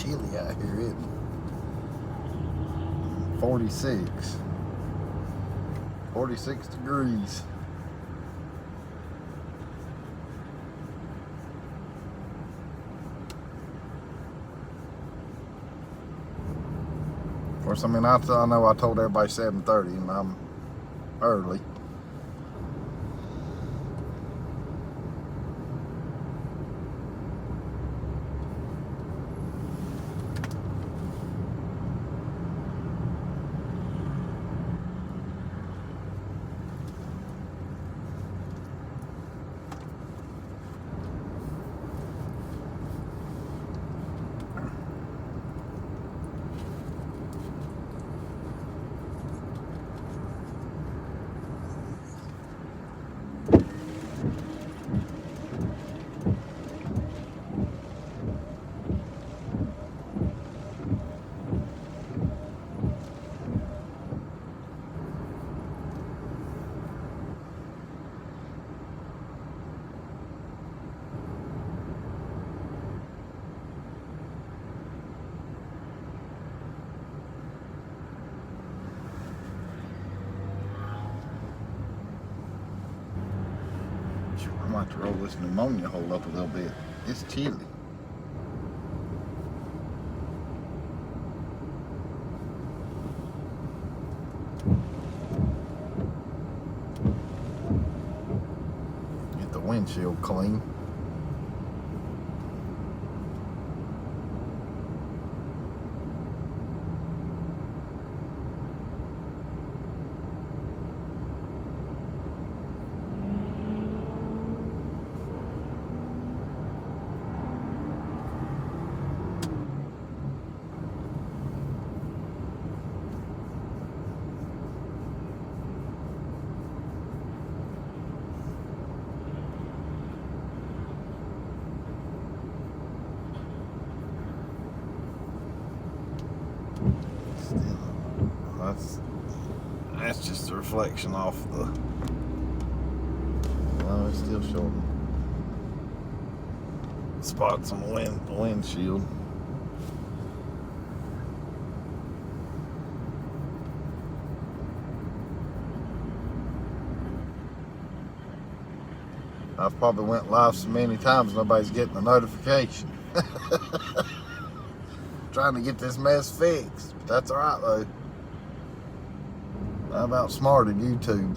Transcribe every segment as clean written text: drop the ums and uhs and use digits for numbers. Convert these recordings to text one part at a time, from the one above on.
chilly out here, isn't it? 46 degrees. Of course, I mean, I know I told everybody 7:30 and I'm early. I might have to roll this pneumonia hole up a little bit. It's chilly. Get the windshield clean. That's just a reflection off the. Well, it's still showing spots on the windshield. I've probably went live so many times nobody's getting a notification. Trying to get this mess fixed, but that's all right though. I've outsmarted YouTube.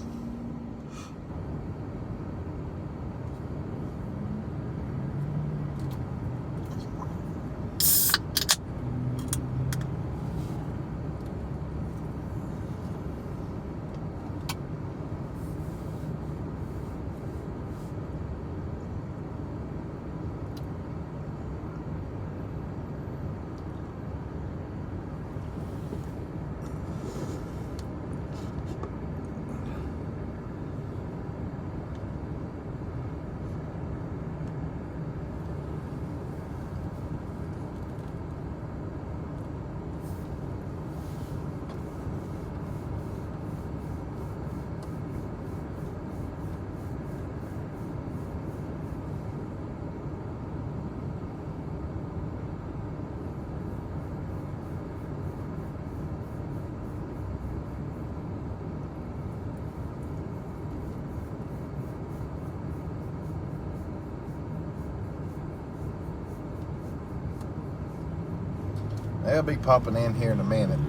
They'll be popping in here in a minute.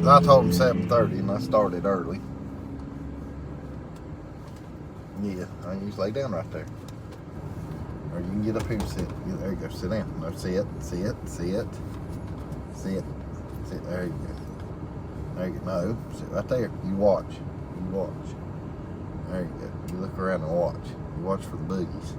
I told them 7:30 and I started early. Yeah, I can just lay down right there. Or you can get up here and sit. Yeah, there you go, sit down. No, sit. There you go. There you go. No, sit right there. You watch. There you go. You look around and watch. You watch for the boogies.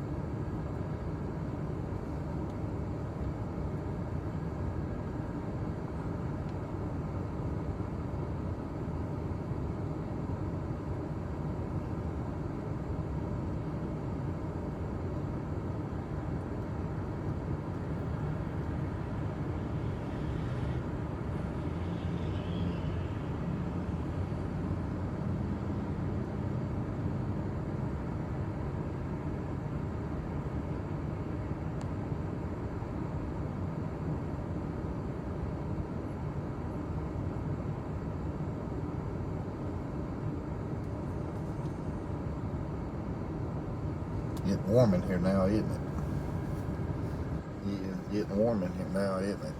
Getting warm in here now, isn't it? Yeah, getting warm in here now, isn't it?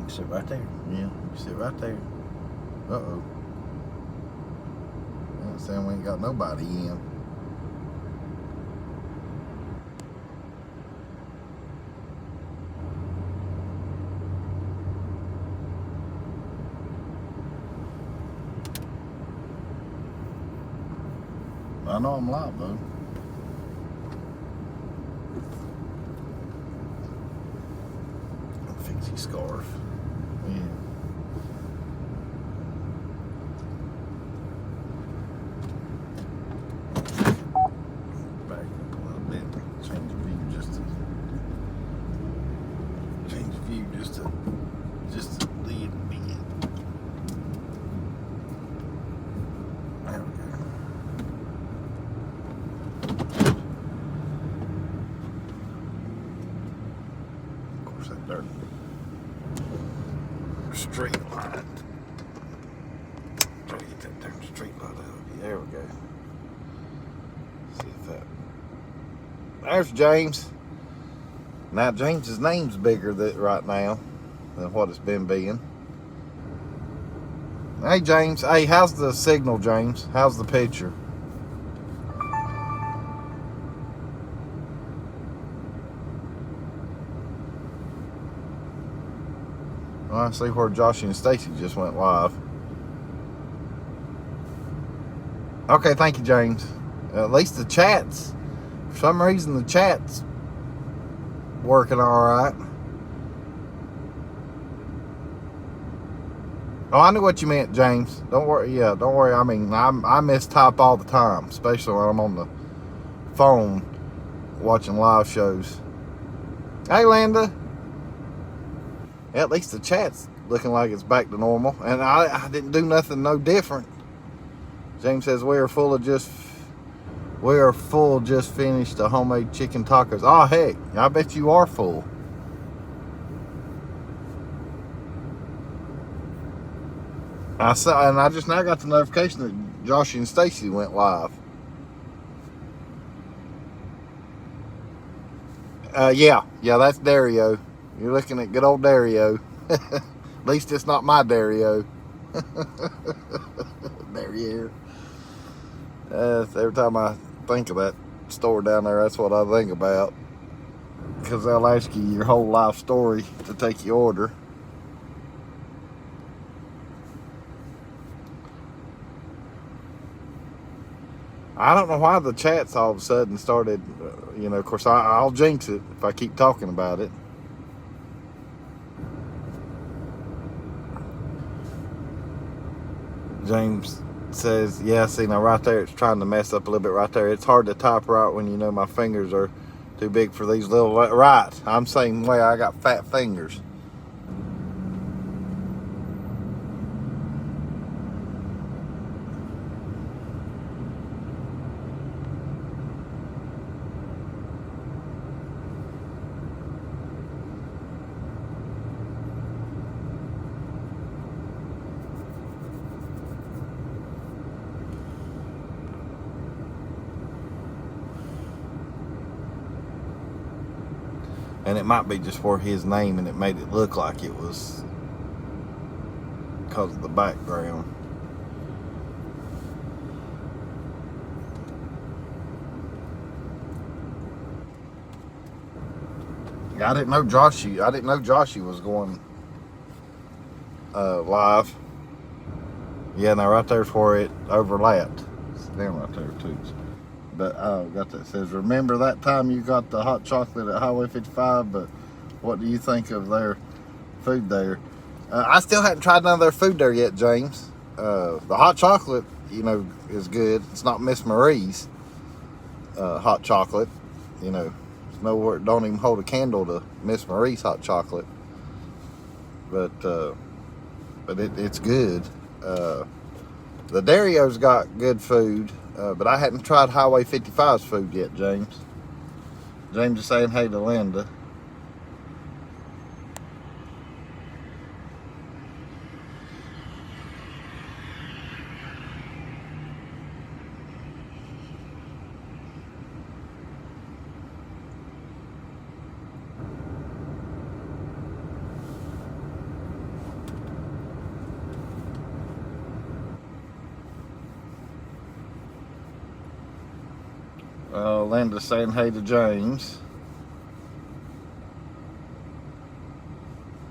Sit right there. Yeah, you sit right there. Uh-oh. That's saying we ain't got nobody in. I know I'm live though. Fix your scarf. Yeah. Back up a little bit. Change the view just to lead me in. There we go. Of course that dirt street light. Try to get that darn street light out of you. There we go. See if that. There's James. Now James's name's bigger right now than what it's been being. Hey James. Hey, how's the signal, James? How's the picture? Well, I see where Josh and Stacy just went live. Okay, thank you, James. At least the chats. For some reason, the chat's working all right. Oh, I knew what you meant, James. Don't worry. Yeah, don't worry. I mean, I mistype all the time, especially when I'm on the phone watching live shows. Hey, Linda. At least the chat's looking like it's back to normal, and I didn't do nothing no different. James says we are full just finished the homemade chicken tacos. Oh heck, I bet you are full. I saw, and I just now got the notification that Josh and Stacy went live. Yeah, that's Dario. You're looking at good old Dario. At least it's not my Dario. Dario. Every time I think of that store down there, that's what I think about. Because they'll ask you your whole life story to take your order. I don't know why the chats all of a sudden started, of course, I'll jinx it if I keep talking about it. James says, yeah, see, now right there, it's trying to mess up a little bit right there. It's hard to type right when you know my fingers are too big for these little, right. I'm saying, way I got fat fingers. And it might be just for his name, and it made it look like it was because of the background. I didn't know Joshy was going live. Yeah, now right there's where it overlapped. It's down right there too. But got that says, remember that time you got the hot chocolate at Highway 55? But what do you think of their food there? I still haven't tried none of their food there yet, James. The hot chocolate, you know, is good. It's not Miss Marie's hot chocolate. You know, it's nowhere, don't even hold a candle to Miss Marie's hot chocolate. But it's good. The Dario's got good food, but I hadn't tried Highway 55's food yet, James. James is saying hey to Linda. Linda's saying hey to James.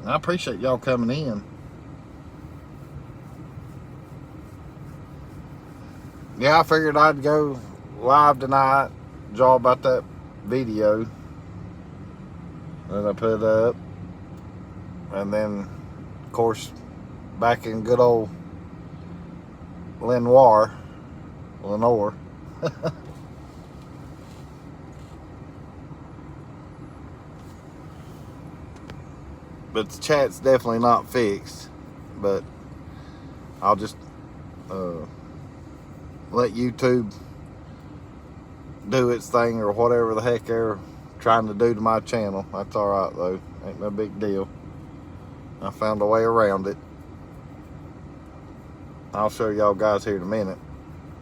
I appreciate y'all coming in. Yeah, I figured I'd go live tonight, draw about that video that I put up. And then, of course, back in good old LENOIR. But the chat's definitely not fixed. But I'll just let YouTube do its thing or whatever the heck they're trying to do to my channel. That's alright though. Ain't no big deal. I found a way around it. I'll show y'all guys here in a minute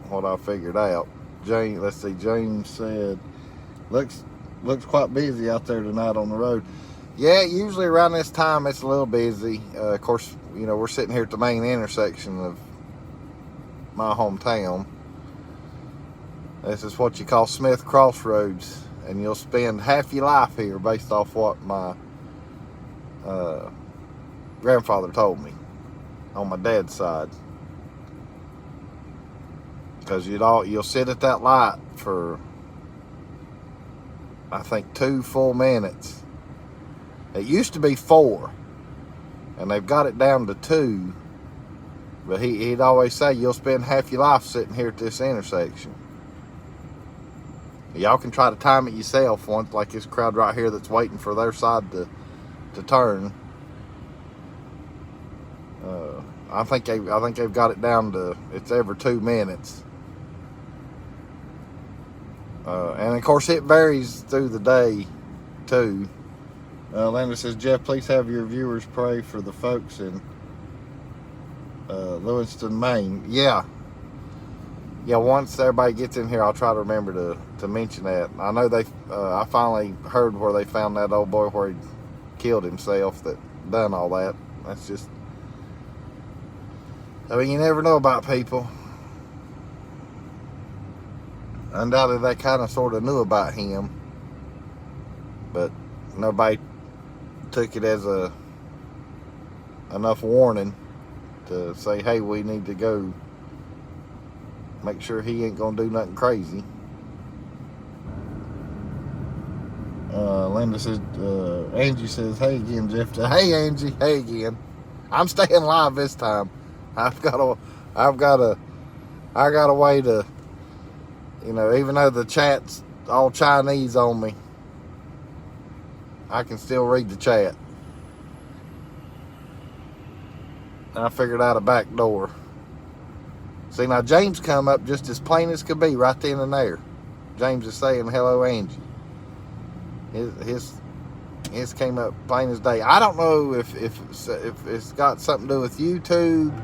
what I figured out. James, let's see, James said, looks quite busy out there tonight on the road. Yeah, usually around this time it's a little busy. Of course, you know, we're sitting here at the main intersection of my hometown. This is what you call Smith Crossroads, and you'll spend half your life here based off what my grandfather told me on my dad's side. Because you'll sit at that light for, I think, 2 full minutes. It used to be 4, and they've got it down to 2. But he'd always say, you'll spend half your life sitting here at this intersection. Y'all can try to time it yourself once, like this crowd right here that's waiting for their side to turn. I think they've got it down to, it's every 2 minutes. And of course it varies through the day too. Landa says, Jeff, please have your viewers pray for the folks in Lewiston, Maine. Yeah, once everybody gets in here, I'll try to remember to mention that. I know I finally heard where they found that old boy where he killed himself that done all that. That's just, I mean, you never know about people. Undoubtedly, they kind of sort of knew about him, but nobody took it as enough warning to say, hey, we need to go make sure he ain't gonna do nothing crazy. Linda says, Angie says, hey again, Jeff. Hey Angie, hey again. I'm staying live this time. I got a way to, you know, even though the chat's all Chinese on me, I can still read the chat. I figured out a back door. See, now James come up just as plain as could be right then and there. James is saying, hello, Angie. His came up plain as day. I don't know if it's got something to do with YouTube.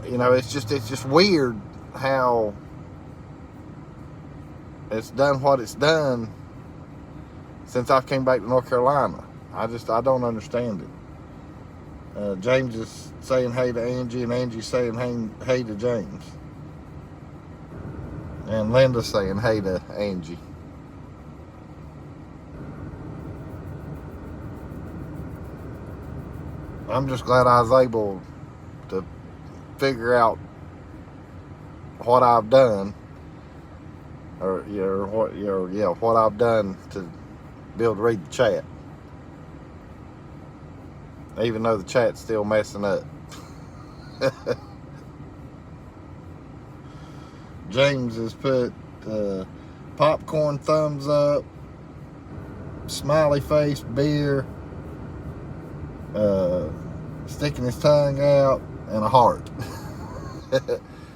You know, it's just weird how it's done what it's done since I came back to North Carolina. I don't understand it. James is saying hey to Angie, and Angie's saying hey to James. And Linda's saying hey to Angie. I'm just glad I was able to figure out what I've done, or what I've done to be able to read the chat, even though the chat's still messing up. James has put popcorn thumbs up, smiley face, beer, sticking his tongue out, and a heart.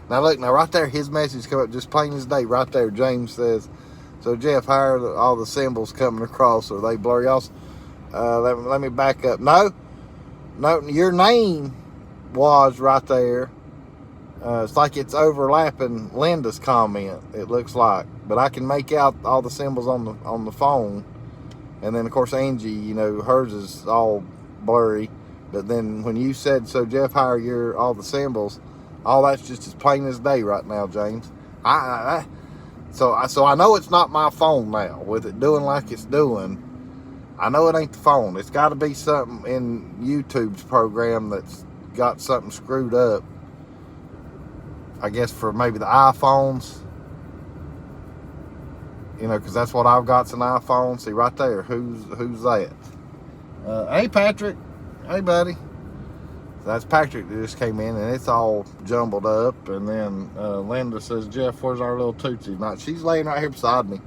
Now look, now right there, his message come up just plain as day. Right there, James says, "So Jeff, how are all the symbols coming across? Are they blurry?" Also, let me back up. No, your name was right there. It's like it's overlapping Linda's comment. It looks like, but I can make out all the symbols on the phone, and then of course Angie, you know, hers is all blurry. But then when you said, "So Jeff, how are all the symbols?" All that's just as plain as day right now, James. So I know it's not my phone now. With it doing like it's doing, I know it ain't the phone. It's got to be something in YouTube's program that's got something screwed up. I guess for maybe the iPhones, you know, because that's what I've got's an iPhone. See right there, who's that? Hey Patrick, hey buddy. So that's Patrick that just came in, and it's all jumbled up. And then Linda says, "Jeff, where's our little Tootsie?" Not, she's laying right here beside me.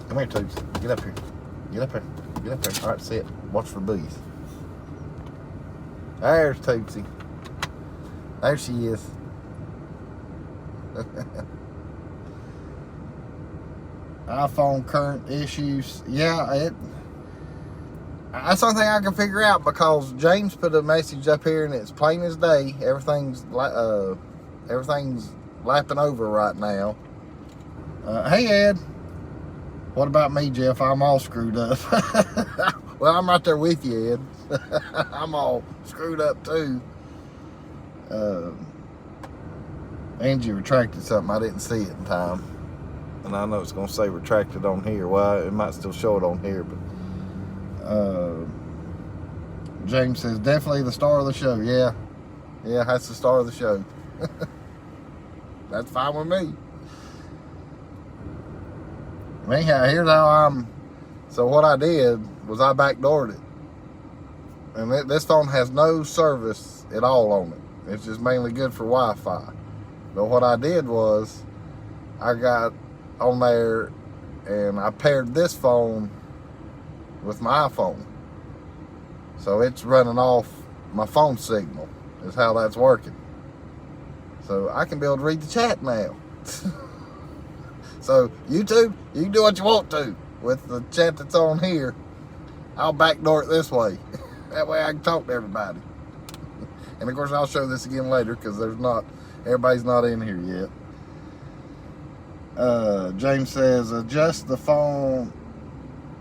Come here, Tootsie. Get up here. Get up here. Get up here. All right, sit. Watch for bees. There's Tootsie. There she is. iPhone current issues. Yeah, that's the only thing I can figure out, because James put a message up here and it's plain as day. Everything's lapping over right now. Hey Ed. What about me, Jeff? I'm all screwed up. Well, I'm right there with you, Ed. I'm all screwed up too. Angie retracted something. I didn't see it in time. And I know it's going to say retracted on here. Well, it might still show it on here, but James says, definitely the star of the show. Yeah, that's the star of the show. That's fine with me. Anyhow, here's how so what I did was I backdoored it. And this phone has no service at all on it. It's just mainly good for Wi-Fi. But what I did was I got on there and I paired this phone with my iPhone. So it's running off my phone signal is how that's working. So I can be able to read the chat now. So YouTube, you can do what you want to with the chat that's on here. I'll backdoor it this way. That way I can talk to everybody. And of course I'll show this again later, because everybody's not in here yet. James says, adjust the phone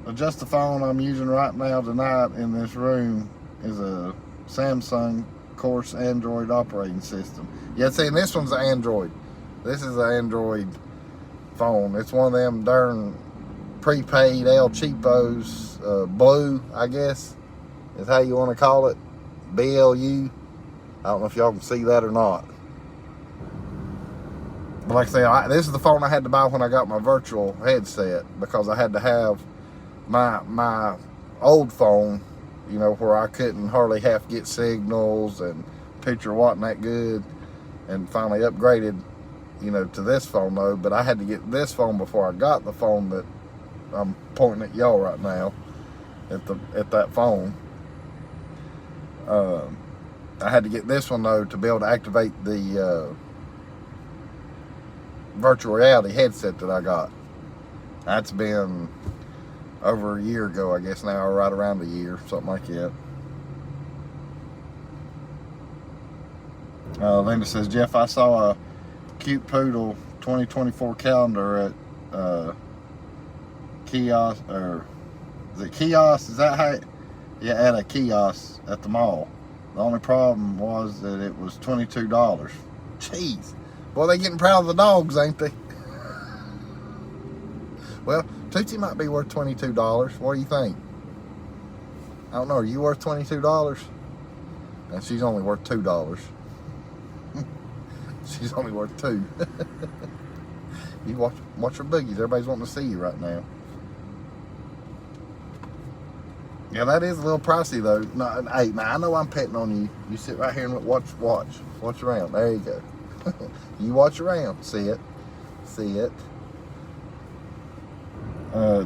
I'm using right now tonight in this room is a Samsung, of course, Android operating system. Yeah, see, and this one's an Android. This is an Android phone. It's one of them darn prepaid El Cheapos, blue, I guess is how you want to call it. BLU. I don't know if y'all can see that or not. But like I say, this is the phone I had to buy when I got my virtual headset, because I had to have my old phone, you know, where I couldn't hardly half get signals and picture wasn't that good, and finally upgraded, you know, to this phone though. But I had to get this phone before I got the phone that I'm pointing at y'all right now, at that phone. I had to get this one though to be able to activate the virtual reality headset that I got. That's been over a year ago, I guess now, or right around a year, something like that. Linda says, Jeff, I saw a cute poodle 2024 calendar at kiosk, or is it kiosk? Is that how yeah, at a kiosk at the mall. The only problem was that it was $22. Jeez. Boy, they getting proud of the dogs, ain't they? Well, Tootsie might be worth $22. What do you think? I don't know. Are you worth $22? And she's only worth $2. She's only worth $2. You watch her boogies. Everybody's wanting to see you right now. Yeah, that is a little pricey though. No, hey, now I know I'm petting on you. You sit right here and watch around. There you go. You watch around. See it.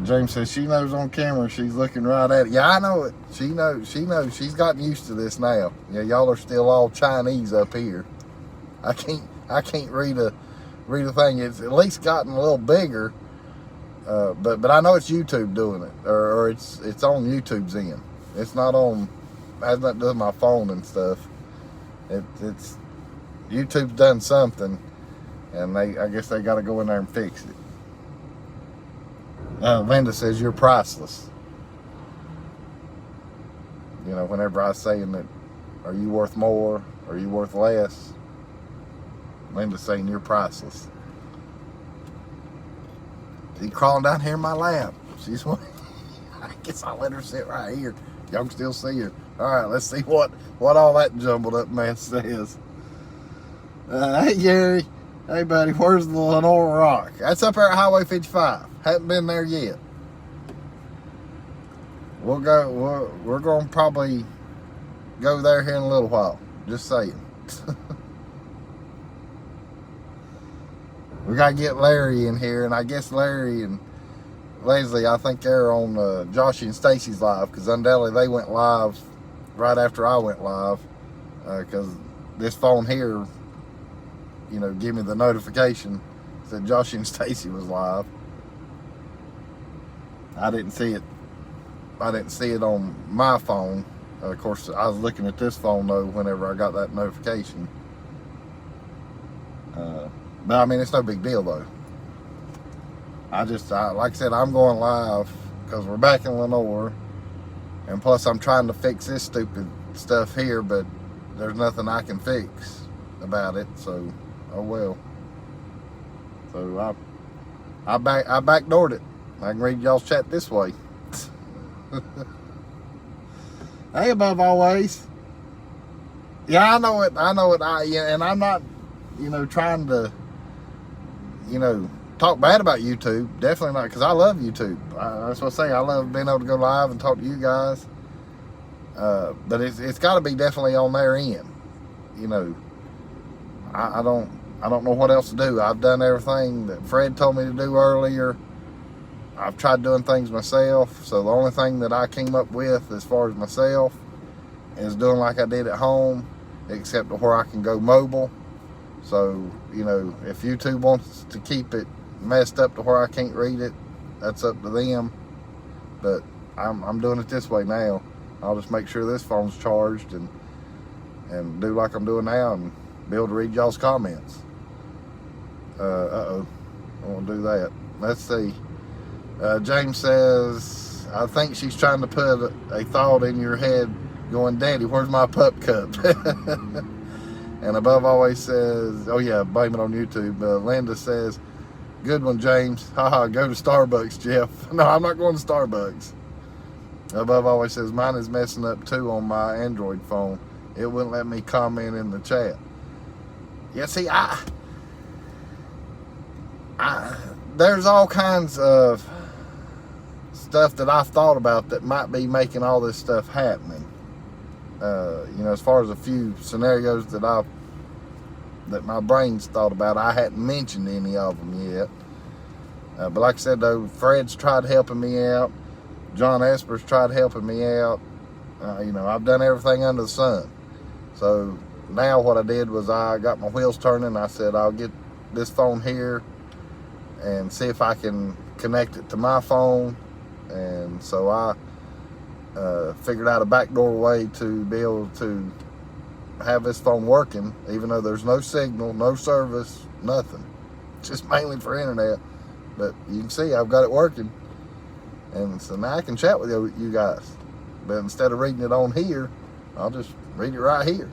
James says she knows on camera she's looking right at it. Yeah, I know it. She knows. She's gotten used to this now. Yeah, y'all are still all Chinese up here. I can't read a thing. It's at least gotten a little bigger. But I know it's YouTube doing it, or it's on YouTube's end. It's not on, has nothing to do with my phone and stuff. It's YouTube's done something, and I guess they got to go in there and fix it. Linda says you're priceless. You know, whenever I was saying that, are you worth more? Are you worth less? Linda's saying you're priceless. She's crawling down here in my lap. She's I guess I'll let her sit right here. Y'all can still see her. All right, let's see what all that jumbled up mess says. Hey, Gary. Hey, buddy. Where's the LENOIR Rock? That's up there at Highway 55. Haven't been there yet. We'll go. We're going to probably go there here in a little while. Just saying. We got to get Larry in here, and I guess Larry and Leslie, I think they're on Joshy and Stacy's live, because undoubtedly they went live right after I went live, because this phone here, you know, give me the notification that Joshy and Stacy was live. I didn't see it on my phone. Of course, I was looking at this phone though whenever I got that notification. But I mean, it's no big deal though. Like I said, I'm going live because we're back in LENOIR, and plus I'm trying to fix this stupid stuff here, but there's nothing I can fix about it. So, oh well. So I backdoored it. I can read y'all's chat this way. Hey, above always. Yeah, I know it. And I'm not, you know, trying to, you know, talk bad about YouTube. Definitely not, because I love YouTube. That's what I say. I love being able to go live and talk to you guys. But it's got to be definitely on their end. You know, I don't know what else to do. I've done everything that Fred told me to do earlier. I've tried doing things myself. So the only thing that I came up with as far as myself is doing like I did at home, except to where I can go mobile. So, you know, if YouTube wants to keep it messed up to where I can't read it, that's up to them. But I'm doing it this way now. I'll just make sure this phone's charged and do like I'm doing now and be able to read y'all's comments. I won't do that. Let's see. James says, I think she's trying to put a thought in your head going, Daddy, where's my pup cup? And above always says, oh yeah, blame it on YouTube. Linda says, good one, James. Haha, go to Starbucks, Jeff. No, I'm not going to Starbucks. Above always says, mine is messing up too on my Android phone. It wouldn't let me comment in the chat. Yeah, see, there's all kinds of stuff that I've thought about that might be making all this stuff happening. You know, as far as a few scenarios that my brain's thought about, I hadn't mentioned any of them yet. But like I said, though, Fred's tried helping me out. John Esper's tried helping me out. You know, I've done everything under the sun. So now what I did was I got my wheels turning. I said, I'll get this phone here and see if I can connect it to my phone. And so I figured out a backdoor way to be able to have this phone working, even though there's no signal, no service, nothing. Just mainly for internet. But you can see I've got it working. And so now I can chat with you guys. But instead of reading it on here, I'll just read it right here.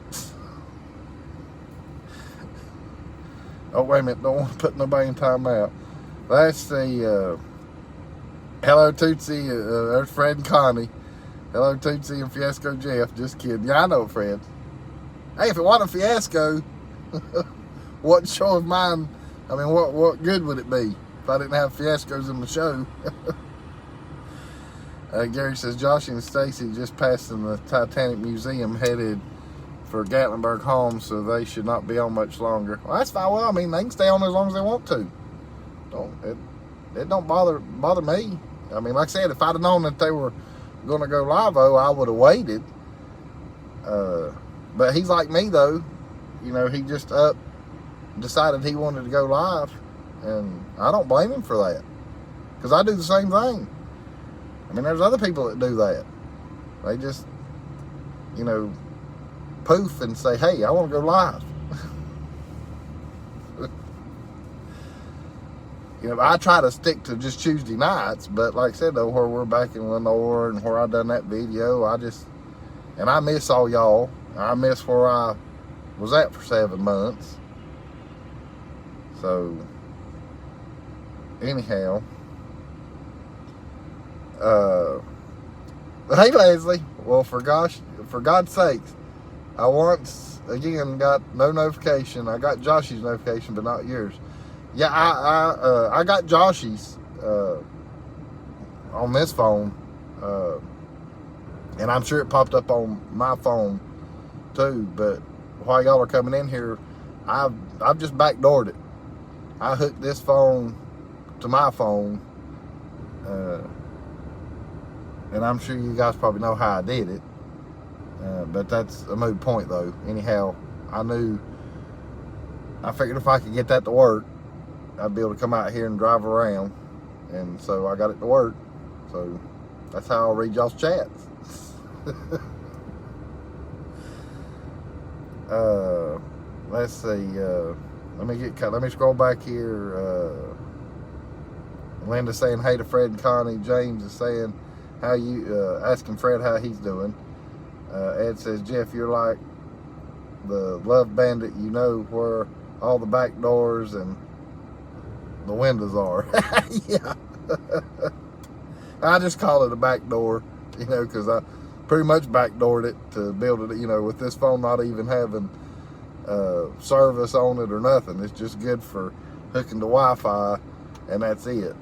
Oh, wait a minute. Don't want to put nobody in timeout. Let's see. Hello, Tootsie. There's Fred and Connie. Hello, Tootsie and Fiasco Jeff. Just kidding. Yeah, I know, Fred. Hey, if it wasn't a fiasco, what show of mine, I mean, what good would it be if I didn't have fiascos in the show? Gary says, Josh and Stacy just passed in the Titanic Museum headed for Gatlinburg home, so they should not be on much longer. Well, that's fine. Well, I mean, they can stay on as long as they want to. It don't bother me. I mean, like I said, if I'd have known that they were going to go live-o, I would have waited. But he's like me, though. You know, he just decided he wanted to go live, and I don't blame him for that, because I do the same thing. I mean, there's other people that do that. They just, you know, poof and say, hey, I want to go live. You know, I try to stick to just Tuesday nights, but like I said, though, where we're back in LENOIR and where I done that video, and I miss all y'all. I miss where I was at for 7 months. So, anyhow, hey Leslie, well, for God's sakes, I once again got no notification. I got Joshy's notification, but not yours. Yeah, I got Joshy's on this phone, and I'm sure it popped up on my phone too. But while y'all are coming in here, I've just backdoored it. I hooked this phone to my phone, and I'm sure you guys probably know how I did it. But that's a moot point, though. Anyhow, I figured if I could get that to work, I'd be able to come out here and drive around. And so I got it to work. So that's how I'll read y'all's chats. Let's see. Let me scroll back here. Linda saying hey to Fred and Connie. James is saying asking Fred how he's doing. Ed says, Jeff, you're like the love bandit, you know where all the back doors and the windows are. Yeah. I just call it a back door, you know, because I pretty much backdoored it to build it, you know, with this phone not even having service on it or nothing. It's just good for hooking to Wi-Fi, and that's it.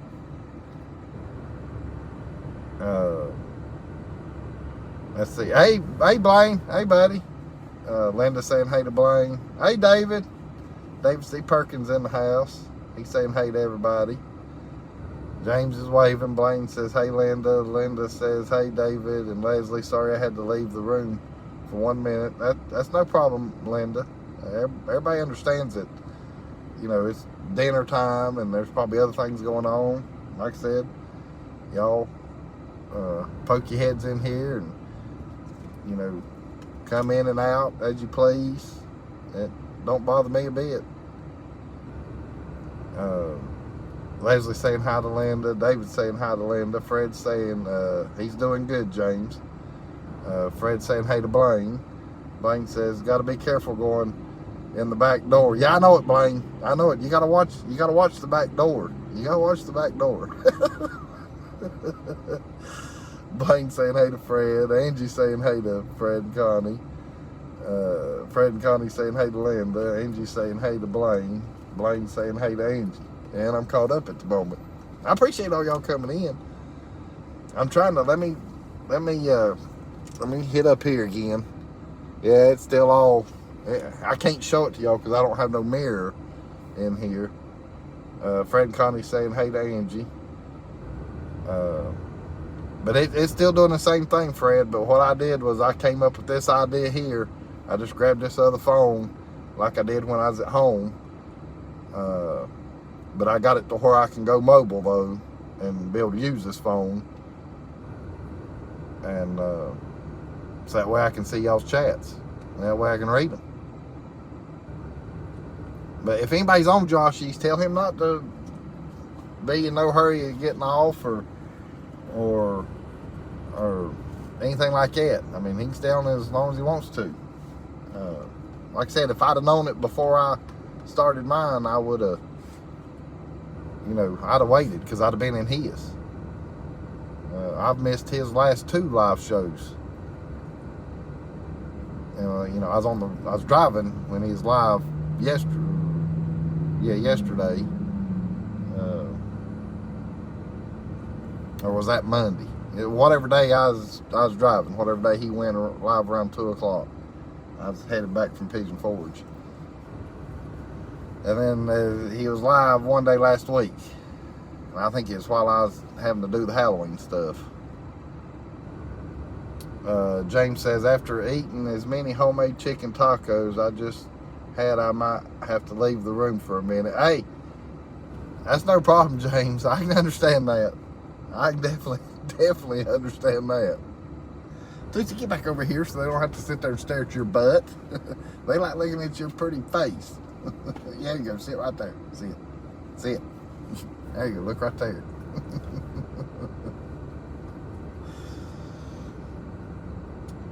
Let's see. Hey, Blaine. Hey, buddy. Linda saying hey to Blaine. Hey, David. David C. Perkins in the house. He's saying hey to everybody. James is waving. Blaine says hey, Linda. Linda says hey, David. And Leslie, sorry I had to leave the room for 1 minute. That's no problem, Linda. Everybody understands it. You know, it's dinner time and there's probably other things going on. Like I said, y'all poke your heads in here and, you know, come in and out as you please. It don't bother me a bit. Leslie saying hi to Linda. David saying hi to Linda. Fred saying he's doing good, James. Fred saying hey to Blaine. Blaine says got to be careful going in the back door. Yeah, I know it, Blaine. I know it. You gotta watch the back door. You gotta watch the back door. Blaine saying hey to Fred. Angie saying hey to Fred and Connie. Fred and Connie saying hey to Linda. Angie saying hey to Blaine. Blaine saying hey to Angie. And I'm caught up at the moment. I appreciate all y'all coming in. I'm trying to let me hit up here again. Yeah, it's still all. I can't show it to y'all because I don't have no mirror in here. Fred and Connie saying hey to Angie. But it's still doing the same thing, Fred. But what I did was I came up with this idea here. I just grabbed this other phone like I did when I was at home. But I got it to where I can go mobile, though, and be able to use this phone. And so that way I can see y'all's chats. And that way I can read them. But if anybody's on Joshy's, tell him not to be in no hurry of getting off or anything like that. I mean, he can stay on as long as he wants to. Like I said, if I'd have known it before I started mine, I would have, you know, I'd have waited because I'd have been in his. I've missed his last 2 live shows. You know, I was driving when he was live yesterday. Or was that Monday? Whatever day I was driving, whatever day he went live around 2 o'clock. I was headed back from Pigeon Forge. And then he was live one day last week. And I think it's while I was having to do the Halloween stuff. James says, after eating as many homemade chicken tacos I might have to leave the room for a minute. Hey, that's no problem, James. I can understand that. I can definitely understand that. Tootsie, get back over here so they don't have to sit there and stare at your butt. They like looking at your pretty face. Yeah, you go. Sit right there. See it. See it. There you go. Look right there.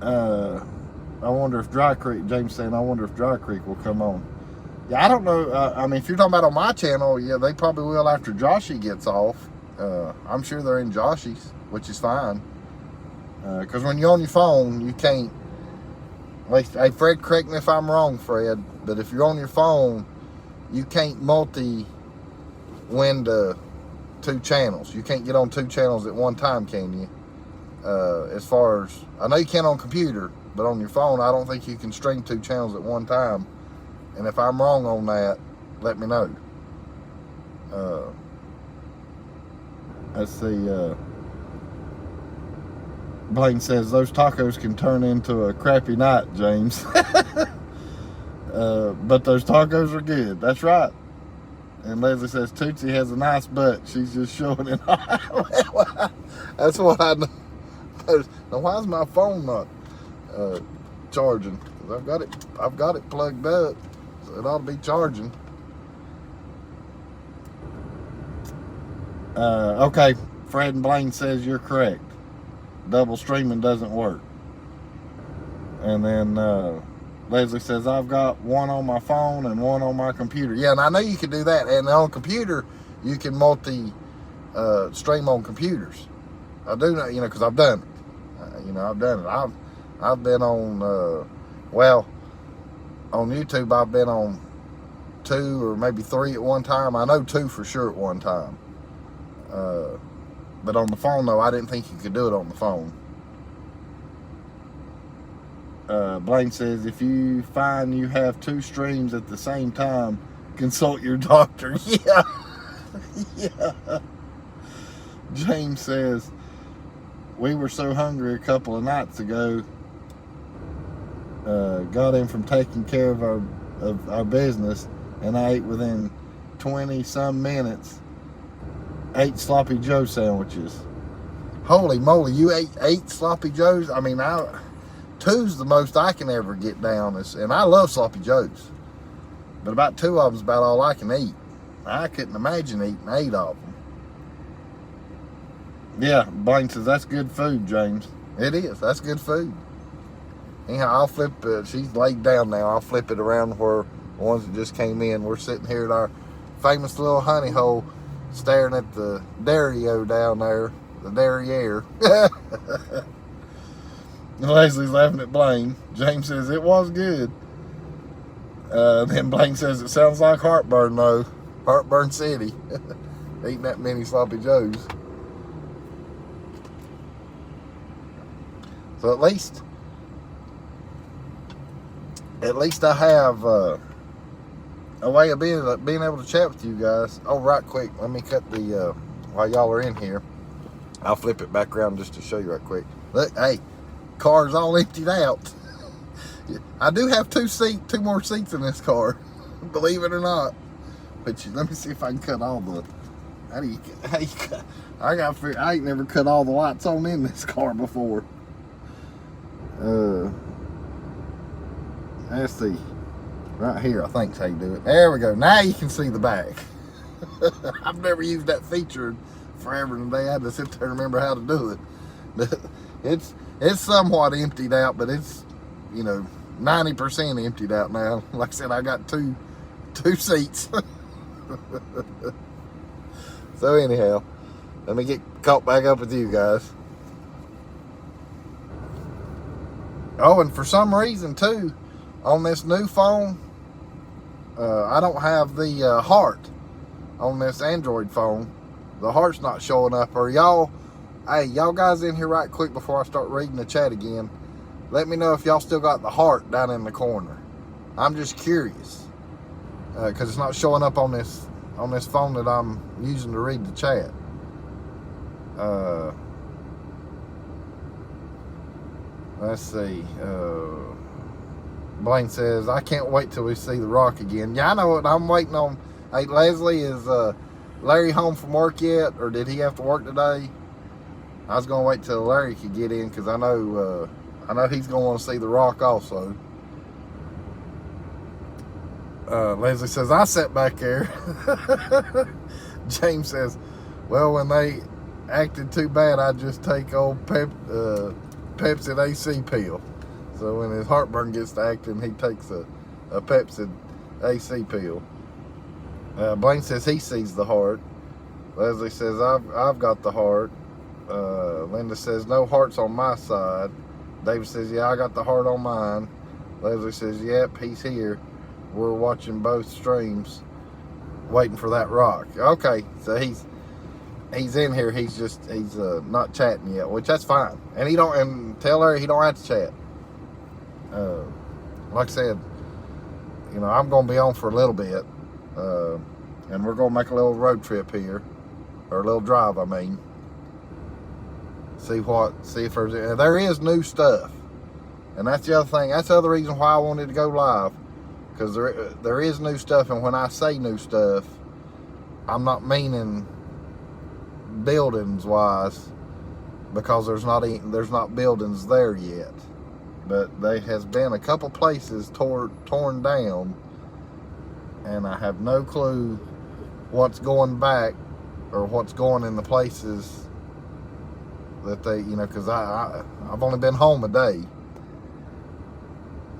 I wonder if Dry Creek, James saying, I wonder if Dry Creek will come on. Yeah, I don't know. I mean, if you're talking about on my channel, yeah, they probably will after Joshy gets off. I'm sure they're in Joshy's, which is fine. Because when you're on your phone, you can't, like, hey, Fred, correct me if I'm wrong, Fred, but if you're on your phone, you can't multi-window 2 channels. You can't get on 2 channels at one time, can you? As far as, I know you can on computer, but on your phone, I don't think you can stream 2 channels at one time. And if I'm wrong on that, let me know. Let's see, Blaine says, those tacos can turn into a crappy night, James. But those tacos are good. That's right. And Leslie says, Tootsie has a nice butt. She's just showing it. That's what I know. Now, why is my phone not charging? 'Cause I've got it plugged up, so it ought to be charging. Okay, Fred and Blaine says you're correct. Double streaming doesn't work. And then Leslie says, I've got one on my phone and one on my computer. Yeah, and I know you can do that. And on computer, you can multi-stream on computers. I do know, you know, because I've done it. I've done it. I've been on, on YouTube, I've been on 2 or maybe 3 at one time. I know 2 for sure at one time. But on the phone, though, I didn't think you could do it on the phone. Blaine says, if you find you have 2 streams at the same time, consult your doctor. Yeah. Yeah. James says, we were so hungry a couple of nights ago, got in from taking care of our business, and I ate within 20-some minutes 8 Sloppy Joe sandwiches. Holy moly, you ate 8 Sloppy Joes? I mean, 2's the most I can ever get down, and I love Sloppy Joes, but about 2 of them's about all I can eat. I couldn't imagine eating 8 of them. Yeah, Blaine says, that's good food, James. It is. That's good food. Anyhow, I'll flip it. She's laid down now. I'll flip it around where the ones that just came in. We're sitting here at our famous little honey hole, staring at the Dario down there, the Derriere. Leslie's laughing at Blaine. James says, it was good. Then Blaine says, it sounds like heartburn, though. Heartburn City. Eating that many Sloppy Joes. So at least I have a way of being able to chat with you guys. Oh, right quick, let me cut the, while y'all are in here, I'll flip it back around just to show you right quick. Look, hey, car's all emptied out. I do have 2 more seats in this car, believe it or not. But let me see if I can cut all the, how do you cut? I ain't never cut all the lights on in this car before. Let's see. Right here, I think is how you do it. There we go. Now you can see the back. I've never used that feature forever and a day. I had to sit there and remember how to do it. But it's somewhat emptied out, but it's, 90% emptied out now. Like I said, I got two seats. So anyhow, let me get caught back up with you guys. Oh, and for some reason too, on this new phone, I don't have the heart on this Android phone. The heart's not showing up. Or y'all, hey, y'all guys in here right quick before I start reading the chat again. Let me know if y'all still got the heart down in the corner. I'm just curious because it's not showing up on this phone that I'm using to read the chat. Let's see. Blaine says, I can't wait till we see The Rock again. Yeah, I know what I'm waiting on. Hey, Leslie, is Larry home from work yet? Or did he have to work today? I was going to wait till Larry could get in because I know he's going to want to see The Rock also. Leslie says, I sat back there. James says, well, when they acted too bad, I'd just take old Pepsi AC pill. So when his heartburn gets to acting, he takes a Pepsi AC pill. Blaine says he sees the heart. Leslie says, I've got the heart. Linda says, no hearts on my side. David says, yeah, I got the heart on mine. Leslie says, yep, he's here. We're watching both streams, waiting for that rock. Okay, so he's in here. He's not chatting yet, which that's fine. And tell her he don't have to chat. Like I said, I'm gonna be on for a little bit, and we're gonna make a little road trip here, or a little drive. I mean, see if there is new stuff, and that's the other thing. That's the other reason why I wanted to go live. Because there is new stuff, and when I say new stuff, I'm not meaning buildings wise, because there's not buildings there yet, but there has been a couple places torn down, and I have no clue what's going back or what's going in the places that they, because I've only been home a day.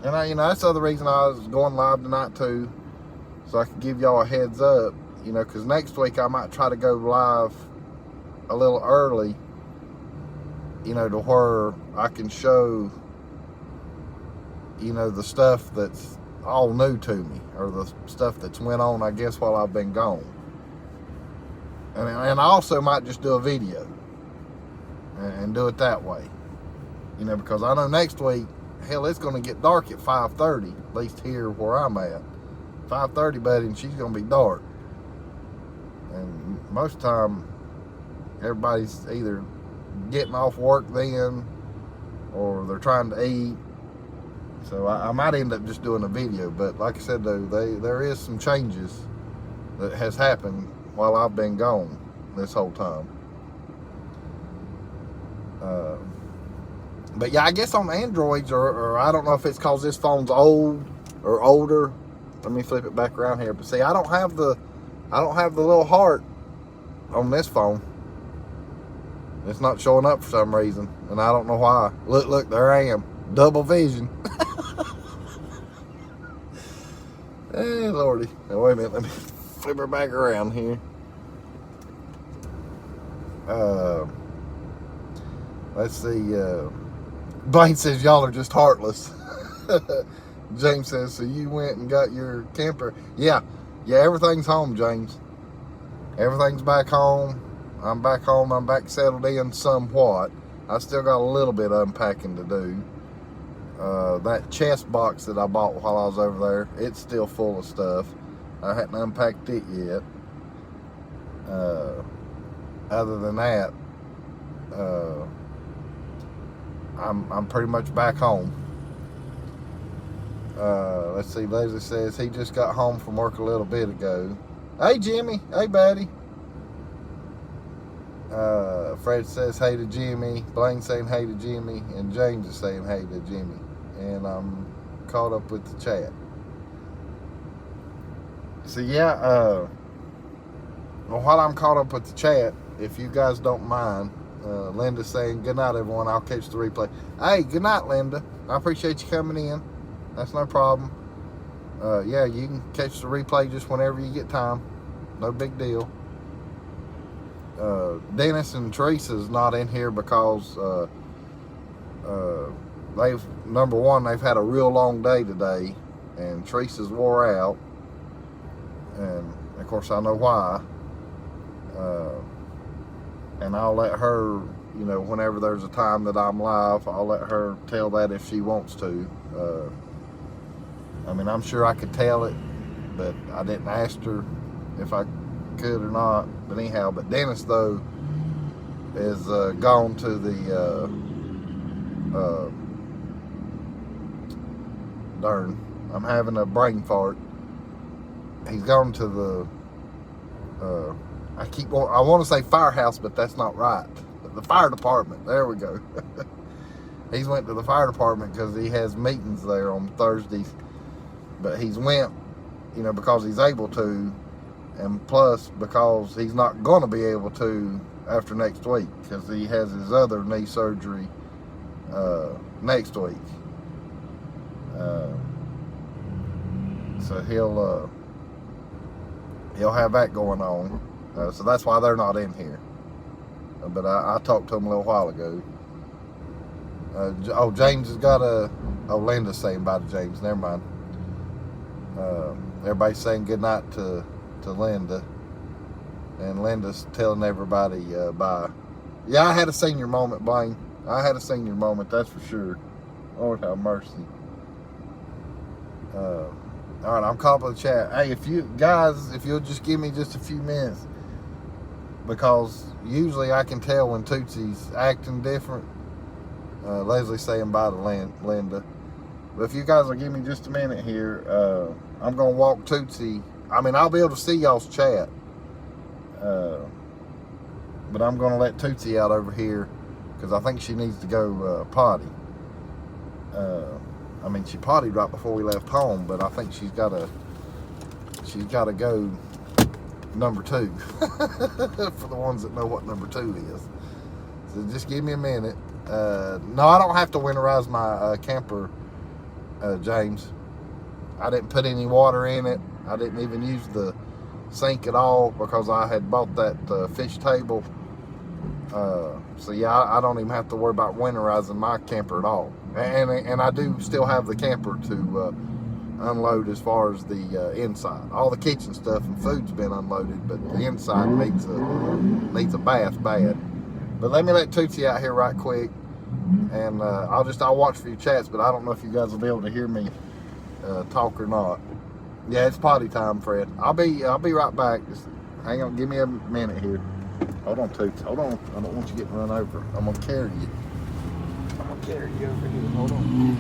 And that's the other reason I was going live tonight too, so I could give y'all a heads up, because next week I might try to go live a little early, to where I can show, the stuff that's all new to me, or the stuff that's went on, I guess, while I've been gone. And I also might just do a video and do it that way, because I know next week, hell, it's going to get dark at 5:30, at least here where I'm at. 5:30, buddy, and she's going to be dark. And most of the time, everybody's either getting off work then, or they're trying to eat. So I might end up just doing a video. But like I said, though, there is some changes that has happened while I've been gone this whole time. But yeah, I guess on Androids, or I don't know if it's because this phone's old or older. Let me flip it back around here. But see, I don't have the little heart on this phone. It's not showing up for some reason, and I don't know why. Look, there I am, double vision. Hey, Lordy. Now, wait a minute. Let me flip her back around here. Let's see. Blaine says y'all are just heartless. James says, so you went and got your camper. Yeah, everything's home, James. Everything's back home. I'm back home. I'm back settled in somewhat. I still got a little bit of unpacking to do. That chest box that I bought while I was over there, it's still full of stuff. I hadn't unpacked it yet. Other than that, I'm pretty much back home. Let's see, Leslie says he just got home from work a little bit ago. Hey, Jimmy. Hey, buddy. Fred says hey to Jimmy. Blaine saying hey to Jimmy. And James is saying hey to Jimmy. And I'm caught up with the chat. So, yeah, well, while I'm caught up with the chat, if you guys don't mind, Linda's saying, good night, everyone. I'll catch the replay. Hey, good night, Linda. I appreciate you coming in. That's no problem. Yeah, you can catch the replay just whenever you get time. No big deal. Dennis and Teresa's not in here because number one, they've had a real long day today, and Teresa's wore out, and of course I know why. And I'll let her, whenever there's a time that I'm live, I'll let her tell that if she wants to. I mean, I'm sure I could tell it, but I didn't ask her if I could or not. But anyhow, but Dennis, though, is gone to the, darn, I'm having a brain fart. He's gone to the, I want to say firehouse, but that's not right. The fire department, there we go. He's went to the fire department because he has meetings there on Thursdays. But he's went, because he's able to, and plus because he's not going to be able to after next week because he has his other knee surgery next week. So he'll have that going on. So that's why they're not in here. But I talked to him a little while ago. James has got Linda's saying bye to James. Never mind. Everybody's saying goodnight to Linda. And Linda's telling everybody bye. Yeah, I had a senior moment, Blaine. I had a senior moment, that's for sure. Lord have mercy. All right, I'm caught up with the chat. Hey, if you'll just give me just a few minutes, because usually I can tell when Tootsie's acting different. Leslie's saying bye to Linda. But if you guys will give me just a minute here, I'm going to walk Tootsie. I mean, I'll be able to see y'all's chat. But I'm going to let Tootsie out over here because I think she needs to go potty. I mean, she pottied right before we left home, but I think she's got to go number 2 for the ones that know what number 2 is. So just give me a minute. No, I don't have to winterize my camper, James. I didn't put any water in it. I didn't even use the sink at all because I had bought that fish table. So yeah, I don't even have to worry about winterizing my camper at all. And I do still have the camper to unload as far as the inside. All the kitchen stuff and food's been unloaded, but the inside needs a bath bad. But let me let Tootsie out here right quick, and I'll watch for your chats. But I don't know if you guys will be able to hear me talk or not. Yeah, it's potty time, Fred. I'll be right back. Just hang on, give me a minute here. Hold on, Tootsie. Hold on. I don't want you getting run over. I'm gonna carry you. I'm gonna carry you over here. Hold on.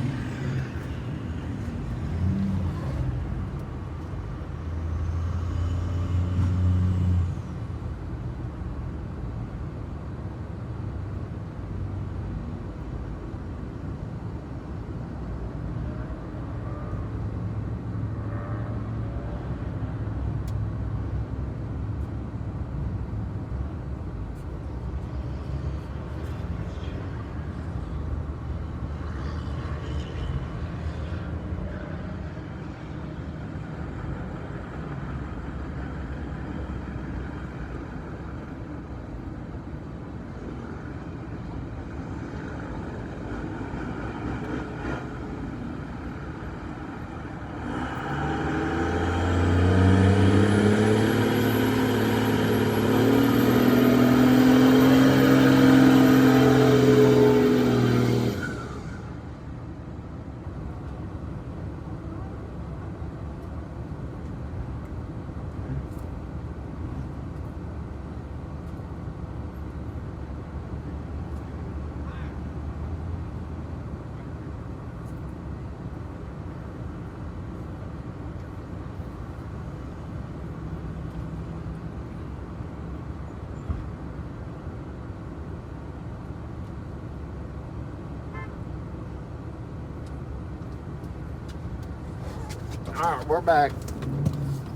All right, we're back.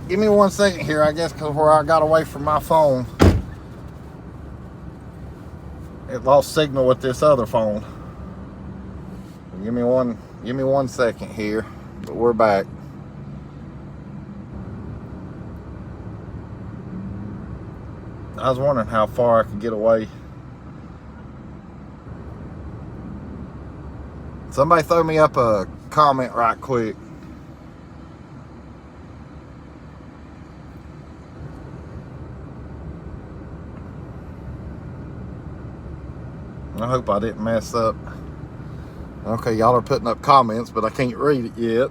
Give me 1 second here, I guess, because where I got away from my phone, it lost signal with this other phone. Give me one second here, but we're back. I was wondering how far I could get away Somebody throw me up a comment right quick. I hope I didn't mess up. Okay, y'all are putting up comments, but I can't read it yet.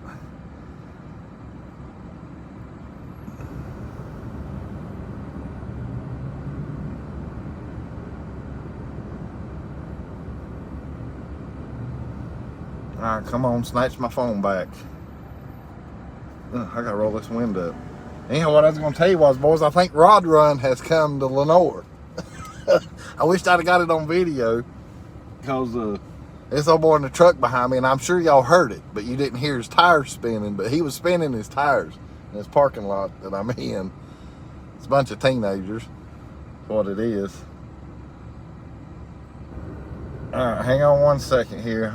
Alright, come on, snatch my phone back. I gotta roll this window up. Anyhow, what I was gonna tell you was, boys, I think Rod Run has come to LENOIR. I wished I'd have got it on video, because this old boy in the truck behind me, and I'm sure y'all heard it, but you didn't hear his tires spinning, but he was spinning his tires in this parking lot that I'm in. It's a bunch of teenagers. That's what it is. Alright, hang on one second here.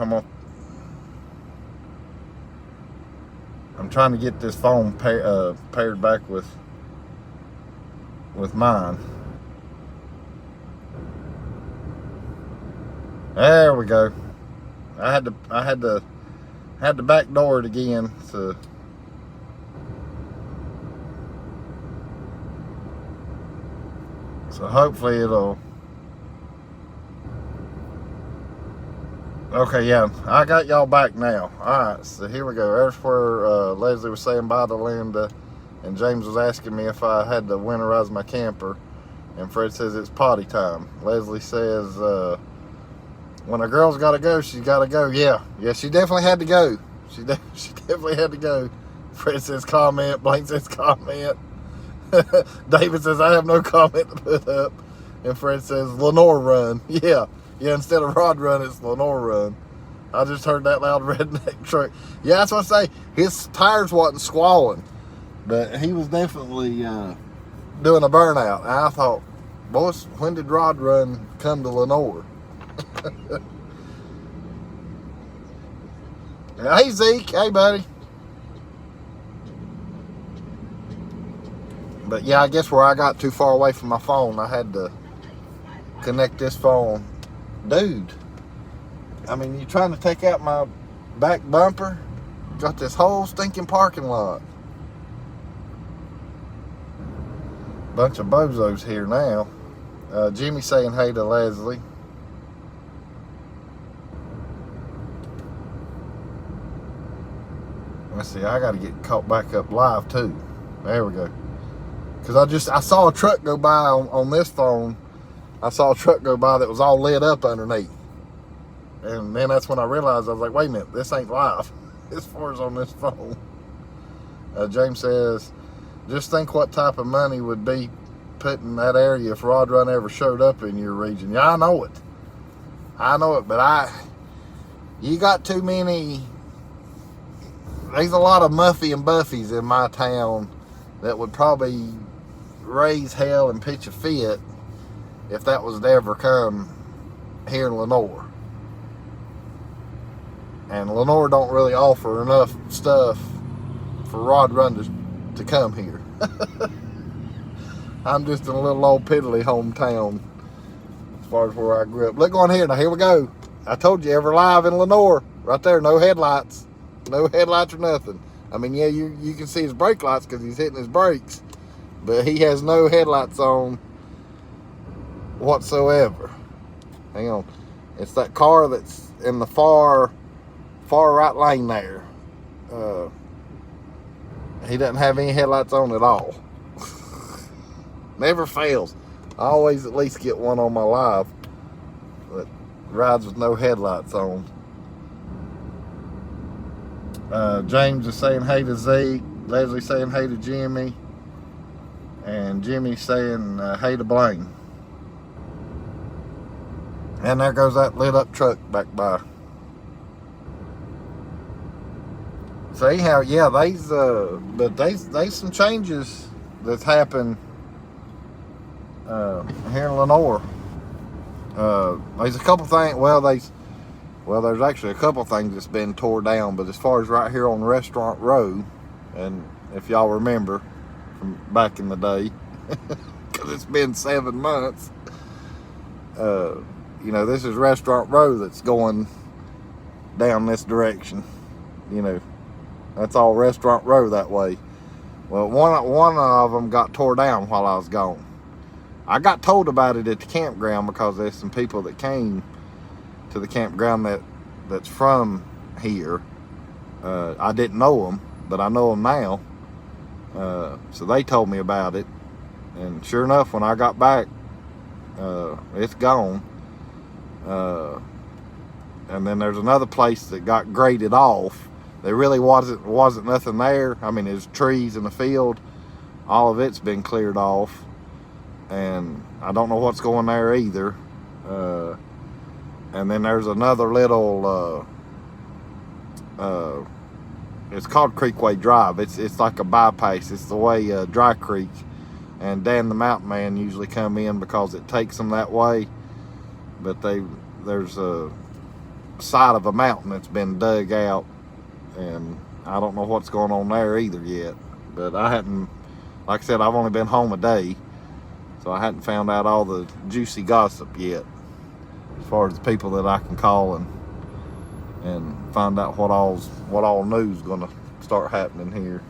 I'm trying to get this phone paired back with mine. There we go. I had to backdoor it again, so hopefully it'll. Okay, yeah, I got y'all back now. Alright, so here we go. There's where Leslie was saying bye to Linda, and James was asking me if I had to winterize my camper, and Fred says it's potty time. Leslie says, when a girl's got to go, she's got to go. Yeah, she definitely had to go. She definitely had to go. Fred says comment, Blake says comment. David says, I have no comment to put up. And Fred says, LENOIR Run. Yeah, instead of Rod Run, it's LENOIR Run. I just heard that loud redneck truck. Yeah, that's what I say. His tires wasn't squalling, but he was definitely doing a burnout. And I thought, boys, when did Rod Run come to LENOIR? Hey, Zeke. Hey, buddy. But yeah, I guess where I got too far away from my phone, I had to connect this phone. Dude, I mean, you trying to take out my back bumper? Got this whole stinking parking lot. Bunch of bozos here now. Jimmy saying hey to Leslie. Let's see, I got to get caught back up live too. There we go. Because I saw a truck go by on this phone. I saw a truck go by that was all lit up underneath. And then that's when I realized, I was like, wait a minute, this ain't live as far as on this phone. James says, just think what type of money would be put in that area if Rod Run ever showed up in your region. Yeah, I know it, but you got too many. There's a lot of Muffy and Buffies in my town that would probably raise hell and pitch a fit if that was to ever come here in LENOIR. And LENOIR don't really offer enough stuff for Rod Run to come here. I'm just in a little old piddly hometown as far as where I grew up. Look on here, now here we go. I told you, ever live in LENOIR. Right there, no headlights. No headlights or nothing. I mean, yeah, you can see his brake lights because he's hitting his brakes, but he has no headlights on whatsoever. Hang on. It's that car that's in the far right lane there. He doesn't have any headlights on at all. Never fails. I always at least get one on my live that rides with no headlights on. James is saying hey to Zeke. Leslie saying hey to Jimmy. And Jimmy saying hey to Blaine. And there goes that lit up truck back by. So anyhow, yeah, there's some changes that's happened here in LENOIR. There's a couple things. There's actually a couple things that's been tore down. But as far as right here on Restaurant Road, and if y'all remember from back in the day, because it's been 7 months. This is Restaurant Road that's going down this direction. You know, that's all Restaurant Row that way. Well, one of them got tore down while I was gone. I got told about it at the campground because there's some people that came to the campground that's from here. I didn't know them, but I know them now. So they told me about it. And sure enough, when I got back, it's gone. And then there's another place that got graded off. There really wasn't nothing there. I mean, there's trees in the field. All of it's been cleared off. And I don't know what's going there either. And then there's another little, it's called Creekway Drive. It's like a bypass. It's the way Dry Creek and Dan the Mountain Man usually come in because it takes them that way. But there's a side of a mountain that's been dug out, and I don't know what's going on there either yet. But I hadn't, like I said, I've only been home a day, so I hadn't found out all the juicy gossip yet as far as the people that I can call and find out what all news gonna start happening here.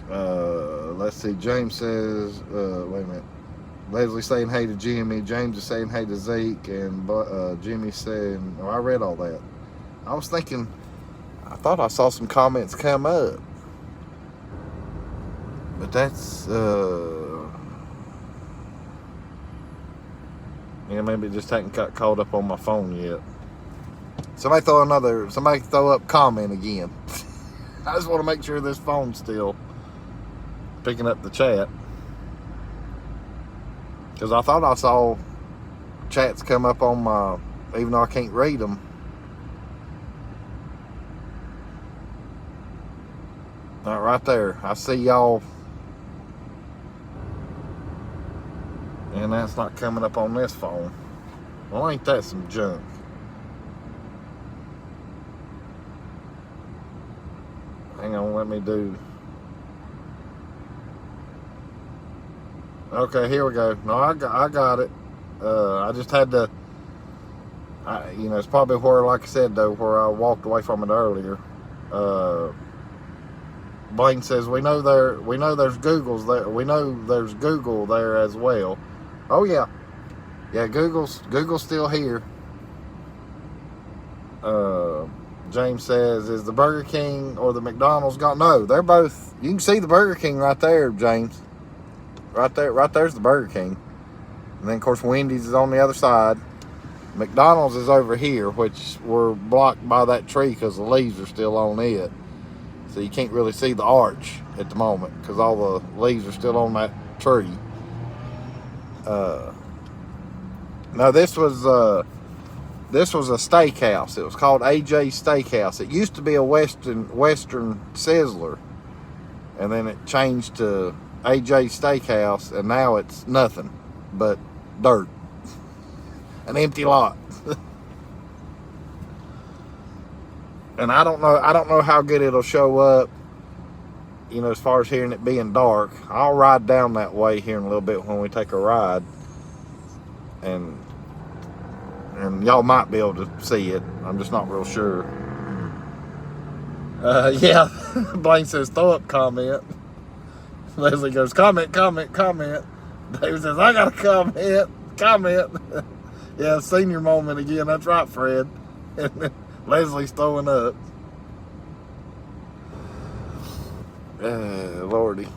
Let's see. James says, wait a minute. Leslie saying hey to Jimmy. James is saying hey to Zeke, and Jimmy saying, oh, I read all that. I was thinking, I thought I saw some comments come up, but that's yeah, maybe it just hadn't got caught up on my phone yet. Somebody throw up comment again. I just want to make sure this phone's still picking up the chat, because I thought I saw chats come up on my, even though I can't read them. Right there, I see y'all, and that's not coming up on this phone. Well, ain't that some junk? Hang on, let me do. Okay, here we go. No, I got it. I just had to, you know, it's probably where, like I said, though, where I walked away from it earlier. Blaine says, we know there's Google's there. We know there's Google there as well. Oh yeah. Yeah, Google's still here. James says, is the Burger King or the McDonald's gone? No, they're both. You can see the Burger King right there, James. Right there's the Burger King. And then, of course, Wendy's is on the other side. McDonald's is over here, which we're blocked by that tree because the leaves are still on it. So you can't really see the arch at the moment because all the leaves are still on that tree. Now, this was a steakhouse. It was called AJ's Steakhouse. It used to be a Western Sizzler, and then it changed to AJ's Steakhouse, and now it's nothing but dirt, an empty lot. And I don't know how good it'll show up, you know, as far as hearing it being dark. I'll ride down that way here in a little bit when we take a ride, and y'all might be able to see it. I'm just not real sure. Yeah, Blaine says, throw up comment. Leslie goes, comment. David says, I got a comment. Yeah, senior moment again. That's right, Fred. And Leslie's throwing up. Lordy.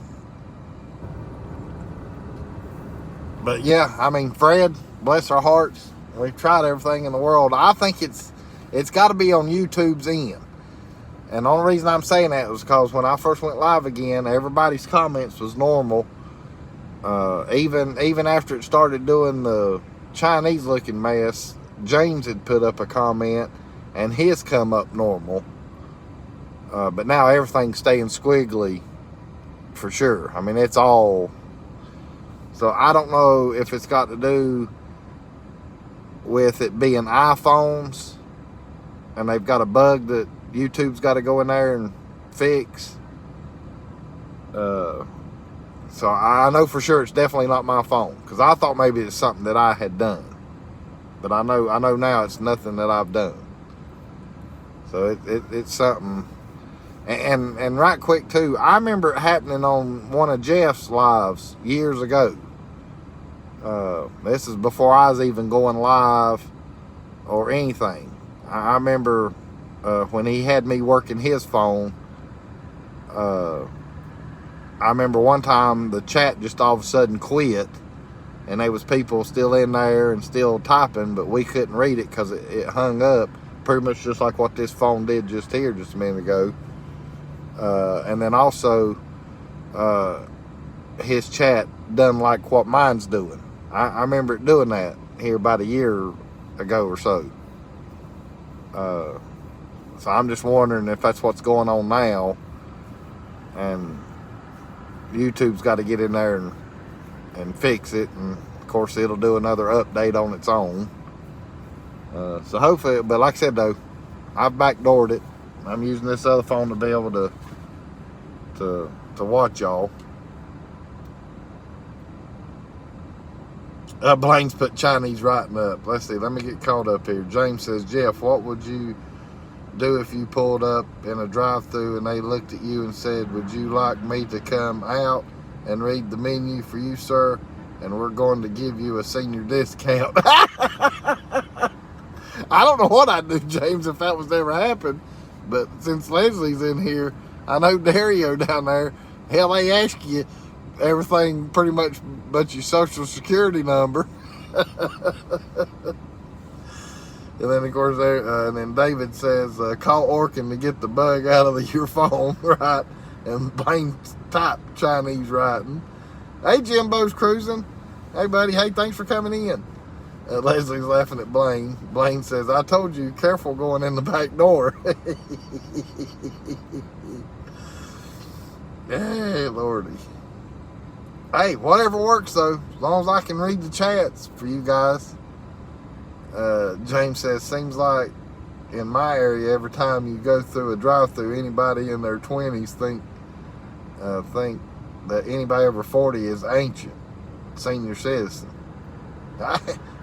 But yeah, I mean, Fred, bless our hearts. We've tried everything in the world. I think it's got to be on YouTube's end. And the only reason I'm saying that was because when I first went live again, everybody's comments was normal. Even after it started doing the Chinese looking mess, James had put up a comment and his come up normal. But now everything's staying squiggly for sure. I mean, it's all. So I don't know if it's got to do with it being iPhones and they've got a bug that YouTube's got to go in there and fix. So I know for sure it's definitely not my phone, because I thought maybe it's something that I had done, but I know now it's nothing that I've done. So it's something. And right quick too, I remember it happening on one of Jeff's lives years ago. This is before I was even going live or anything. I remember when he had me working his phone. I remember one time the chat just all of a sudden quit, and there was people still in there and still typing, but we couldn't read it because it hung up, pretty much just like what this phone did just here just a minute ago. And then also his chat done like what mine's doing. I remember it doing that here about a year ago or so. So I'm just wondering if that's what's going on now, and YouTube's got to get in there and fix it, and of course it'll do another update on its own. So hopefully, but like I said though, I've backdoored it. I'm using this other phone to be able to watch y'all. Blaine's put Chinese writing up. Let's see, let me get caught up here. James says, Jeff, what would you do if you pulled up in a drive-thru and they looked at you and said, would you like me to come out and read the menu for you, sir? And we're going to give you a senior discount. I don't know what I'd do, James, if that was ever happened. But since Leslie's in here, I know Dario down there, hell, they ask you everything pretty much but your social security number. And then, of course, and then David says, call Orkin to get the bug out of your phone, right? And Blaine type Chinese writing. Hey, Jimbo's cruising. Hey, buddy. Hey, thanks for coming in. Leslie's laughing at Blaine. Blaine says, I told you, careful going in the back door. Hey, Lordy. Hey, whatever works, though. As long as I can read the chats for you guys. James says, seems like in my area, every time you go through a drive-thru, anybody in their 20s think that anybody over 40 is ancient, senior citizen.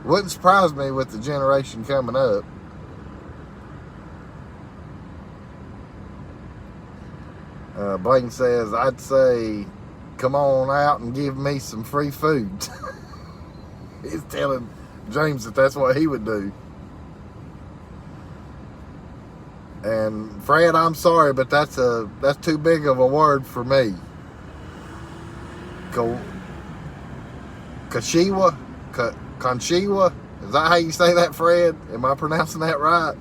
Wouldn't surprise me with the generation coming up. Blaine says, I'd say, come on out and give me some free food. He's telling James that that's what he would do. And Fred, I'm sorry, but that's too big of a word for me. Kashiwa? Conshiwa? Is that how you say that, Fred? Am I pronouncing that right?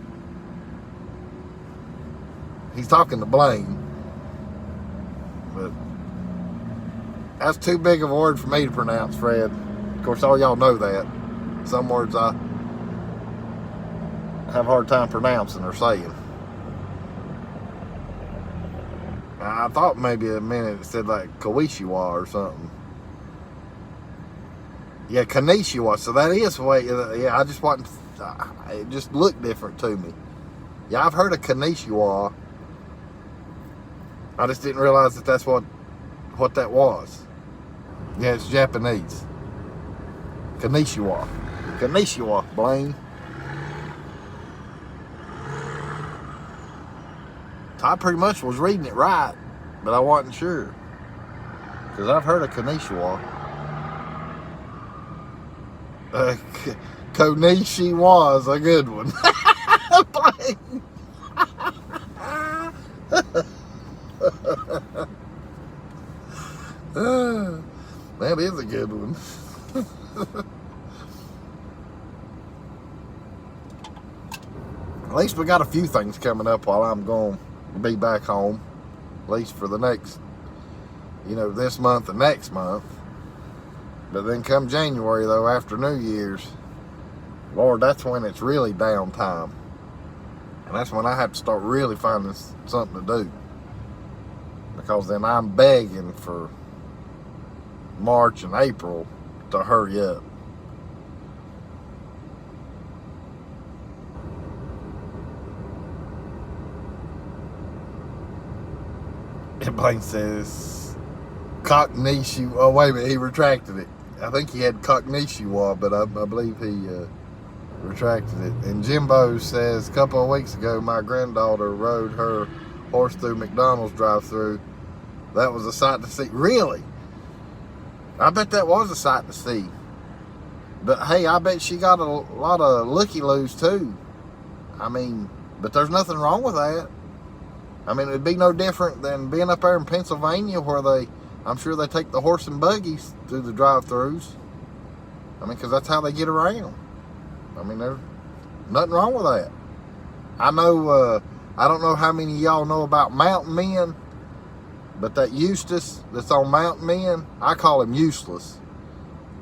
He's talking to Blaine. But that's too big of a word for me to pronounce, Fred. Of course, all y'all know that. Some words I have a hard time pronouncing or saying. I thought maybe a minute it said like Kawishiwa or something. Yeah, Kanishiwa. So that is the way. Yeah, I just wasn't. It just looked different to me. Yeah, I've heard of Kanishiwa. I just didn't realize that that's what that was. Yeah, it's Japanese. Kanishiwa. Kanishiwa, Blaine. I pretty much was reading it right, but I wasn't sure. Because I've heard of Kanishiwa. Konishiwa is a good one. Blaine. That is a good one. At least we got a few things coming up while I'm going to be back home. At least for the next, this month and next month. But then come January, though, after New Year's, Lord, that's when it's really downtime. And that's when I have to start really finding something to do. Because then I'm begging for March and April to hurry up. And Blaine says, Cocknishiwa. Oh, wait a minute, he retracted it. I think he had Cocknishiwa, but I believe retracted it. And Jimbo says, a couple of weeks ago, my granddaughter rode her horse through McDonald's drive-thru. That was a sight to see. Really? I bet that was a sight to see. But hey, I bet she got a lot of looky-loos too. I mean, but there's nothing wrong with that. I mean, it'd be no different than being up there in Pennsylvania where I'm sure they take the horse and buggies through the drive-thrus. I mean, because that's how they get around. I mean, there's nothing wrong with that. I know, I don't know how many of y'all know about Mountain Men, but that Eustace that's on Mountain Men, I call him Useless,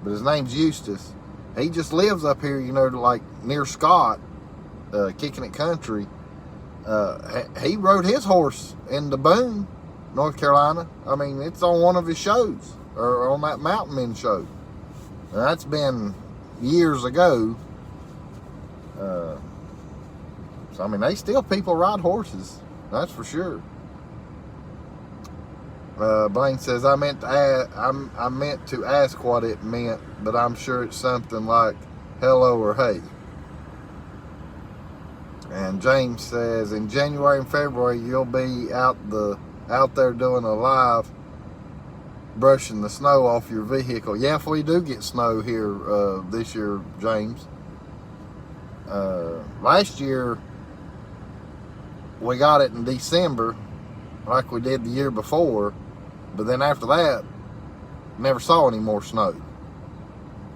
but his name's Eustace. He just lives up here, you know, like near Scott, Kicking It Country. He rode his horse in the Boone, North Carolina. I mean, it's on one of his shows, or on that Mountain Men show. And that's been years ago. So, I mean, people ride horses. That's for sure. Blaine says, I meant to ask what it meant, but I'm sure it's something like hello or hey. And James says, in January and February, you'll be out there doing a live brushing the snow off your vehicle. Yeah, if we do get snow here this year, James. Last year, we got it in December, like we did the year before. But then after that, never saw any more snow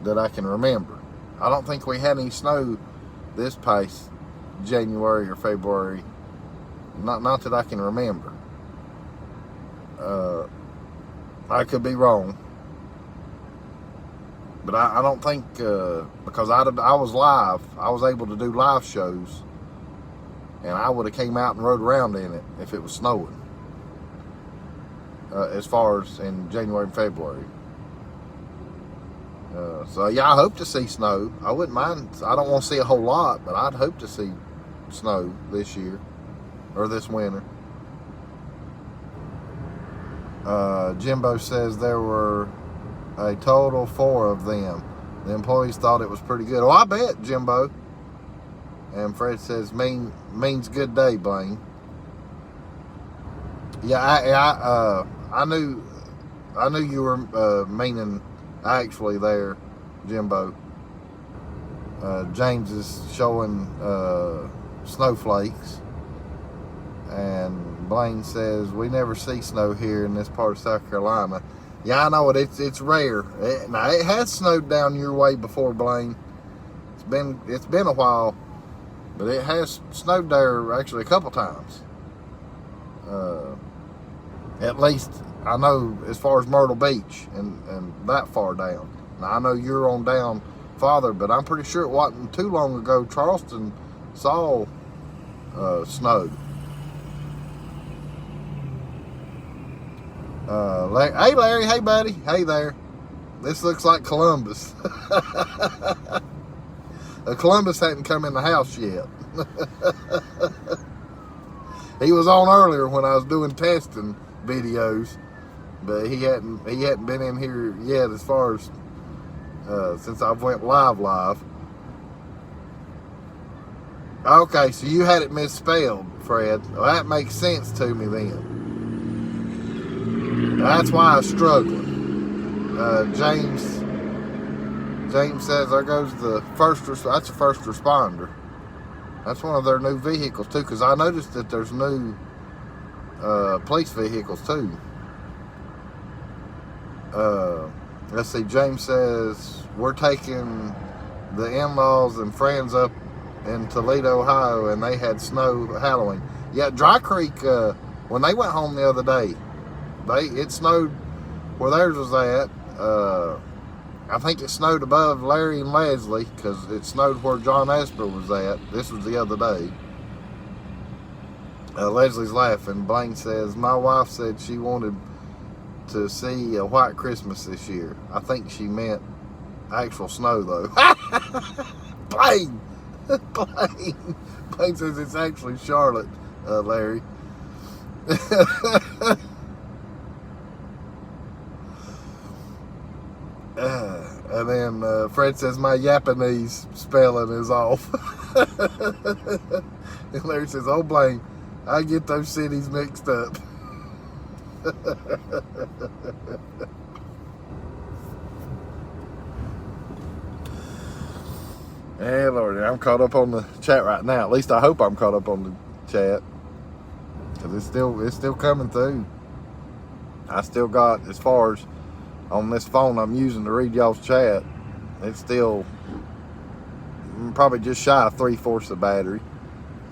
that I can remember. I don't think we had any snow this past January or February. Not that I can remember. I could be wrong. But I don't think, because I was live, I was able to do live shows, and I would have came out and rode around in it if it was snowing. As far as in January and February. So yeah, I hope to see snow. I wouldn't mind. I don't want to see a whole lot, but I'd hope to see snow this year or this winter. Jimbo says there were a total 4 of them. The employees thought it was pretty good. Oh, I bet, Jimbo. And Fred says means good day, Blaine. Yeah, I knew you were meaning actually there, Jimbo. James is showing snowflakes, and Blaine says we never see snow here in this part of South Carolina. Yeah, I know it. It's rare. Now it has snowed down your way before, Blaine. It's been a while, but it has snowed there actually a couple times. At least I know as far as Myrtle Beach and that far down. Now I know you're on down farther, but I'm pretty sure it wasn't too long ago Charleston saw snow. Hey Larry, hey buddy, hey there. This looks like Columbus. Columbus hadn't come in the house yet. He was on earlier when I was doing testing videos, but he hadn't been in here yet as far as since I went live. Okay, so you had it misspelled, Fred. Well, that makes sense to me then. That's why I was struggling. James says there goes the that's a first responder. That's one of their new vehicles too, because I noticed that there's new police vehicles too. Let's see, James says we're taking the in-laws and friends up in Toledo, Ohio, and they had snow Halloween. Yeah, Dry Creek, when they went home the other day, it snowed where theirs was at. I think it snowed above Larry and Leslie, because it snowed where John Esper was at. This was the other day. Leslie's laughing. Blaine says, my wife said she wanted to see a white Christmas this year. I think she meant actual snow, though. Blaine! Blaine says it's actually Charlotte, Larry. And then Fred says my Japanese spelling is off. And Larry says, oh, Blaine, I get those cities mixed up. Hey, Lord, I'm caught up on the chat right now. At least I hope I'm caught up on the chat. Because it's still coming through. I still got, as far as on this phone I'm using to read y'all's chat, it's still probably just shy of 3/4 of battery.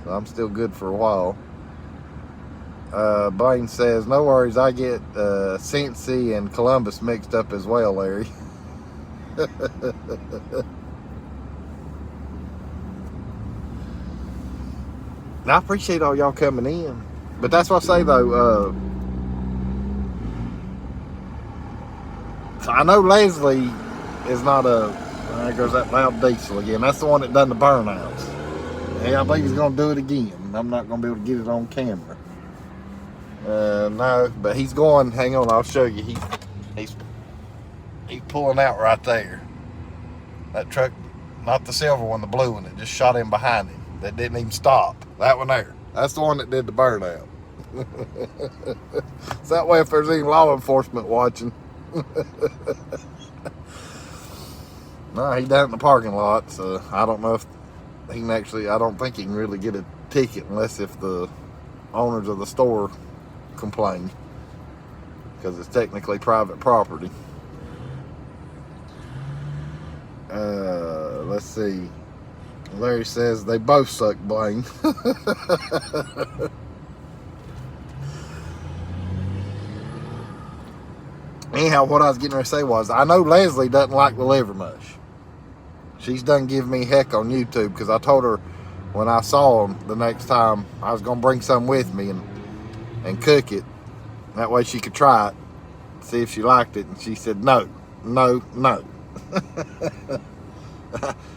So I'm still good for a while. Blaine says, no worries, I get Cincy and Columbus mixed up as well, Larry. I appreciate all y'all coming in. But that's what I say, though. I know Leslie is not a... There goes that loud diesel again. That's the one that done the burnouts. Yeah, I believe he's going to do it again. I'm not going to be able to get it on camera. No, but he's going... Hang on, I'll show you. He's pulling out right there. That truck, not the silver one, the blue one, that just shot in behind him. That didn't even stop. That one there. That's the one that did the burnout. So that way, if there's any law enforcement watching. No, he down in the parking lot, so I don't know if he can actually, I don't think he can really get a ticket unless if the owners of the store complain, because it's technically private property. Let's see. Larry says they both suck, Blaine. Anyhow, what I was getting ready to say was, I know Leslie doesn't like the liver mush. She's done give me heck on YouTube, because I told her when I saw him the next time I was going to bring some with me and cook it. That way she could try it, see if she liked it. And she said, no, no, no.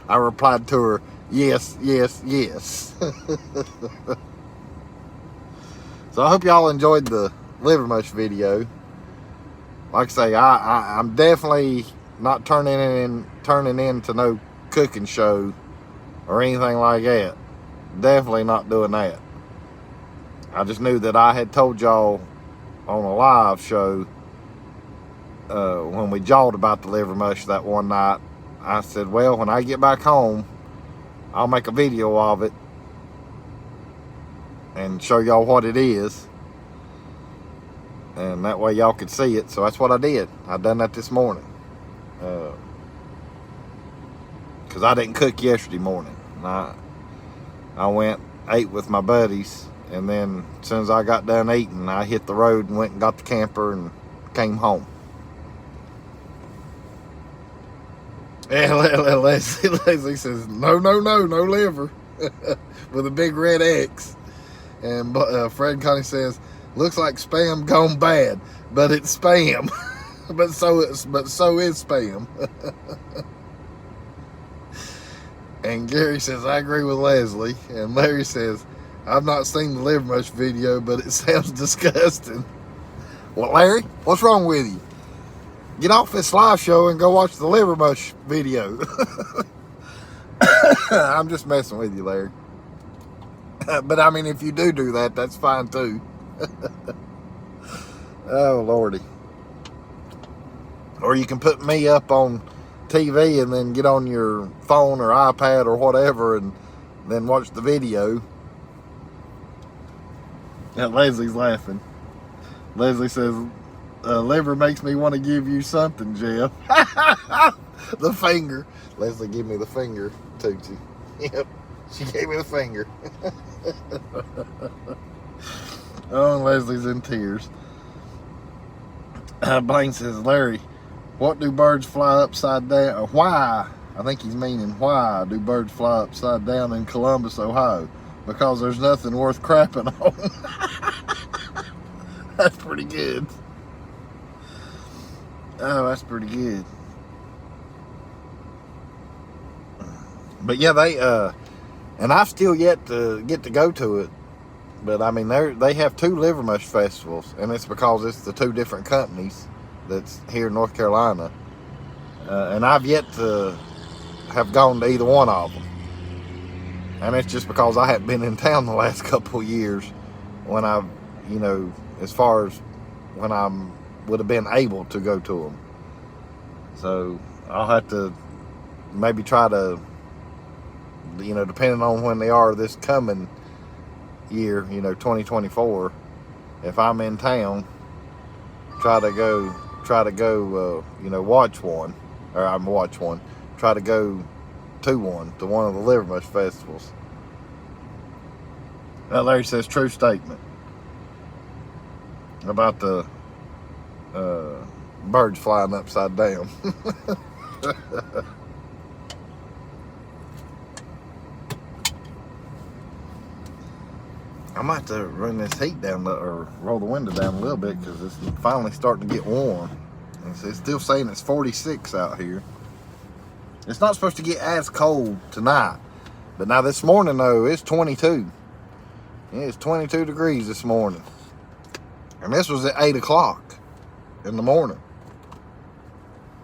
I replied to her, yes, yes, yes. So I hope y'all enjoyed the liver mush video. Like I say, I'm definitely not turning into no cooking show or anything like that. Definitely not doing that. I just knew that I had told y'all on a live show when we jawed about the liver mush that one night. I said, well, when I get back home, I'll make a video of it and show y'all what it is. And that way y'all could see it. So that's what I did. I done that this morning. Because I didn't cook yesterday morning. I went, ate with my buddies. And then as soon as I got done eating, I hit the road and went and got the camper and came home. And Leslie says, no, no, no, no liver. With a big red X. And Fred Connie says, looks like spam gone bad, but it's spam. but so is spam. And Gary says, I agree with Leslie. And Larry says, I've not seen the liver mush video, but it sounds disgusting. Well, Larry, what's wrong with you? Get off this live show and go watch the liver mush video. I'm just messing with you, Larry. But I mean, if you do that, that's fine too. Oh, Lordy. Or you can put me up on TV and then get on your phone or iPad or whatever and then watch the video. And Leslie's laughing. Leslie says, liver makes me want to give you something, Jeff. The finger. Leslie gave me the finger, Tootsie. Yep, she gave me the finger. Oh, and Leslie's in tears. Blaine says, Larry, what do birds fly upside down? Or why? I think he's meaning, why do birds fly upside down in Columbus, Ohio? Because there's nothing worth crapping on. That's pretty good. Oh, that's pretty good. But yeah, they and I've still yet to get to go to it. But I mean, they have 2 liver mush festivals, and it's because it's the 2 different companies that's here in North Carolina. And I've yet to have gone to either one of them. And it's just because I haven't been in town the last couple of years when I've, as far as when I would have been able to go to them. So I'll have to maybe try to, depending on when they are this coming year, 2024, if I'm in town, try to go, watch one, try to go to one of the Livermush festivals. Larry says, true statement about the birds flying upside down. I might have to run this heat down or roll the window down a little bit because it's finally starting to get warm. It's still saying it's 46 out here. It's not supposed to get as cold tonight, but now this morning though, it's 22. It's 22 degrees this morning, and this was at 8 o'clock in the morning.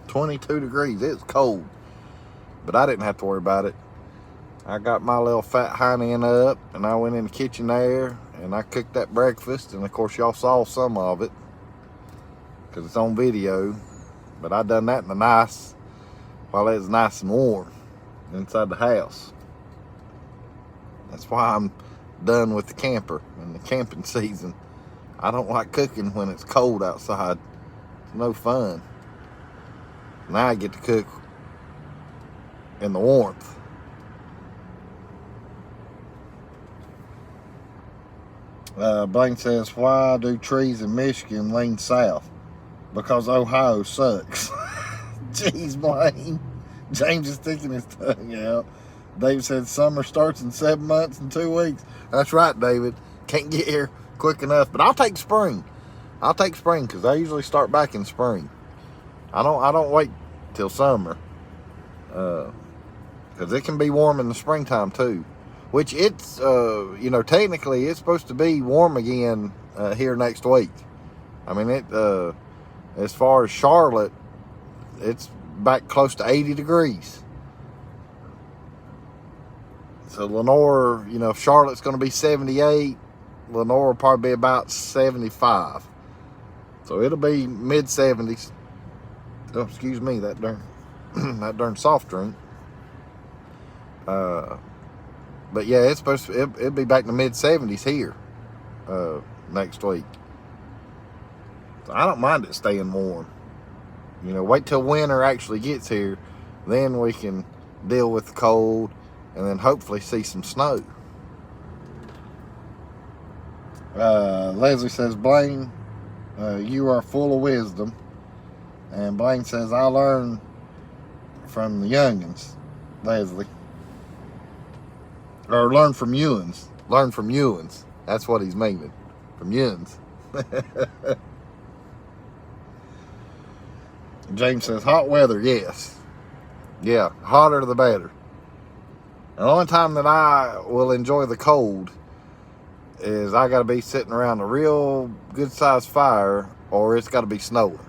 22 degrees. It's cold, but I didn't have to worry about it. I got my little fat hiney up, and I went in the kitchen there, and I cooked that breakfast, and of course y'all saw some of it because it's on video, but I done that in the nice, while it was nice and warm inside the house. That's why I'm done with the camper and the camping season. I don't like cooking when it's cold outside. It's no fun. Now I get to cook in the warmth. Blaine says, why do trees in Michigan lean south? Because Ohio sucks. Jeez, Blaine. James is sticking his tongue out. Dave said summer starts in 7 months and 2 weeks. That's right, David. Can't get here quick enough. But I'll take spring. I'll take spring because I usually start back in spring. I don't wait till summer. Because it can be warm in the springtime too. Which it's, technically it's supposed to be warm again here next week. I mean, as far as Charlotte, it's back close to 80 degrees. So LENOIR, if Charlotte's going to be 78, LENOIR will probably be about 75. So it'll be mid 70s. Oh, excuse me, that darn soft drink. But yeah, it's supposed to, it'll be back in the mid 70s here next week. So I don't mind it staying warm. Wait till winter actually gets here, then we can deal with the cold and then hopefully see some snow. Leslie says, Blaine, you are full of wisdom. And Blaine says, I learn from the youngins, Leslie. Or learn from Ewans. Learn from Ewans. That's what he's meaning. From Ewans. James says, hot weather, yes. Yeah, hotter the better. The only time that I will enjoy the cold is I got to be sitting around a real good sized fire or it's got to be snowing.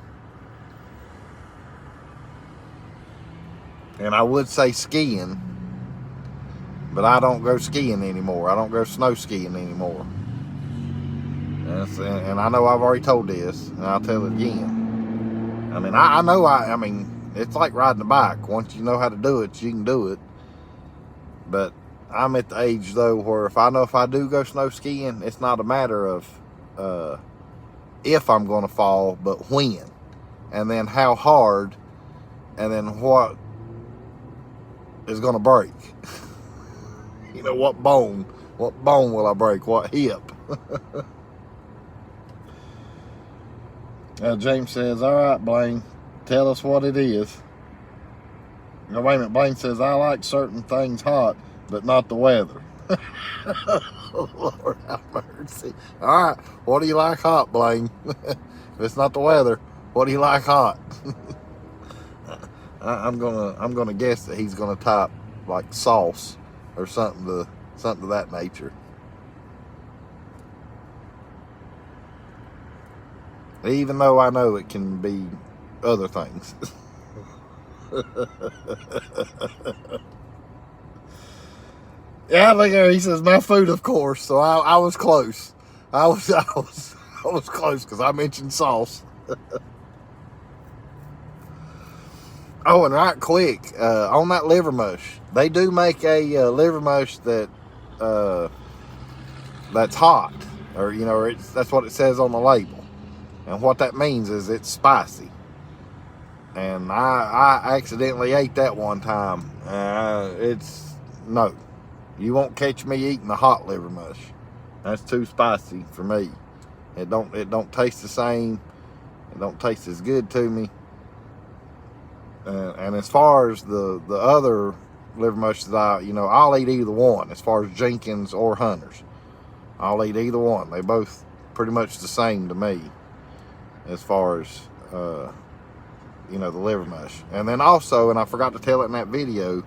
And I would say skiing, but I don't go skiing anymore. I don't go snow skiing anymore. And I know I've already told this, and I'll tell it again. I mean, I know, it's like riding a bike. Once you know how to do it, you can do it. But I'm at the age, though, where if I do go snow skiing, it's not a matter of if I'm going to fall, but when. And then how hard, and then what is going to break. What bone will I break? What hip? James says, all right, Blaine, tell us what it is. No, wait a minute. Blaine says, I like certain things hot, but not the weather. Oh, Lord have mercy. All right, what do you like hot, Blaine? If it's not the weather, what do you like hot? I'm gonna guess that he's gonna type like sauce or something to that nature. Even though I know it can be other things. Yeah, look there. He says my food, of course. So I was close. I was close because I mentioned sauce. Oh, and right quick, on that liver mush, they do make a liver mush that that's hot, or that's what it says on the label, and what that means is it's spicy. And I accidentally ate that one time. It's no, you won't catch me eating the hot liver mush. That's too spicy for me. It don't taste the same. It don't taste as good to me. And as far as the other liver mushes, I'll eat either one. As far as Jenkins or Hunter's, I'll eat either one. They both pretty much the same to me, as far as the liver mush. And then also, and I forgot to tell it in that video,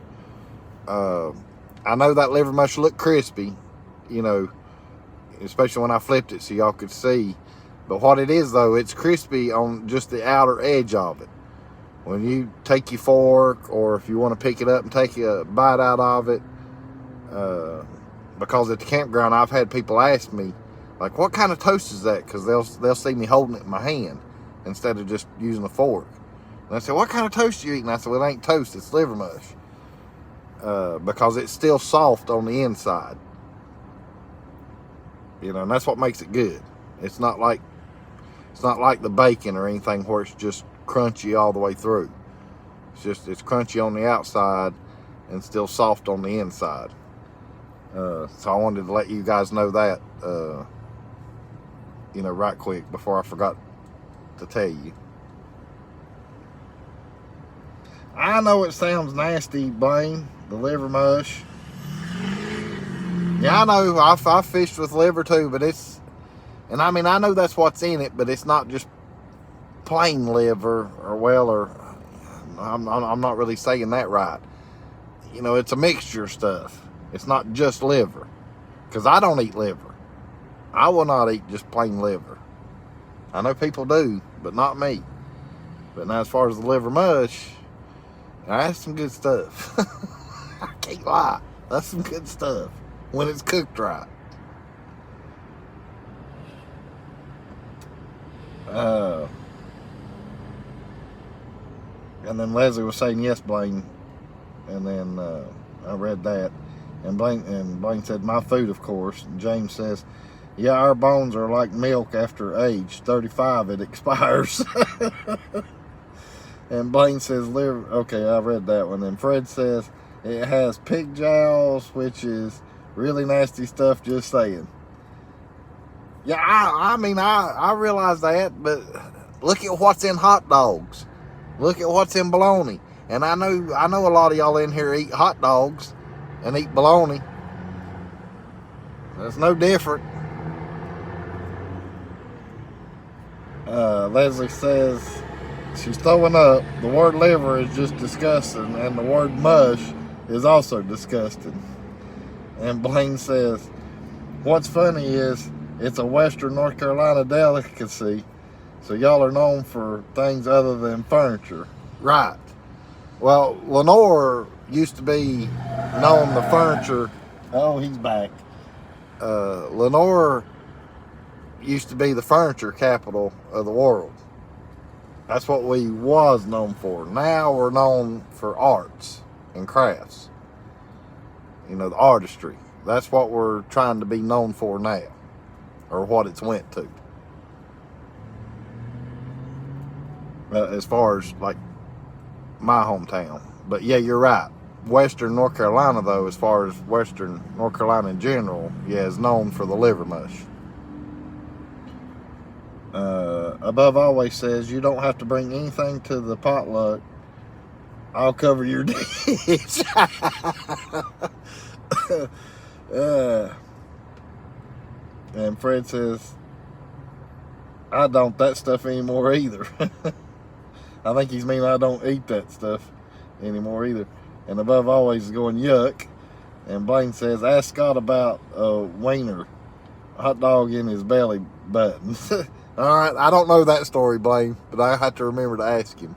I know that liver mush looked crispy, especially when I flipped it so y'all could see. But what it is, though, it's crispy on just the outer edge of it. When you take your fork, or if you want to pick it up and take a bite out of it, because at the campground I've had people ask me, like, what kind of toast is that? Because they'll see me holding it in my hand instead of just using a fork. And I said, what kind of toast are you eating? I said, well, it ain't toast, it's liver mush. Because it's still soft on the inside. And that's what makes it good. It's not like the bacon or anything where it's just crunchy all the way through. It's crunchy on the outside and still soft on the inside. So I wanted to let you guys know that, right quick before I forgot to tell you. I know it sounds nasty, Blaine, the liver mush. Yeah, I know. I've fished with liver too, but I know that's what's in it, but it's not just plain liver, or I'm not really saying that right. It's a mixture of stuff. It's not just liver, because I don't eat liver. I will not eat just plain liver. I know people do, but not me. But now, as far as the liver mush, that's some good stuff. I can't lie. That's some good stuff when it's cooked right. And then Leslie was saying, yes, Blaine. And then I read that. And Blaine said, my food, of course. And James says, yeah, our bones are like milk after age 35. It expires. And Blaine says, liver. Okay, I read that one. And Fred says, it has pig jowls, which is really nasty stuff, just saying. Yeah, I realize that, but look at what's in hot dogs. Look at what's in bologna. And I know a lot of y'all in here eat hot dogs and eat bologna. That's no different. Leslie says she's throwing up. The word liver is just disgusting, and the word mush is also disgusting. And Blaine says, what's funny is it's a Western North Carolina delicacy, so y'all are known for things other than furniture. Right. Well, LENOIR used to be known the furniture. Oh, he's back. LENOIR used to be the furniture capital of the world. That's what we was known for. Now we're known for arts and crafts. The artistry. That's what we're trying to be known for now, or what it's went to. As far as like my hometown. But yeah, you're right. Western North Carolina, though, as far as Western North Carolina in general, yeah, is known for the liver mush. Above always says, you don't have to bring anything to the potluck. I'll cover your dish. And Fred says, I don't that stuff anymore either. I think he's meaning I don't eat that stuff anymore either. And above always is going yuck. And Blaine says, ask Scott about wiener, hot dog in his belly button. All right, I don't know that story, Blaine, but I have to remember to ask him.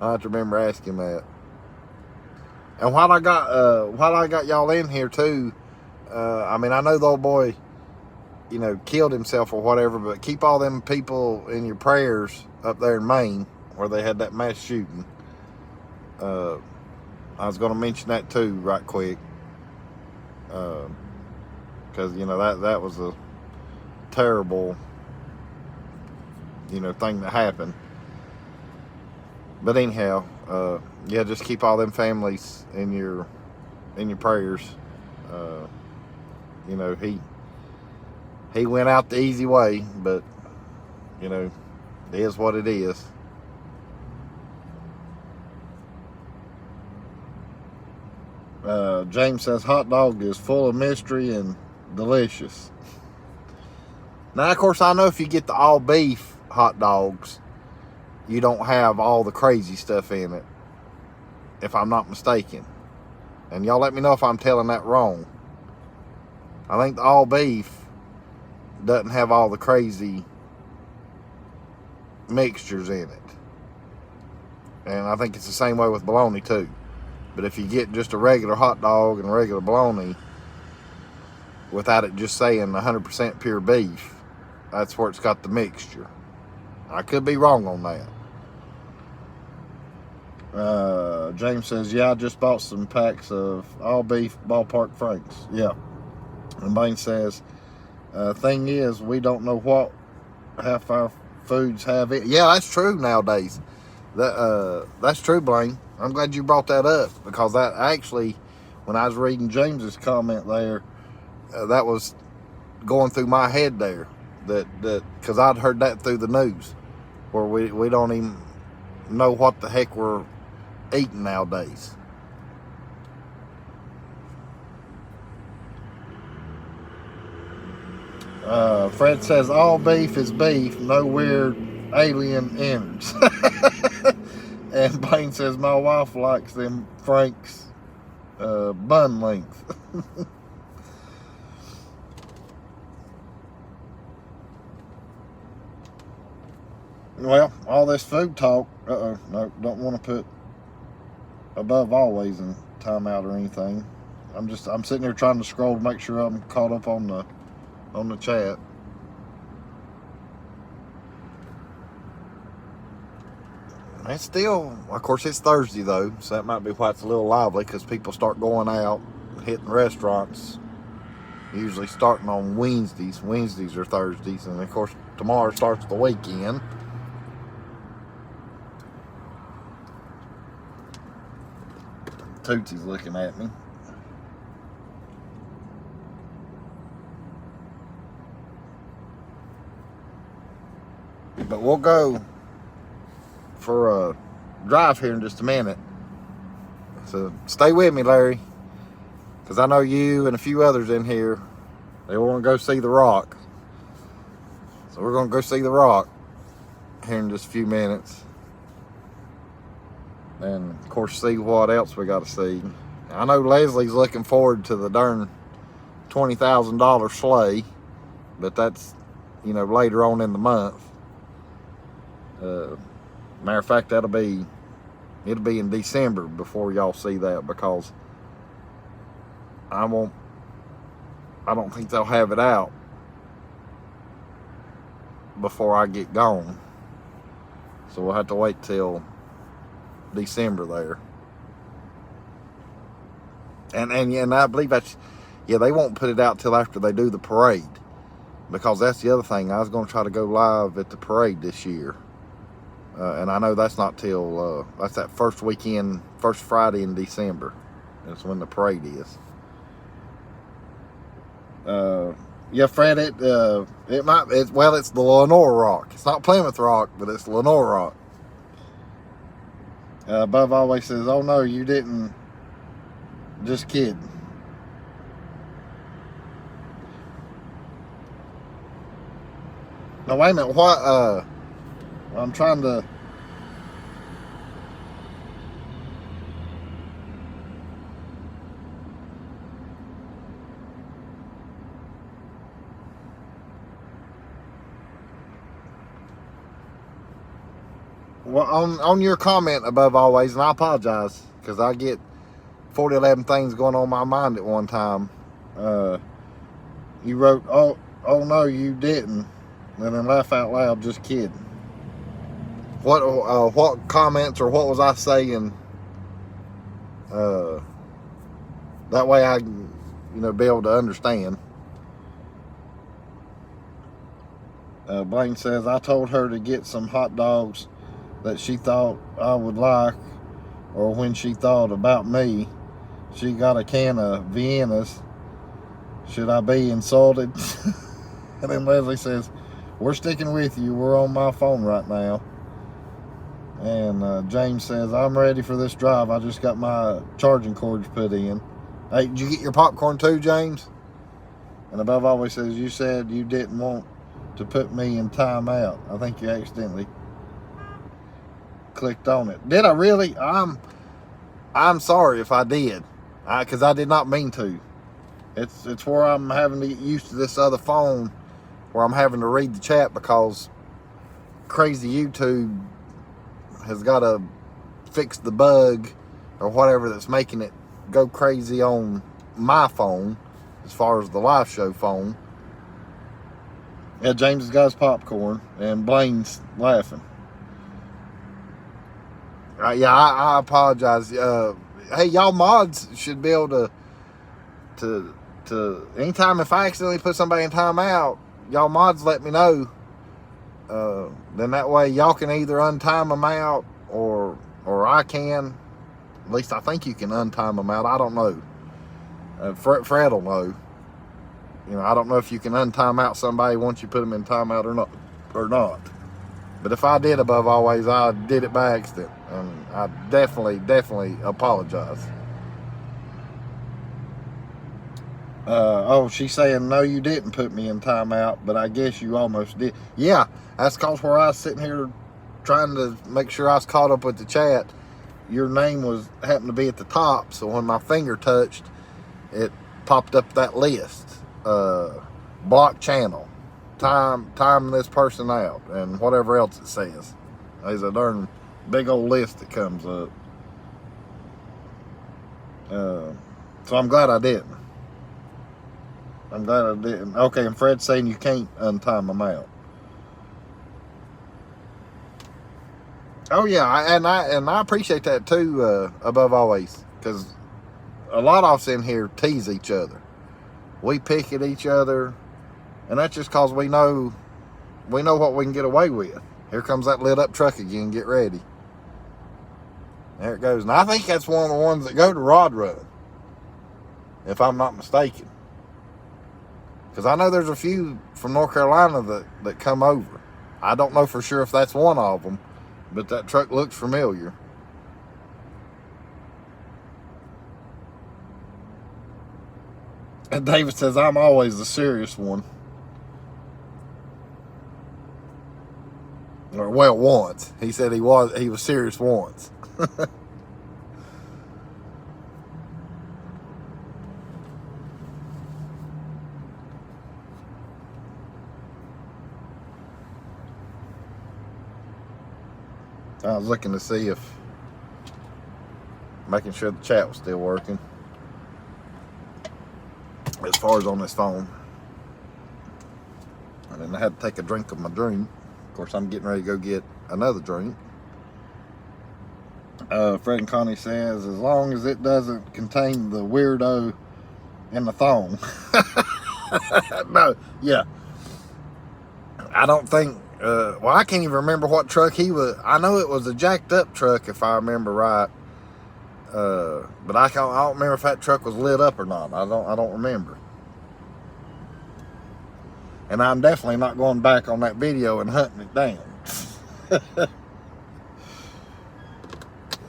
I have to remember asking that. And while I got y'all in here too, I mean, I know the old boy, killed himself or whatever, but keep all them people in your prayers up there in Maine where they had that mass shooting. I was going to mention that too, right quick, because that was a terrible, thing that happened. But anyhow, yeah, just keep all them families in your prayers. He went out the easy way, but it is what it is. James says hot dog is full of mystery and delicious. Now, of course, I know if you get the all beef hot dogs, you don't have all the crazy stuff in it, if I'm not mistaken. And y'all let me know if I'm telling that wrong. I think the all beef doesn't have all the crazy mixtures in it. And I think it's the same way with bologna too. But if you get just a regular hot dog and regular bologna without it just saying 100% pure beef, that's where it's got the mixture. I could be wrong on that. James says, yeah, I just bought some packs of all beef ballpark franks. Yeah. And Bain says, thing is, we don't know what half our foods have it. Yeah, that's true nowadays. That's true, Blaine. I'm glad you brought that up, because that actually, when I was reading James's comment there, that was going through my head there. That because I'd heard that through the news, where we don't even know what the heck we're eating nowadays. Fred says all beef is beef, no weird alien innards. And Blaine says my wife likes them Frank's bun length. Well, all this food talk, no, don't want to put above always in timeout or anything. I'm sitting here trying to scroll to make sure I'm caught up on the chat. It's still, of course, it's Thursday though, so that might be why it's a little lively, because people start going out, hitting restaurants, usually starting on Wednesdays. Wednesdays are Thursdays, and of course, tomorrow starts the weekend. Tootsy's looking at me. But we'll go for a drive here in just a minute. So stay with me, Larry, because I know you and a few others in here, they want to go see The Rock. So we're going to go see The Rock here in just a few minutes. And, of course, see what else we got to see. I know Leslie's looking forward to the darn $20,000 sleigh, but that's, later on in the month. Matter of fact, it'll be in December before y'all see that, because I don't think they'll have it out before I get gone. So we'll have to wait till December there. And I believe they won't put it out till after they do the parade, because that's the other thing. I was going to try to go live at the parade this year. And I know that's not till, that's that first weekend, first Friday in December. That's when the parade is. Yeah, Fred, it's the LENOIR Rock. It's not Plymouth Rock, but it's LENOIR Rock. Bub always says, oh no, you didn't. Just kidding. Now, wait a minute. What, I'm trying to... well, on your comment above always, and I apologize because I get 4011 things going on in my mind at one time. You wrote, oh no, you didn't, and then laugh out loud, just kidding. What comments or what was I saying? That way I can, be able to understand. Blaine says, I told her to get some hot dogs that she thought I would like, or when she thought about me, she got a can of Viennas. Should I be insulted? And then Leslie says, we're sticking with you. We're on my phone right now. And James says, I'm ready for this drive. I just got my charging cords put in. Hey, did you get your popcorn too, James? And above always says, you said you didn't want to put me in timeout. I think you accidentally clicked on it. Did I really? I'm sorry if I did, because I did not mean to. It's where I'm having to get used to this other phone, where I'm having to read the chat because crazy YouTube has got to fix the bug or whatever that's making it go crazy on my phone, as far as the live show phone. Yeah, James has got his popcorn, and Blaine's laughing. Yeah, I apologize. Hey, y'all mods should be able to anytime if I accidentally put somebody in timeout, y'all mods let me know. Then that way y'all can either untime them out or I can. At least I think you can untime them out. I don't know. Fred will know. I don't know if you can untime out somebody once you put them in timeout or not. But if I did above always, I did it by accident. And I definitely apologize. She's saying, no, you didn't put me in timeout, but I guess you almost did. Yeah, that's because where I was sitting here trying to make sure I was caught up with the chat, your name happened to be at the top, so when my finger touched, it popped up that list. Block channel, time this person out, and whatever else it says. There's a darn big old list that comes up. So I'm glad I didn't. Okay, and Fred's saying you can't untime them out. Oh yeah, and I appreciate that too. Above always, because a lot of us in here tease each other. We pick at each other, and that's just because we know what we can get away with. Here comes that lit up truck again. Get ready. There it goes. And I think that's one of the ones that go to Rod Run, if I'm not mistaken. Because I know there's a few from North Carolina that come over. I don't know for sure if that's one of them, but that truck looks familiar. And David says, I'm always the serious one. Or, well, once. He said he was serious once. I was looking to see making sure the chat was still working. As far as on this phone. And then I had to take a drink of my drink. Of course, I'm getting ready to go get another drink. Fred and Connie says, as long as it doesn't contain the weirdo in the thong. No, yeah. I don't think, well, I can't even remember what truck he was. I know it was a jacked up truck, if I remember right. But I don't remember if that truck was lit up or not. I don't remember. And I'm definitely not going back on that video and hunting it down.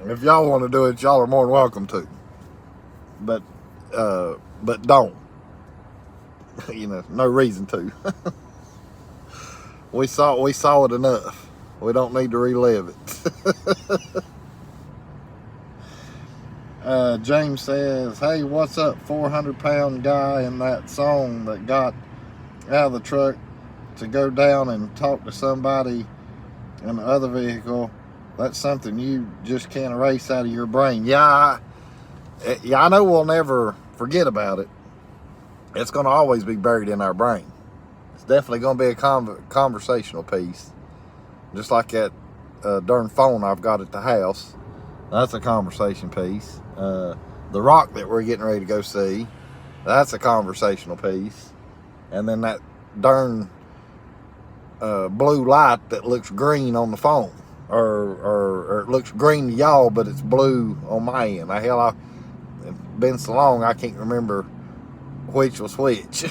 If y'all want to do it, y'all are more than welcome to. But don't. No reason to. We saw it enough. We don't need to relive it. James says, hey, what's up, 400-pound guy in that song that got out of the truck to go down and talk to somebody in the other vehicle That's something you just can't erase out of your brain. Yeah, I know we'll never forget about it. It's going to always be buried in our brain. It's definitely going to be a conversational piece. Just like that darn phone I've got at the house. That's a conversation piece. The rock that we're getting ready to go see, that's a conversational piece. And then that darn blue light that looks green on the phone. Or it looks green to y'all, but it's blue on my end. It's been so long I can't remember which was which.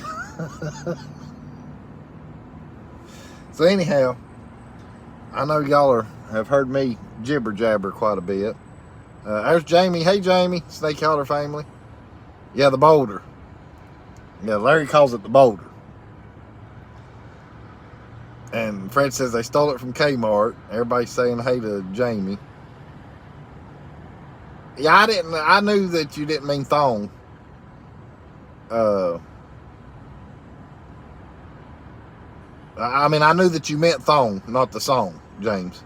So anyhow, I know y'all have heard me jibber jabber quite a bit. There's Jamie. Hey Jamie, Snakeholder family. Yeah, the boulder. Yeah, Larry calls it the boulder. And Fred says they stole it from Kmart. Everybody's saying hey to Jamie. Yeah, I knew that you didn't mean thong. I mean, I knew that you meant thong, not the song, James.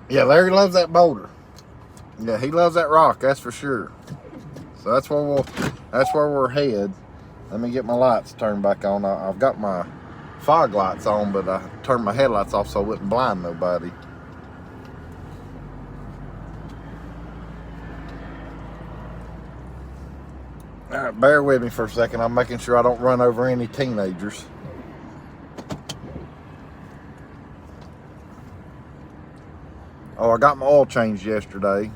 Yeah, Larry loves that boulder. Yeah, he loves that rock, that's for sure. So that's where we're headed. Let me get my lights turned back on. I've got my fog lights on, but I turned my headlights off so I wouldn't blind nobody. All right, bear with me for a second. I'm making sure I don't run over any teenagers. Oh, I got my oil changed yesterday.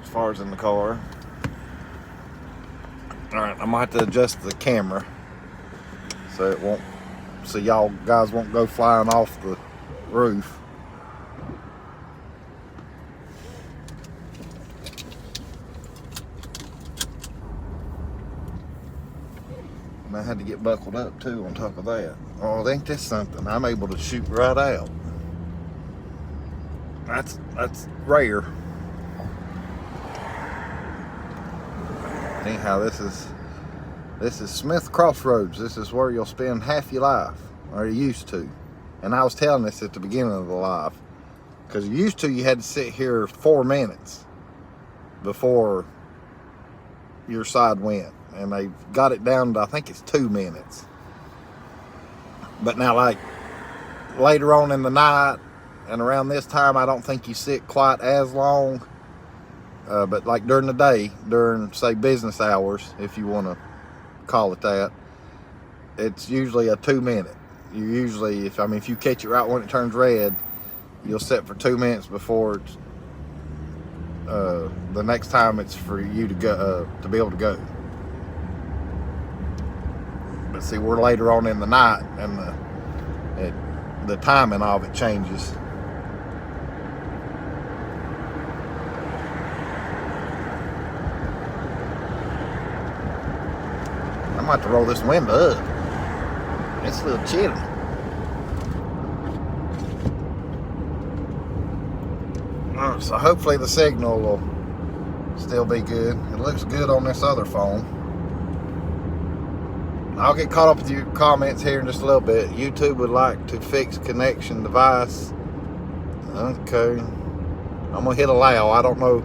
As far as in the car. Alright, I might have to adjust the camera so y'all guys won't go flying off the roof. And I had to get buckled up too on top of that. Oh, ain't this something? I'm able to shoot right out. That's rare. Anyhow, this is Smith Crossroads. This is where you'll spend half your life, or you used to. And I was telling this at the beginning of the live, because you had to sit here 4 minutes before your side went, and they got it down to, I think it's 2 minutes. But now, like later on in the night and around this time, I don't think you sit quite as long. But like during the day, during say business hours, if you want to call it that, it's usually a 2 minute. You usually, if you catch it right when it turns red, you'll sit for 2 minutes before it's, the next time it's for you to go to be able to go. But see, we're later on in the night, and the timing of it changes. I might have to roll this window up. It's a little chilly. Alright, so hopefully the signal will still be good. It looks good on this other phone. I'll get caught up with your comments here in just a little bit. YouTube would like to fix connection device. Okay. I'm going to hit allow. I don't know.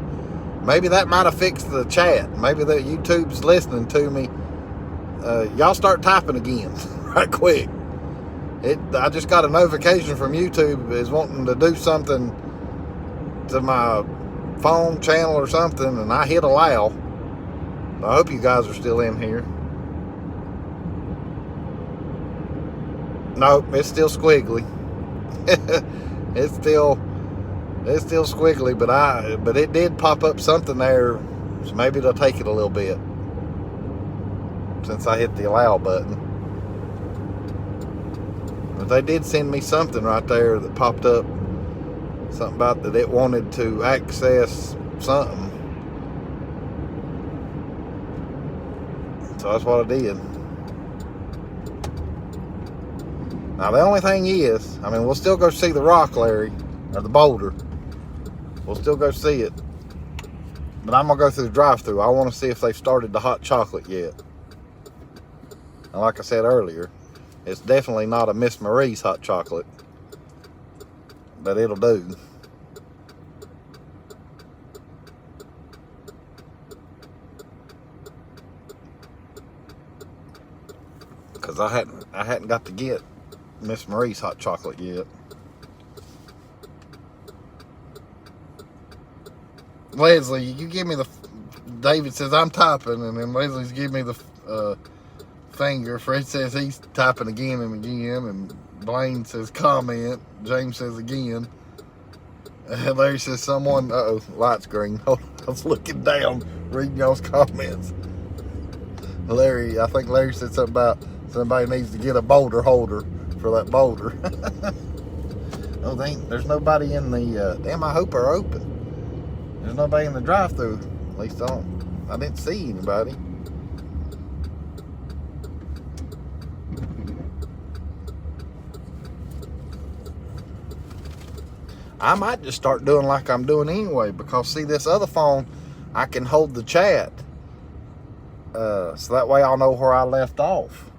Maybe that might have fixed the chat. Maybe that YouTube's listening to me. Y'all start typing again right quick. I just got a notification from YouTube is wanting to do something to my phone channel or something, and I hit allow. I hope you guys are still in here. Nope, it's still squiggly. it's still squiggly, but it did pop up something there, so maybe it'll take it a little bit since I hit the allow button. But they did send me something right there that popped up, something about that it wanted to access something. So that's what I did. Now the only thing is, we'll still go see the rock, Larry, or the boulder. We'll still go see it. But I'm gonna go through the drive-thru. I want to see if they've started the hot chocolate yet. And like I said earlier, it's definitely not a Miss Marie's hot chocolate. but it'll do. Because I hadn't got to get Miss Marie's hot chocolate yet. Leslie, you give me the... David says I'm typing, and then Leslie's give me the finger. Fred says he's typing again and again, and Blaine says comment. James says again. Larry says someone... Uh-oh, light's green. I was looking down, reading y'all's comments. Larry, I think Larry said something about somebody needs to get a boulder holder for that boulder. Oh, there's nobody in the... damn, I hope they're open. There's nobody in the drive-thru. At least I didn't see anybody. I might just start doing like I'm doing anyway, because see, this other phone, I can hold the chat. So that way I'll know where I left off.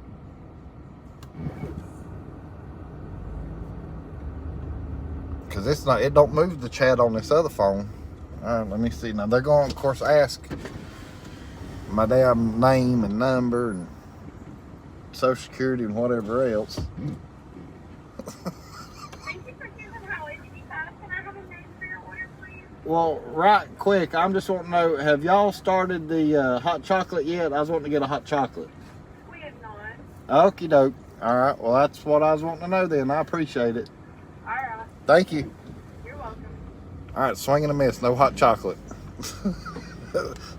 Because it don't move the chat on this other phone. All right, let me see. Now, they're going to, of course, ask my damn name and number and Social Security and whatever else. Thank you for choosing Highway 55. Can I have a name for your order, please? Well, right quick, I'm just wanting to know, have y'all started the hot chocolate yet? I was wanting to get a hot chocolate. We have not. Okie doke. All right, well, that's what I was wanting to know then. I appreciate it. All right. Thank you. You're welcome. All right, swing and a miss, no hot chocolate.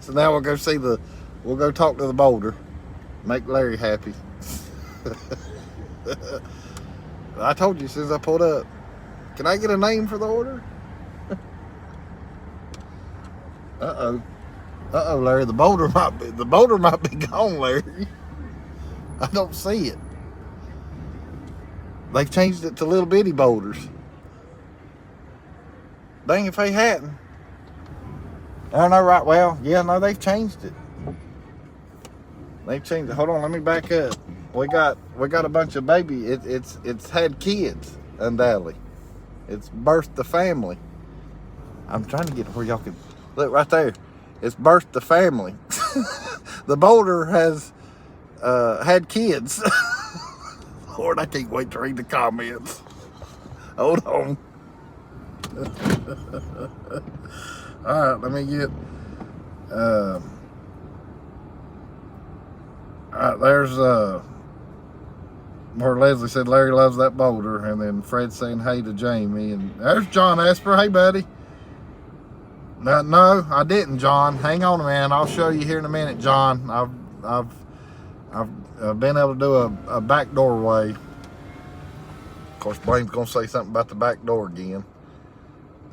So now we'll go talk to the boulder, make Larry happy. I told you as soon as I pulled up. Can I get a name for the order? Uh-oh, Larry, the boulder might be gone, Larry. I don't see it. They've changed it to little bitty boulders. Dang if they hadn't. I don't know, right? Well, yeah, no, they've changed it. They've changed it. Hold on, let me back up. We got a bunch of baby. It's had kids, undoubtedly. It's birthed a family. I'm trying to get where y'all can look right there. It's birthed a family. The boulder has had kids. Lord, I can't wait to read the comments. Hold on. All right, let me get. All right, there's where Leslie said Larry loves that boulder, and then Fred saying hey to Jamie, and there's John Esper. Hey, buddy. No, I didn't, John. Hang on, man. I'll show you here in a minute, John. I've been able to do a back doorway. Of course, Blaine's gonna say something about the back door again.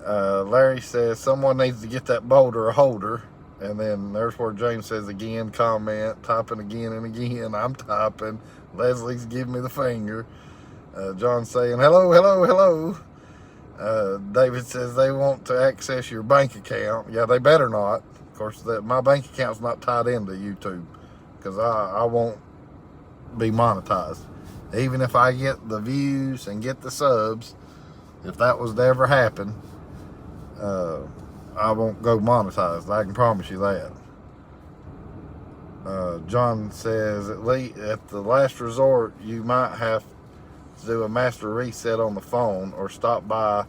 Larry says someone needs to get that boulder a holder. And then there's where James says again, comment, typing again and again. I'm typing. Leslie's giving me the finger. John's saying, hello, hello, hello. David says they want to access your bank account. Yeah, they better not. Of course, my bank account's not tied into YouTube, because I won't be monetized. Even if I get the views and get the subs, if that was to ever happen, I won't go monetized. I can promise you that. John says, at the last resort, you might have to do a master reset on the phone or stop by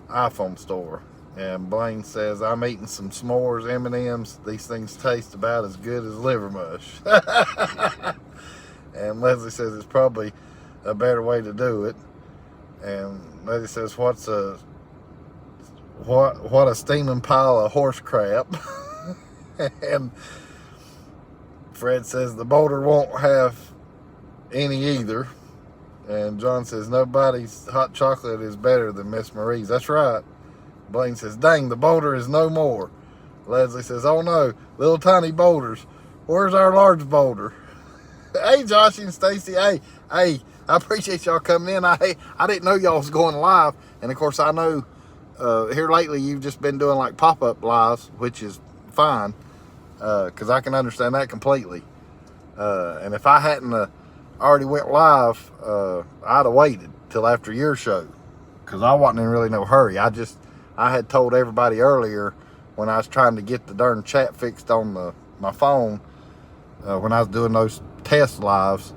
iPhone store. And Blaine says, I'm eating some s'mores, M&Ms. These things taste about as good as liver mush. And Leslie says it's probably a better way to do it. And Leslie says, what a steaming pile of horse crap. And Fred says the boulder won't have any either. And John says nobody's hot chocolate is better than Miss Marie's. That's right. Blaine says, dang, the boulder is no more. Leslie says, oh no, little tiny boulders. Where's our large boulder? Hey, Josh and Stacy. Hey, I appreciate y'all coming in. I didn't know y'all was going live. And of course, I know here lately you've just been doing like pop-up lives, which is fine, because I can understand that completely. And if I hadn't already went live, I'd have waited till after your show, because I wasn't in really no hurry. I had told everybody earlier when I was trying to get the darn chat fixed on my phone, when I was doing those test lives,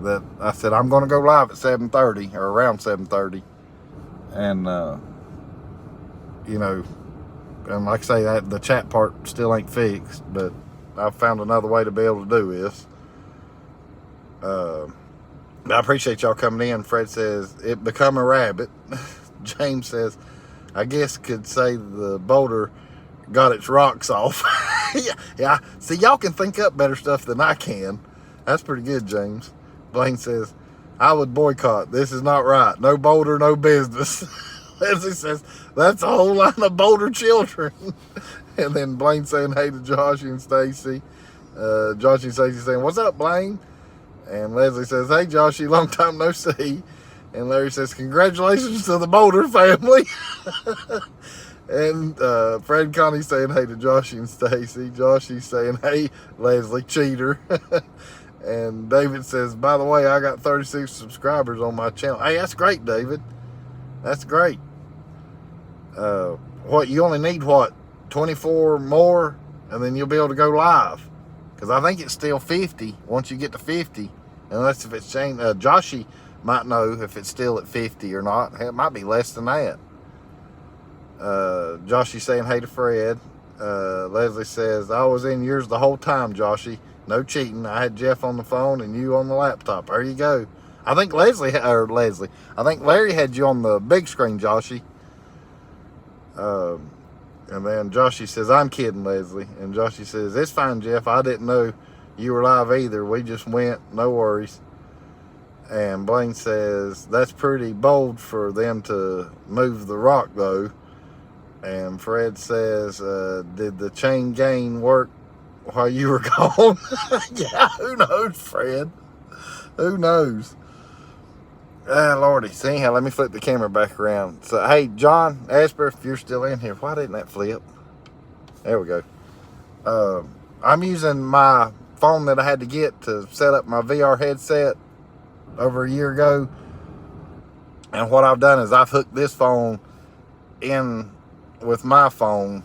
that I said I'm going to go live at 7:30 or around 7:30, and you know, and like I say, that the chat part still ain't fixed, but I've found another way to be able to do this. I appreciate y'all coming in. Fred says, it become a rabbit. James says, I guess could say the boulder got its rocks off. Yeah. See, y'all can think up better stuff than I can. That's pretty good, James. Blaine says, I would boycott. This is not right. No boulder, no business. Leslie says, that's a whole line of boulder children. And then Blaine saying, hey to Joshy and Stacy. Joshy and Stacy saying, what's up, Blaine? And Leslie says, hey, Joshy, long time no see. And Larry says, congratulations to the Boulder family. And Fred and Connie saying, hey to Joshy and Stacy. Joshy saying, hey, Leslie, cheater. And David says, by the way, I got 36 subscribers on my channel. Hey, that's great, David. That's great. What, you only need, 24 more? And then you'll be able to go live. Because I think it's still 50 once you get to 50. Unless if it's changed. Joshy might know if it's still at 50 or not. It might be less than that. Joshy saying hey to Fred. Leslie says, I was in yours the whole time, Joshy. No cheating. I had Jeff on the phone and you on the laptop. There you go. I think I think Larry had you on the big screen, Joshy. And then Joshy says, I'm kidding, Leslie. And Joshy says, it's fine, Jeff. I didn't know you were live either. We just went. No worries. And Blaine says, that's pretty bold for them to move the rock, though. And Fred says, did the chain gang work while you were gone? Yeah, who knows, Fred? Who knows? Lordy. So anyhow, let me flip the camera back around. So, hey, John Asper, if you're still in here, why didn't that flip? There we go. I'm using my phone that I had to get to set up my VR headset over a year ago. And what I've done is I've hooked this phone in with my phone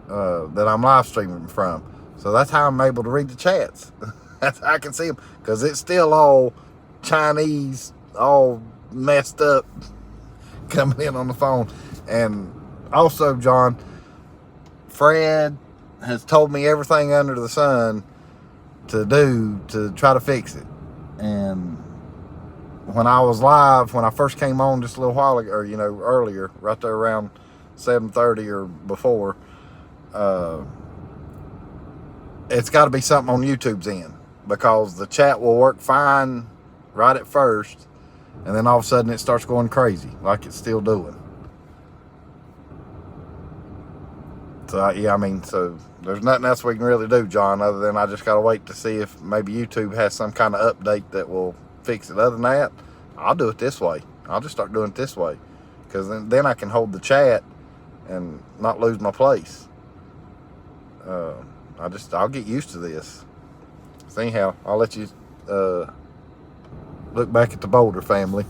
that I'm live streaming from. So that's how I'm able to read the chats. That's how I can see them. Because it's still all Chinese, all messed up coming in on the phone. And also, John, Fred has told me everything under the sun to do to try to fix it. And when I was live, when I first came on just a little while ago, or earlier, right there around 7:30 or before, it's got to be something on YouTube's end, because the chat will work fine right at first, and then all of a sudden it starts going crazy like it's still doing. So so there's nothing else we can really do, John, other than I just got to wait to see if maybe YouTube has some kind of update that will fix it. Other than that, I'll do it this way. I'll just start doing it this way, because then I can hold the chat and not lose my place. I'll get used to this. So anyhow, I'll let you look back at the Boulder family.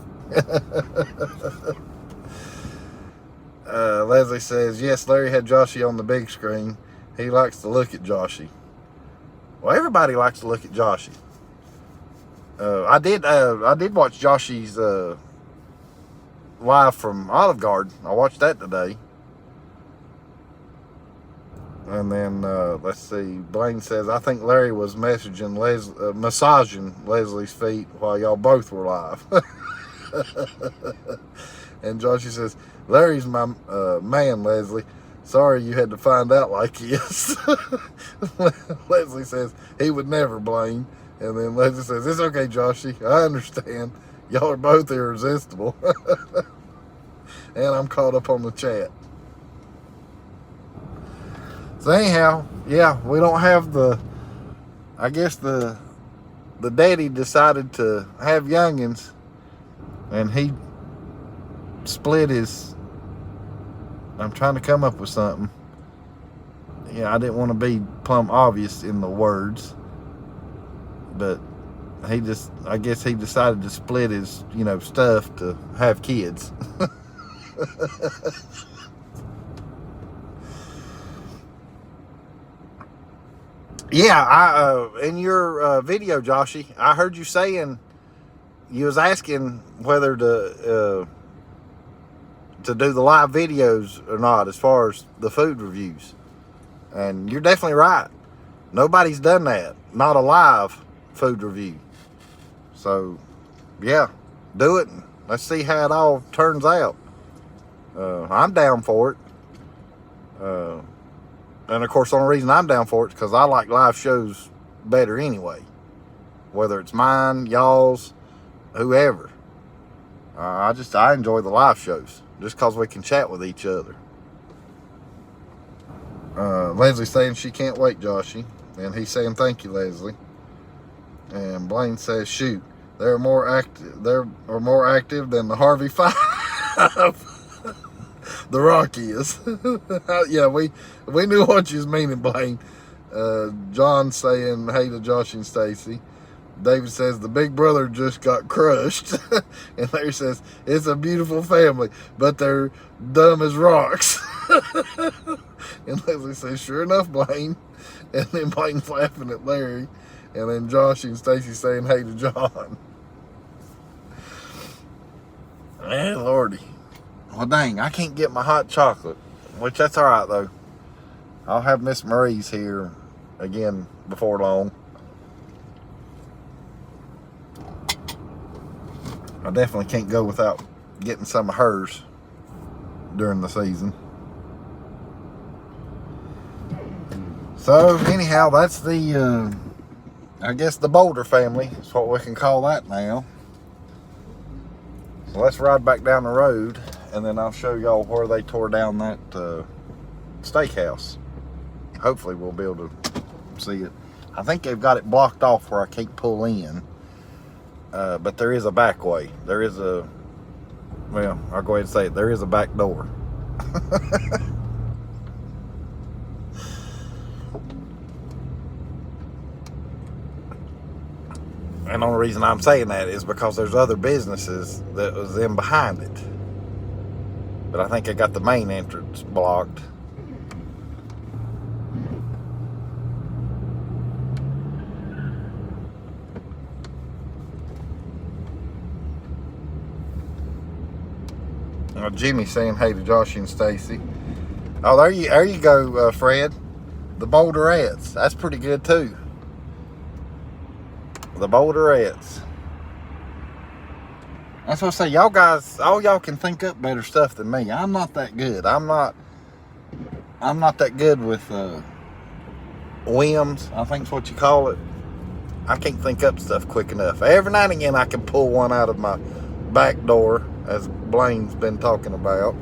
Leslie says, yes, Larry had Joshy on the big screen. He likes to look at Joshy. Well, everybody likes to look at Joshy. I did watch Joshy's live from Olive Garden. I watched that today. And then, let's see, Blaine says, I think Larry was massaging Leslie's feet while y'all both were live. And Joshy says, Larry's my man, Leslie. Sorry you had to find out like this. Leslie says, he would never, Blaine. And then Leslie says, it's okay, Joshy. I understand. Y'all are both irresistible. And I'm caught up on the chat. So anyhow, yeah, we don't have I guess the daddy decided to have youngins, and he split his, I'm trying to come up with something. Yeah, I didn't want to be plumb obvious in the words, but I guess he decided to split his, stuff to have kids. Yeah, I in your video, Joshy, I heard you saying you was asking whether to do the live videos or not as far as the food reviews. And you're definitely right. Nobody's done that. Not a live food review. So, yeah, do it. Let's see how it all turns out. I'm down for it. And of course, the only reason I'm down for it is because I like live shows better anyway. Whether it's mine, y'all's, whoever. I enjoy the live shows just because we can chat with each other. Leslie's saying she can't wait, Joshy. And he's saying thank you, Leslie. And Blaine says, shoot, they're more active than the Harvey Five. The Rock is. Yeah, we knew what you was meaning, Blaine. John saying hey to Josh and Stacy. David says the big brother just got crushed. And Larry says it's a beautiful family, but they're dumb as rocks. And Leslie says sure enough, Blaine. And then Blaine's laughing at Larry. And then Josh and Stacy saying hey to John. Man, Lordy. Well, dang, I can't get my hot chocolate. Which, that's all right, though. I'll have Miss Marie's here again before long. I definitely can't go without getting some of hers during the season. So, anyhow, that's the, I guess the Boulder family is what we can call that now. So let's ride back down the road, and then I'll show y'all where they tore down that steakhouse. Hopefully we'll be able to see it. I think they've got it blocked off where I can't pull in. But there is a back way. There is a, well, I'll go ahead and say it. There is a back door. And the only reason I'm saying that is because there's other businesses that was in behind it. But I think I got the main entrance blocked. Jimmy's saying hey to Josh and Stacy. Oh, there you go, Fred. The Boulderettes. That's pretty good too. The Boulderettes. That's what I say. Y'all guys, all y'all can think up better stuff than me. I'm not that good. I'm not that good with whims, I think's what you call it. I can't think up stuff quick enough. Every now and again I can pull one out of my back door, as Blaine's been talking about.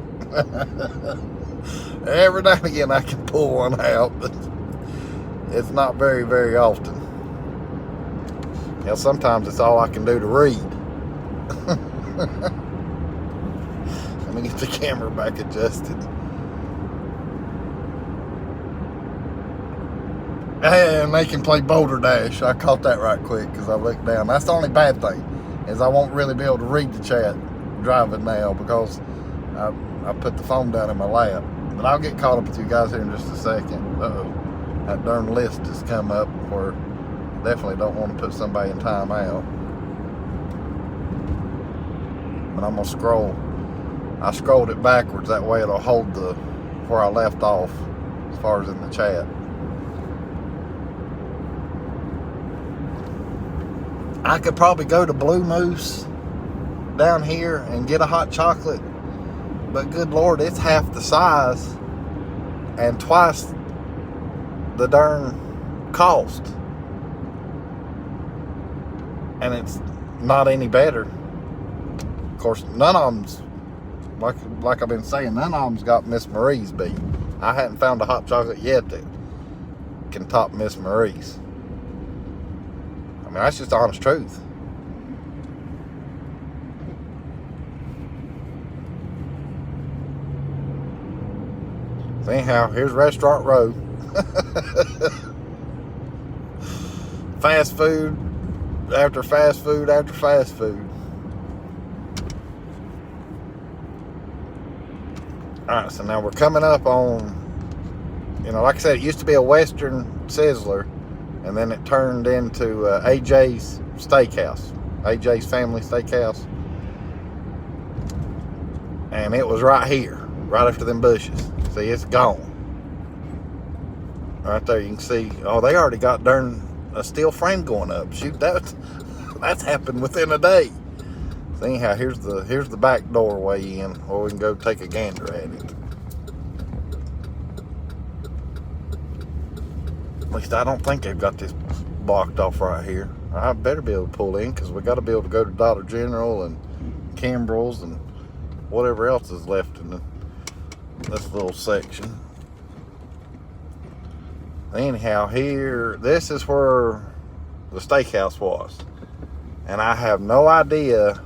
Every now and again I can pull one out, but it's not very, very often. You know, sometimes it's all I can do to read. Let me get the camera back adjusted. And they can play Boulder Dash. I caught that right quick because I looked down. That's the only bad thing, is I won't really be able to read the chat driving now because I put the phone down in my lap. But I'll get caught up with you guys here in just a second. Uh-oh. That darn list has come up where definitely don't want to put somebody in timeout. But I'm gonna scroll. I scrolled it backwards, that way it'll hold the where I left off as far as in the chat. I could probably go to Blue Moose down here and get a hot chocolate, but good Lord, it's half the size and twice the darn cost. And it's not any better. Of course, none of them's, like I've been saying, none of them's got Miss Marie's beat. I hadn't found a hot chocolate yet that can top Miss Marie's. I mean, that's just the honest truth. So anyhow, here's Restaurant Row. Fast food after fast food after fast food. Alright, so now we're coming up on, like I said, it used to be a Western Sizzler, and then it turned into AJ's Steakhouse, AJ's Family Steakhouse. And it was right here, right after them bushes. See, it's gone. Right there, you can see, oh, they already got a steel frame going up. Shoot, that's happened within a day. So anyhow, here's the back doorway in, where we can go take a gander at it. At least I don't think they've got this blocked off right here. I better be able to pull in, because we got to be able to go to Dollar General and Kimbrell's and whatever else is left in this little section. Anyhow, here, this is where the steakhouse was. And I have no idea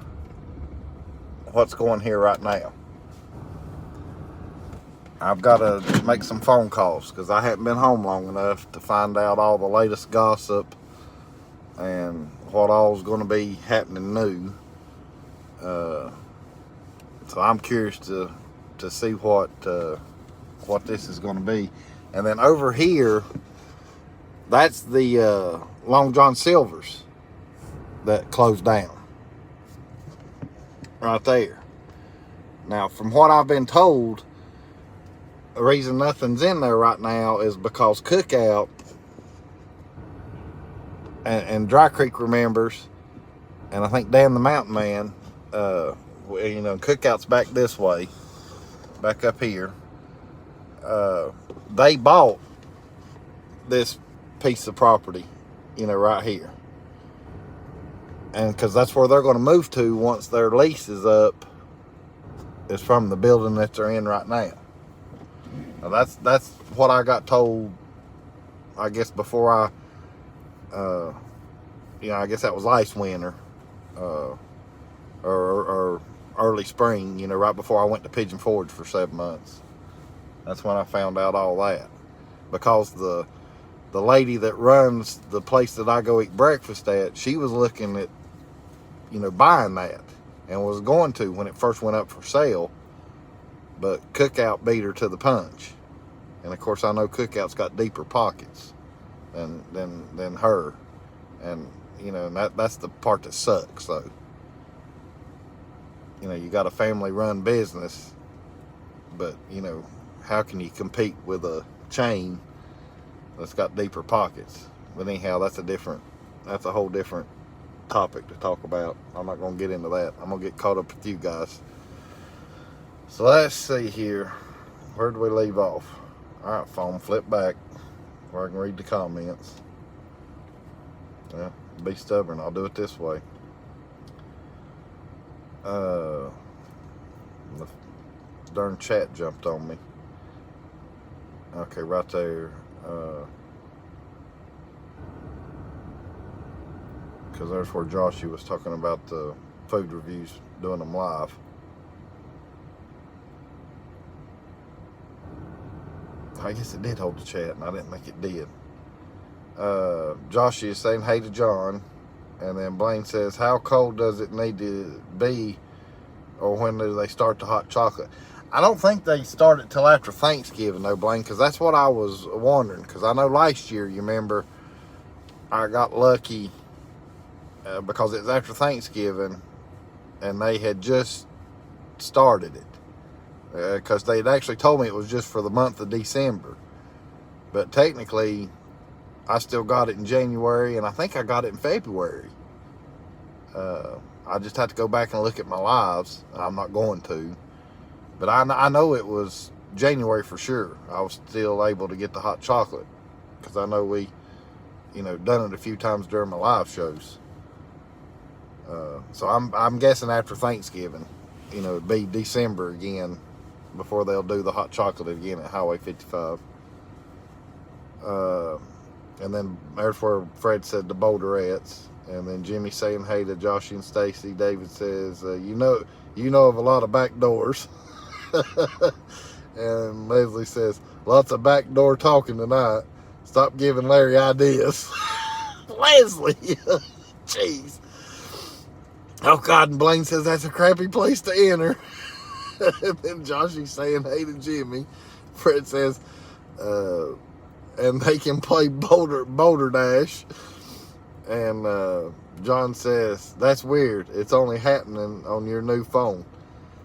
what's going here right now. I've got to make some phone calls, because I haven't been home long enough to find out all the latest gossip and what all's going to be happening new. So I'm curious to see what this is going to be. And then over here, that's the Long John Silver's that closed down. Right there. Now, from what I've been told, the reason nothing's in there right now is because Cookout and Dry Creek remembers, and I think Dan the Mountain Man, Cookout's back this way, back up here. They bought this piece of property, right here. And because that's where they're going to move to once their lease is up, is from the building that they're in right now. Now that's what I got told, I guess, before I guess that was last winter, or early spring, right before I went to Pigeon Forge for 7 months. That's when I found out all that. Because the lady that runs the place that I go eat breakfast at, she was looking at, buying that, and was going to when it first went up for sale. But Cookout beat her to the punch. And of course, I know Cookout's got deeper pockets than her. And, and that's the part that sucks, though. You got a family-run business, but, how can you compete with a chain that's got deeper pockets? But anyhow, that's a whole different topic to talk about. I'm not going to get into that. I'm going to get caught up with you guys. So let's see here. Where do we leave off? All right, phone, flip back where I can read the comments. Yeah, be stubborn. I'll do it this way. The darn chat jumped on me. Okay, right there. Because there's where Joshy was talking about the food reviews, doing them live. I guess it did hold the chat, and I didn't think it did. Joshy is saying hey to John, and then Blaine says, how cold does it need to be, or when do they start the hot chocolate? I don't think they start it till after Thanksgiving, though, Blaine, because that's what I was wondering. Because I know last year, you remember, I got lucky because it was after Thanksgiving, and they had just started it. Because they had actually told me it was just for the month of December. But technically, I still got it in January, and I think I got it in February. I just had to go back and look at my lives. I'm not going to. But I know it was January for sure. I was still able to get the hot chocolate. Because I know we, done it a few times during my live shows. So I'm guessing after Thanksgiving, it'd be December again before they'll do the hot chocolate again at Highway 55. And then there's where Fred said the Boulderettes. And then Jimmy saying hey to Josh and Stacy. David says, you know of a lot of back doors. And Leslie says, lots of backdoor talking tonight. Stop giving Larry ideas. Leslie! Jeez. Oh, God, and Blaine says that's a crappy place to enter. And then Joshy's saying hey to Jimmy. Fred says, and they can play boulder dash. And John says, that's weird. It's only happening on your new phone.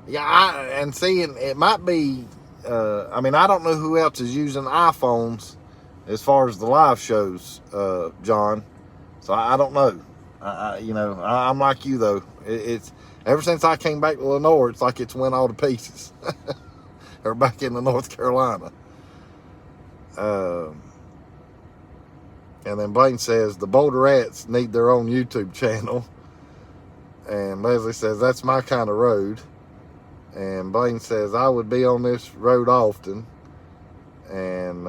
Yeah, and seeing it might be, I mean, I don't know who else is using iPhones as far as the live shows, John. So I don't know. I'm like you though. It's ever since I came back to Lenoir, it's like it's went all to pieces. Or back in North Carolina. And then Blaine says the Boulderettes need their own YouTube channel. And Leslie says that's my kind of road. And Blaine says I would be on this road often. And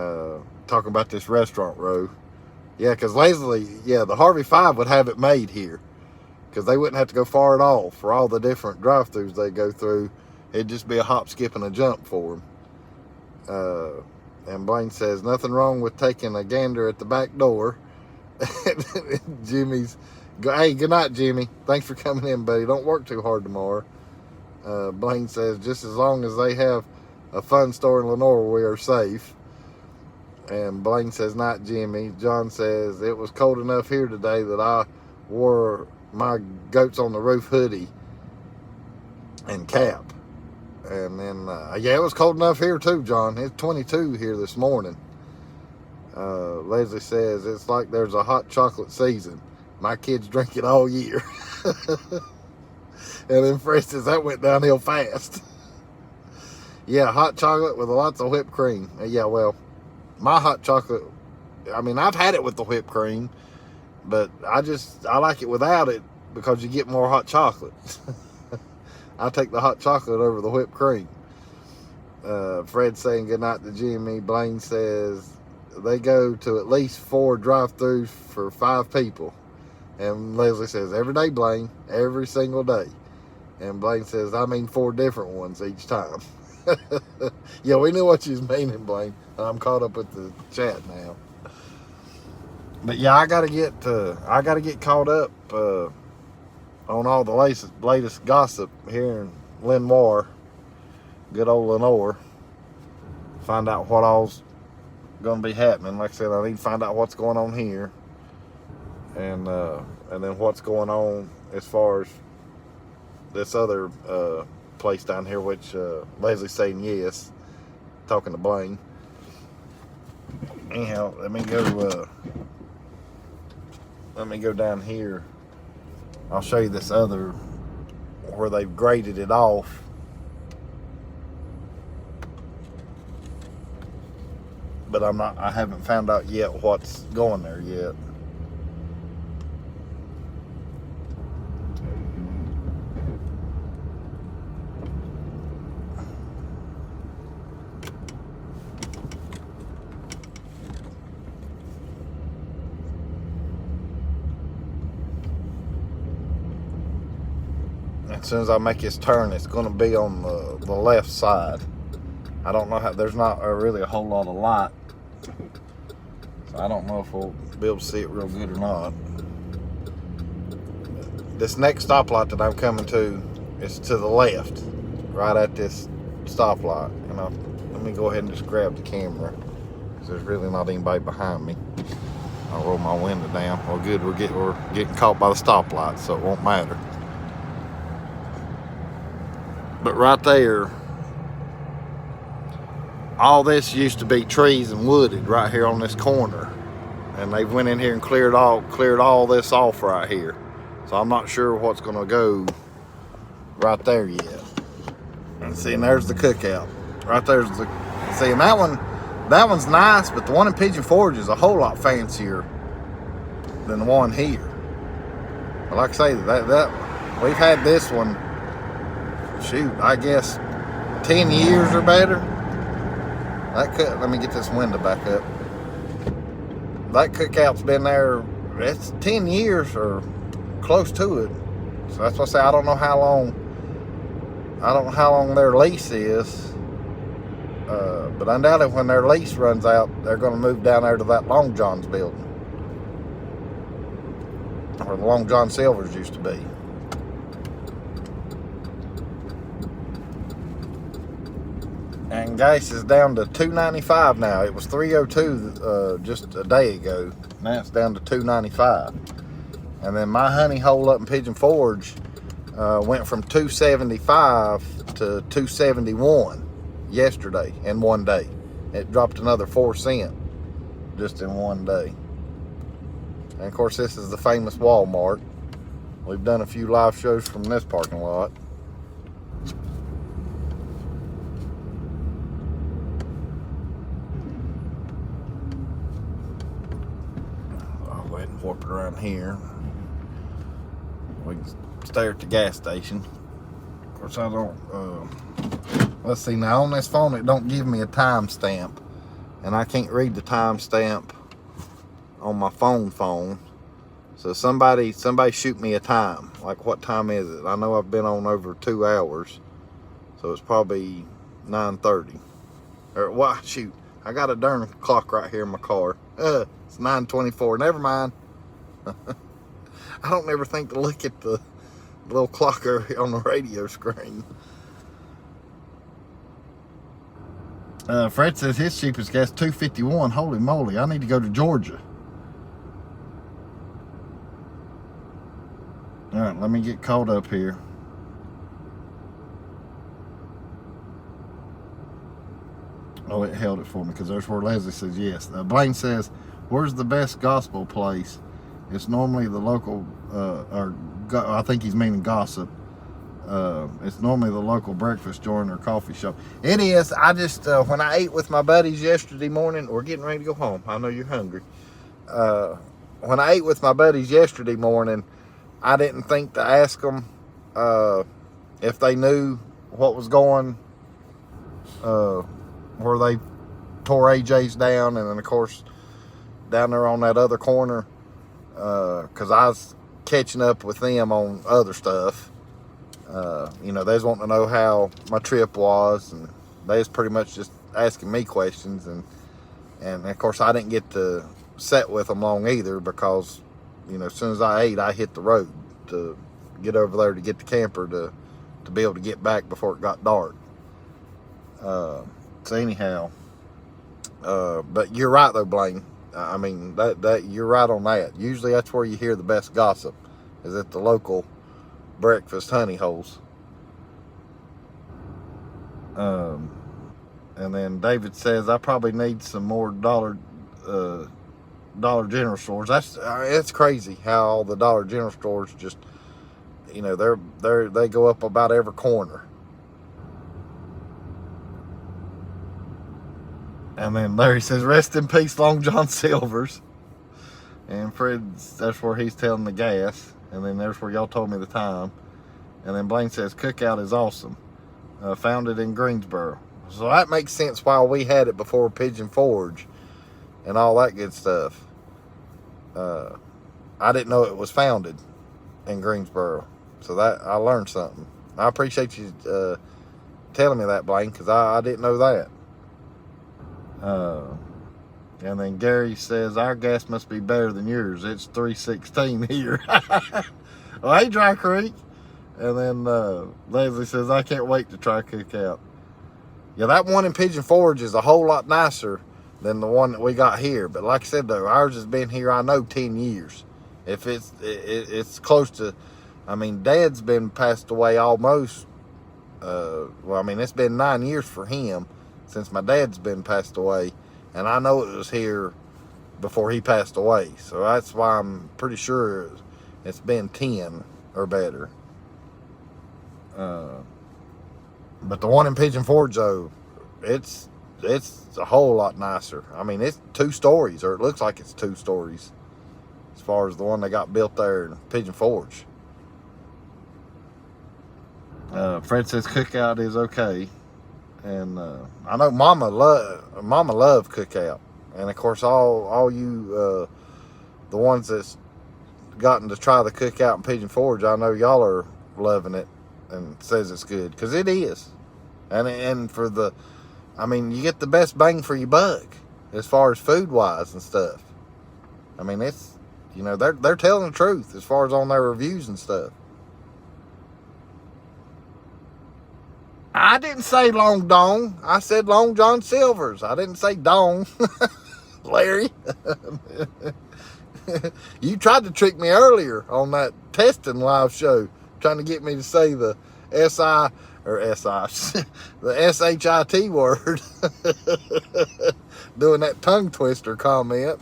talking about this restaurant row. Yeah, because Leslie, the Harvey 5 would have it made here. Because they wouldn't have to go far at all for all the different drive-thrus they go through. It'd just be a hop, skip, and a jump for them. And Blaine says, nothing wrong with taking a gander at the back door. Jimmy's, hey, good night, Jimmy. Thanks for coming in, buddy. Don't work too hard tomorrow. Blaine says, just as long as they have a fun store in Lenoir, we are safe. And Blaine says, night, Jimmy. John says, it was cold enough here today that I wore my goats on the roof hoodie and cap. And then, it was cold enough here too, John. It's 22 here this morning. Leslie says, it's like there's a hot chocolate season. My kids drink it all year. And then Fred says, that went downhill fast. Yeah, hot chocolate with lots of whipped cream. Yeah, well, my hot chocolate, I mean, I've had it with the whipped cream, but I like it without it because you get more hot chocolate. I take the hot chocolate over the whipped cream. Fred's saying goodnight to Jimmy. Blaine says they go to at least 4 drive-thrus for 5 people. And Leslie says, every day, Blaine, every single day. And Blaine says, I mean 4 different ones each time. Yeah, we knew what you was meaning, Blaine. I'm caught up with the chat now. But yeah, I gotta get caught up on all the latest gossip here in Lenoir, good old Lenoir. Find out what all's gonna be happening. Like I said, I need to find out what's going on here, and then what's going on as far as this other place down here, which Leslie's saying yes, talking to Blaine. Anyhow, let me go down here. I'll show you this other where they've graded it off. But I haven't found out yet what's going there yet. As soon as I make this turn, it's going to be on the left side. I don't know how, there's not really a whole lot of light. So I don't know if we'll be able to see it real good or not. This next stoplight that I'm coming to is to the left, right at this stoplight. And let me go ahead and just grab the camera, because there's really not anybody behind me. I'll roll my window down. Well, good, we're getting caught by the stoplight, so it won't matter. But right there, all this used to be trees and wooded right here on this corner. And they went in here and cleared all this off right here. So I'm not sure what's gonna go right there yet. And see, and there's the cookout. Right there's see, and that one's nice, but the one in Pigeon Forge is a whole lot fancier than the one here. But like I say, that we've had this one, shoot, I guess 10 years or better. Let me get this window back up. That cookout's been there, it's 10 years or close to it. So that's why I say I don't know how long their lease is. But undoubtedly when their lease runs out, they're going to move down there to that Long John's building, where the Long John Silver's used to be. And gas is down to $2.95 now. It was $3.02 just a day ago. Now it's down to $2.95. And then my honey hole up in Pigeon Forge went from $2.75 to $2.71 yesterday in one day. It dropped another 4 cents just in one day. And of course, this is the famous Walmart. We've done a few live shows from this parking lot. I'll go ahead and warp it around here. We can stare at the gas station. Of course, I don't. Let's see, now on this phone, it don't give me a timestamp, and I can't read the timestamp on my phone. So somebody shoot me a time. Like, what time is it? I know I've been on over 2 hours, so it's probably 9:30. Or what? Shoot, I got a darn clock right here in my car. It's 9:24. Never mind. I don't ever think to look at the little clock on the radio screen. Fred says his cheapest gas $2.51. Holy moly! I need to go to Georgia. All right, let me get caught up here. Oh, it held it for me because there's where Leslie says yes. Blaine says, "Where's the best gospel place?" It's normally the local, I think he's meaning gossip. It's normally the local breakfast joint or coffee shop. It is. I just, when I ate with my buddies yesterday morning, we're getting ready to go home. I know you're hungry. When I ate with my buddies yesterday morning, I didn't think to ask them if they knew what was going, where they tore AJ's down, and then of course down there on that other corner, because I was catching up with them on other stuff. You know, they was wanting to know how my trip was, and they was pretty much just asking me questions, and of course I didn't get to sit with them long either, because you know, as soon as I ate, I hit the road to get over there to get the camper to be able to get back before it got dark. So anyhow, but you're right though, Blaine. I mean, that you're right on that. Usually that's where you hear the best gossip, is at the local breakfast honey holes. And then David says, I probably need some more Dollar General stores. It's crazy how all the Dollar General stores just, you know, they go up about every corner. And then Larry says, rest in peace, Long John Silver's. And Fred's, that's where he's telling the gas. And then there's where y'all told me the time. And then Blaine says, Cookout is awesome. Founded in Greensboro. So that makes sense why we had it before Pigeon Forge and all that good stuff. I didn't know it was founded in Greensboro. So that I learned something. I appreciate you telling me that, Blaine, because I didn't know that. And then Gary says, our gas must be better than yours. It's $3.16 here. Well, hey, Dry Creek. And then Leslie says, I can't wait to try Cookout. Yeah, that one in Pigeon Forge is a whole lot nicer than the one that we got here. But like I said, though, ours has been here, I know, 10 years. If it's close to, I mean, Dad's been passed away almost, well, I mean, it's been 9 years for him since my dad's been passed away. And I know it was here before he passed away. So that's why I'm pretty sure it's been 10 or better. But the one in Pigeon Forge, though, it's a whole lot nicer. I mean, it's 2 stories, or it looks like it's 2 stories, as far as the one they got built there in Pigeon Forge. Fred says Cookout is okay. And I know Mama loved Cookout. And of course, all you, the ones that's gotten to try the Cookout in Pigeon Forge, I know y'all are loving it and says it's good, because it is. And for the, I mean, you get the best bang for your buck as far as food wise and stuff. I mean, it's, you know, they're telling the truth as far as on their reviews and stuff. I didn't say Long Dong. I said Long John Silver's. I didn't say Dong. Larry. You tried to trick me earlier on that testing live show, trying to get me to say the S-I, or S-I, the S-H-I-T word. Doing that tongue twister comment.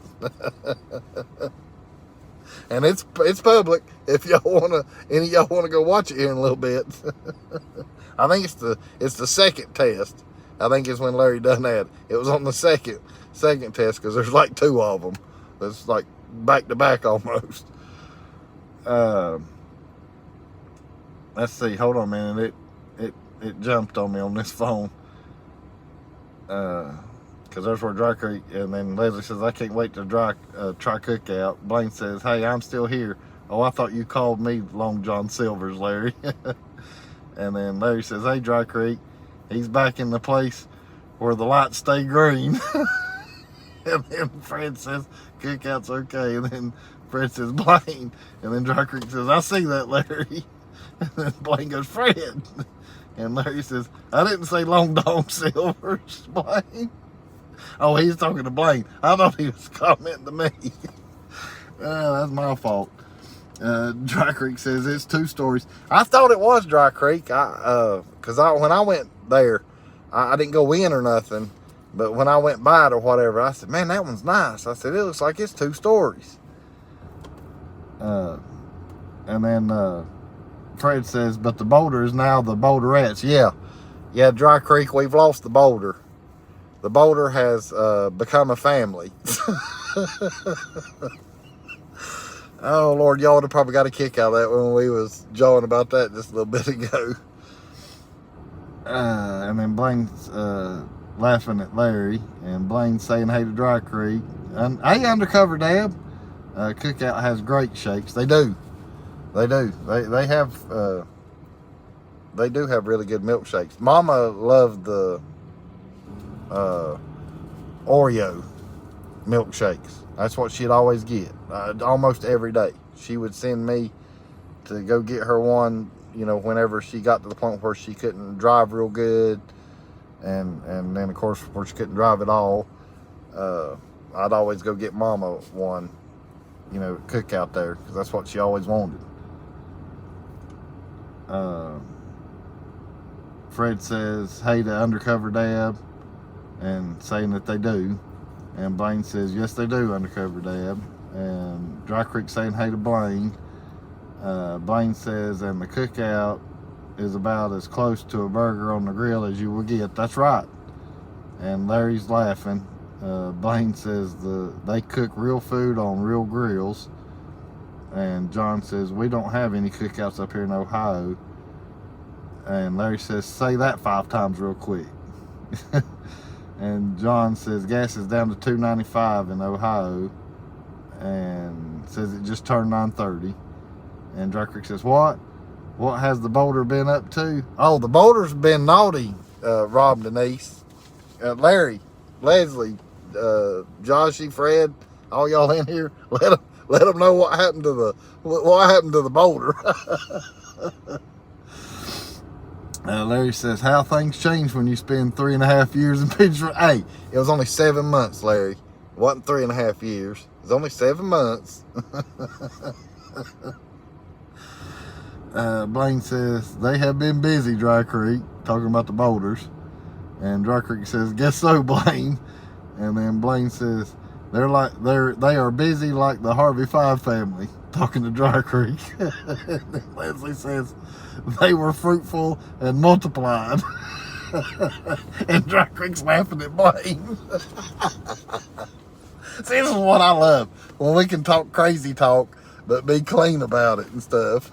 And it's public if y'all any of y'all wanna go watch it here in a little bit. I think it's the second test. I think it's when Larry done that. It was on the second test, because there's like 2 of them. It's like back to back almost. Let's see. Hold on a minute. It jumped on me on this phone. Because there's where Dry Creek, and then Leslie says, I can't wait to try Cookout. Blaine says, hey, I'm still here. Oh, I thought you called me Long John Silver's, Larry. And then Larry says, hey, Dry Creek, he's back in the place where the lights stay green. And then Fred says, Cookout's okay. And then Fred says, Blaine. And then Dry Creek says, I see that, Larry. And then Blaine goes, Fred. And Larry says, I didn't say Long Dong Silver's, Blaine. Oh, he's talking to Blaine. I thought he was commenting to me. That's my fault. Dry Creek says it's 2 stories. I thought it was Dry Creek. Because when I went there, I didn't go in or nothing. But when I went by it or whatever, I said, man, that one's nice. I said, it looks like it's 2 stories. And then Fred says, but the boulder is now the Boulderettes. Yeah, Dry Creek, we've lost the boulder. The boulder has become a family. Oh, Lord, y'all would have probably got a kick out of that when we was jawing about that just a little bit ago. And then Blaine's laughing at Larry, and Blaine saying, hey to Dry Creek. And, hey, Undercover Dab, Cookout has great shakes. They do. They do. They do have really good milkshakes. Mama loved the Oreo milkshakes. That's what she'd always get, almost every day. She would send me to go get her one, whenever she got to the point where she couldn't drive real good, and then of course where she couldn't drive at all. I'd always go get Mama one, Cookout there, because that's what she always wanted. Fred says, hey to Undercover Dab, and saying that they do. And Blaine says, yes, they do, Undercover Dab. And Dry Creek saying, hey to Blaine. Blaine says, and the Cookout is about as close to a burger on the grill as you will get. That's right. And Larry's laughing. Blaine says, they cook real food on real grills. And John says, we don't have any cookouts up here in Ohio. And Larry says, say that 5 times real quick. And John says, gas is down to $2.95 in Ohio. And says it just turned 9:30. And Dry Creek says, what? What has the boulder been up to? Oh, the boulder's been naughty, Rob, Denise. Larry, Leslie, Joshy, Fred, all y'all in here, let them know what happened to the boulder. Larry says, how things change when you spend 3.5 years in Pittsburgh. Hey, it was only 7 months, Larry. It wasn't 3.5 years. It was only 7 months. Blaine says, they have been busy, Dry Creek, talking about the boulders. And Dry Creek says, guess so, Blaine. And then Blaine says, they are busy like the Harvey Five family, talking to Dry Creek. And Leslie says, they were fruitful and multiplied. And Dry Creek's laughing at Blaine. See, this is what I love, when we can talk crazy talk, but be clean about it and stuff.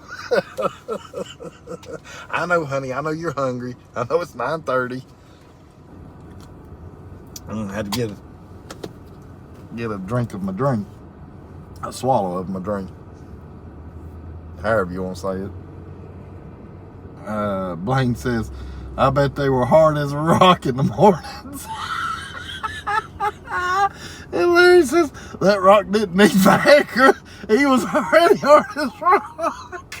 I know, honey, I know you're hungry. I know it's 9:30. I had to get a drink of my drink. A swallow of my drink. However you want to say it. Blaine says, I bet they were hard as a rock in the mornings. And Larry says, that rock didn't need Viagra. He was already hard as rock.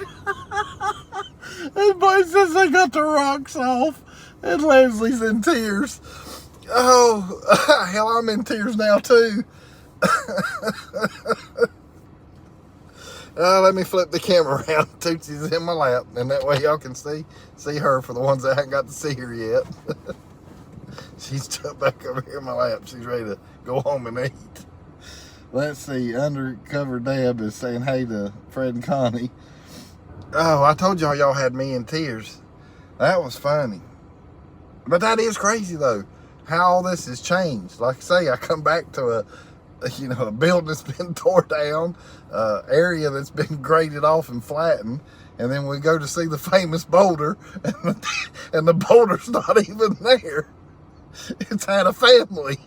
And Blaine says they got the rocks off. And Leslie's in tears. Oh, hell, I'm in tears now too. Let me flip the camera around. Tootsie's in my lap, and that way y'all can see her for the ones that haven't got to see her yet. She's tucked back over here in my lap. She's ready to go home and eat. Let's see. Undercover Deb is saying hey to Fred and Connie. Oh, I told y'all had me in tears. That was funny. But that is crazy, though, how all this has changed. Like I say, I come back to a building that's been tore down, area that's been graded off and flattened, and then we go to see the famous boulder, and the boulder's not even there. It's had a family.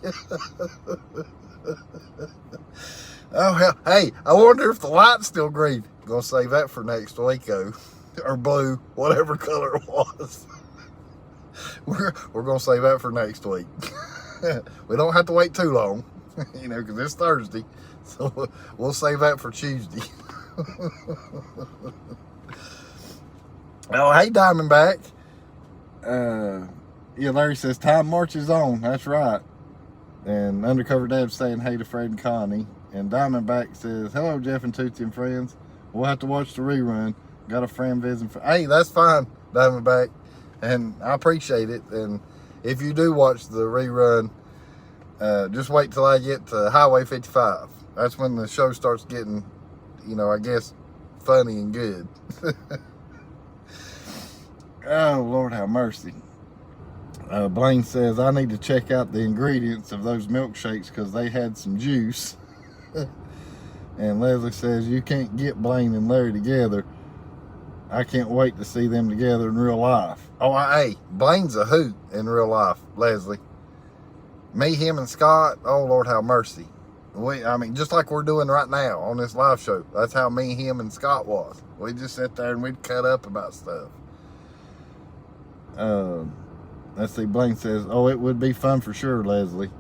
Oh, hell. Hey, I wonder if the light's still green. Gonna save that for next week, though. Or blue, whatever color it was. We're gonna save that for next week. We don't have to wait too long, because it's Thursday. So we'll save that for Tuesday. Oh, hey, Diamondback. Yeah, Larry says, time marches on. That's right. And Undercover Dad saying hey to Fred and Connie. And Diamondback says, hello, Jeff and Tootsie and friends. We'll have to watch the rerun. Got a friend visiting. Hey, that's fine, Diamondback. And I appreciate it. And if you do watch the rerun, just wait till I get to Highway 55. That's when the show starts getting, I guess, funny and good. Oh, Lord have mercy. Blaine says, I need to check out the ingredients of those milkshakes because they had some juice. And Leslie says, you can't get Blaine and Larry together. I can't wait to see them together in real life. Oh, hey, Blaine's a hoot in real life, Leslie. Me, him, and Scott, oh, Lord have mercy. Just like we're doing right now on this live show. That's how me, him, and Scott was. We just sit there and we'd cut up about stuff. Let's see, Blaine says, oh, it would be fun for sure, Leslie.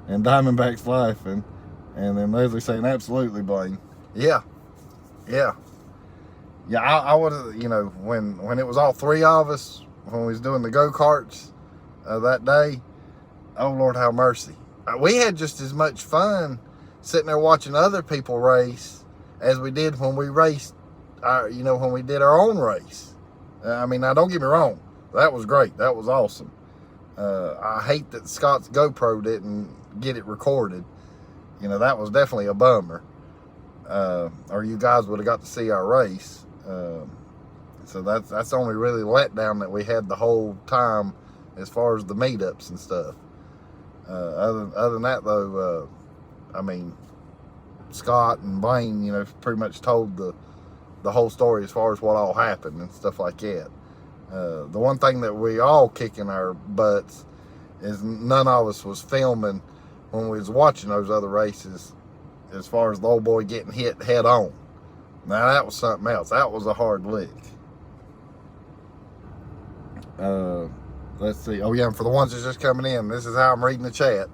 And Diamondback's laughing. And then Leslie saying, absolutely, Blaine. Yeah. Yeah, I would have, when it was all three of us, when we was doing the go-karts that day, oh, Lord have mercy. We had just as much fun sitting there watching other people race as we did when we raced, when we did our own race. Now, don't get me wrong. That was great. That was awesome. I hate that Scott's GoPro didn't get it recorded. That was definitely a bummer. Or you guys would have got to see our race. So that's the only really letdown that we had the whole time as far as the meetups and stuff. Other than that, though, Scott and Blaine, pretty much told the whole story as far as what all happened and stuff like that. The one thing that we all kicking our butts is none of us was filming when we was watching those other races as far as the old boy getting hit head on. Now, that was something else. That was a hard lick. Let's see. Oh, yeah, and for the ones that's just coming in, this is how I'm reading the chat.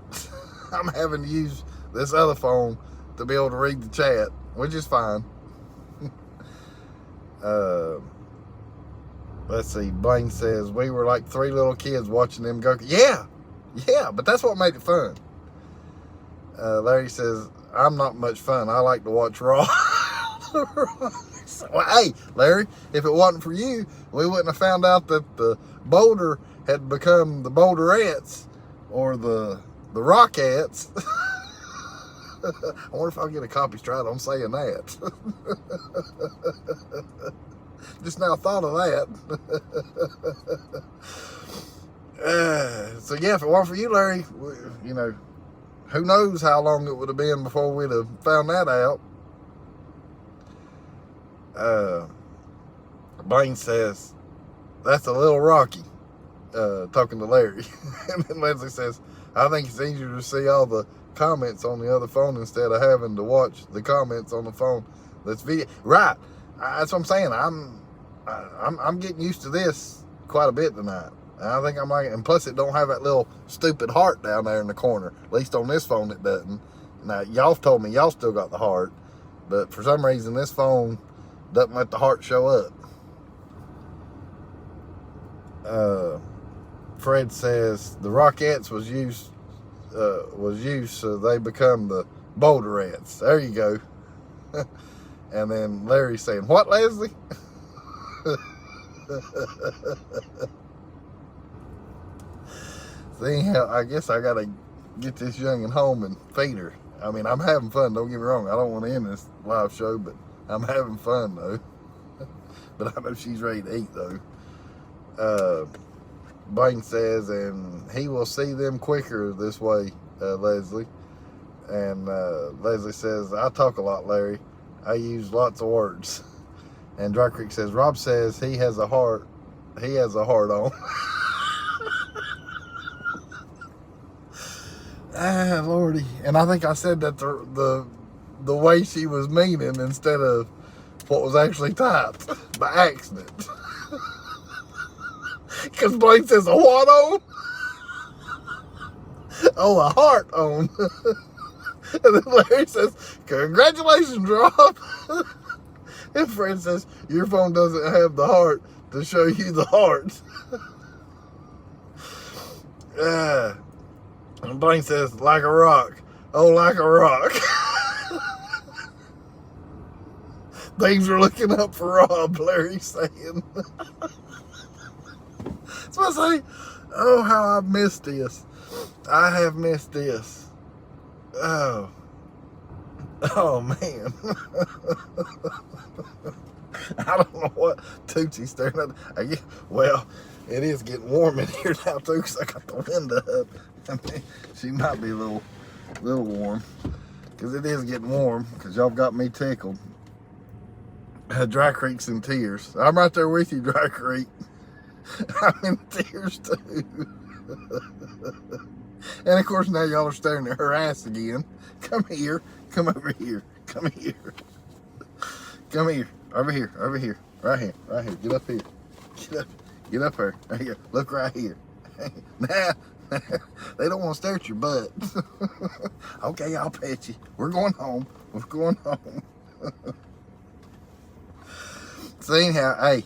I'm having to use this other phone to be able to read the chat, which is fine. Let's see. Blaine says, we were like three little kids watching them go. Yeah, but that's what made it fun. Larry says, I'm not much fun. I like to watch Raw. So, hey, Larry, if it wasn't for you, we wouldn't have found out that the boulder had become the Boulderettes or the Rockettes. I wonder if I'll get a copyright on saying that. Just now thought of that. So yeah, if it weren't for you, Larry, who knows how long it would have been before we'd have found that out. Blaine says, that's a little rocky, talking to Larry. And then Leslie says, I think it's easier to see all the comments on the other phone instead of having to watch the comments on the phone that's video. Right. That's what I'm saying. I'm getting used to this quite a bit tonight. I think I might, and plus it don't have that little stupid heart down there in the corner. At least on this phone it doesn't. Now, y'all told me y'all still got the heart, but for some reason this phone doesn't let the heart show up. Fred says the Rockettes was used so they become the Boulderettes. There you go. And then Larry's saying, "What, Leslie?" So anyhow, I guess I gotta get this youngin' home and feed her. I mean, I'm having fun, don't get me wrong. I don't want to end this live show, but I'm having fun though. But I know she's ready to eat though. Blaine says, and he will see them quicker this way, Leslie. And Leslie says, I talk a lot, Larry. I use lots of words. And Dry Creek says, Rob says he has a heart. He has a heart on. Ah, Lordy. And I think I said that the way she was meaning instead of what was actually typed by accident. Because Blaine says a what on? Oh, a heart on. And then Larry says, congratulations, Rob. And Fred says, your phone doesn't have the heart to show you the heart. And Blaine says, like a rock. Oh, like a rock. Things are looking up for Rob, Larry's saying. So I say, oh, how I've missed this. I have missed this. Oh. Oh, man. I don't know what Tootsie's staring at. Well, it is getting warm in here now, too, because I got the window up. I mean, she might be a little warm, because it is getting warm, because y'all got me tickled. Dry Creek's in tears. I'm right there with you, Dry Creek. I'm in tears, too. And, of course, now y'all are staring at her ass again. Come here. Come over here. Come here. Come here. Over here. Over here. Right here. Right here. Get up here. Get up. Get up here. Right here. Look right here. Nah. They don't want to stare at your butt. Okay, I'll pet you. We're going home. We're going home. So anyhow, hey,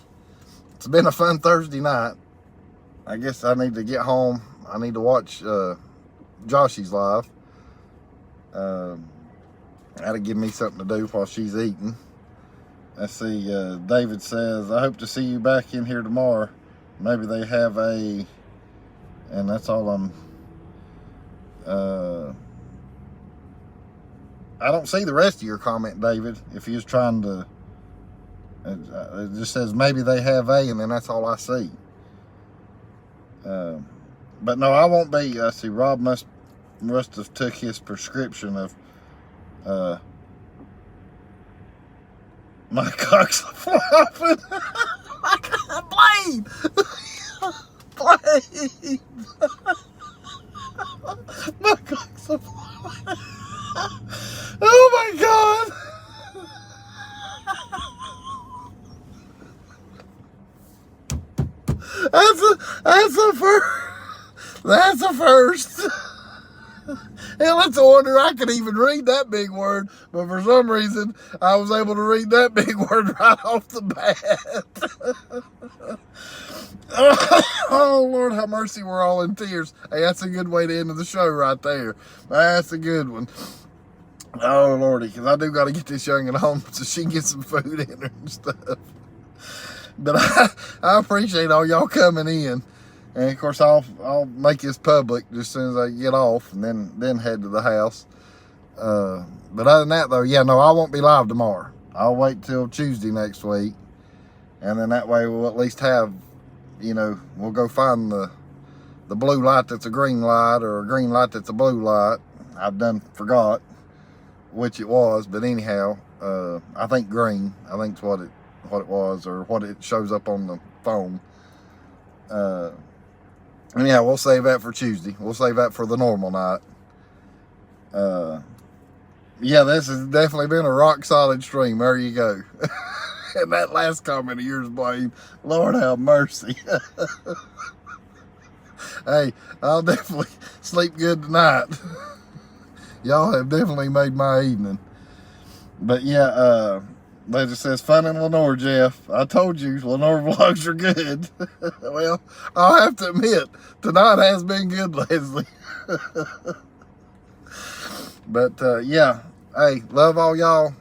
it's been a fun Thursday night. I guess I need to get home. I need to watch Joshy's live. That'll give me something to do while she's eating. Let's see, David says, I hope to see you back in here tomorrow. Maybe they have a, and that's all I don't see the rest of your comment, David, if you was trying to, it just says maybe they have a, and then that's all I see. But no, I won't be. I see Rob must have took his prescription of my cock's flopping. Blaine! Blaine! My cock's flopping. Oh my God! That's a first. Hell, it's a wonder I could even read that big word, but for some reason, I was able to read that big word right off the bat. Oh, Lord have mercy, we're all in tears. Hey, that's a good way to end the show right there. That's a good one. Oh, Lordy, because I do got to get this youngin' home so she can get some food in her and stuff. But I appreciate all y'all coming in. And of course, I'll make this public just as soon as I get off, and then head to the house. But other than that, though, yeah, no, I won't be live tomorrow. I'll wait till Tuesday next week, and then that way we'll at least have, you know, we'll go find the blue light that's a green light, or a green light that's a blue light. I've done forgot which it was, but anyhow, I think green. I think's what it was, or what it shows up on the phone. Anyhow, we'll save that for Tuesday. We'll save that for the normal night. Yeah, this has definitely been a rock solid stream. There you go. And that last comment of yours, Blaine, Lord have mercy. Hey, I'll definitely sleep good tonight. Y'all have definitely made my evening. But yeah, Leslie says, fun in Lenoir, Jeff. I told you, Lenoir vlogs are good. Well, I'll have to admit, tonight has been good, Leslie. But, yeah. Hey, love all y'all.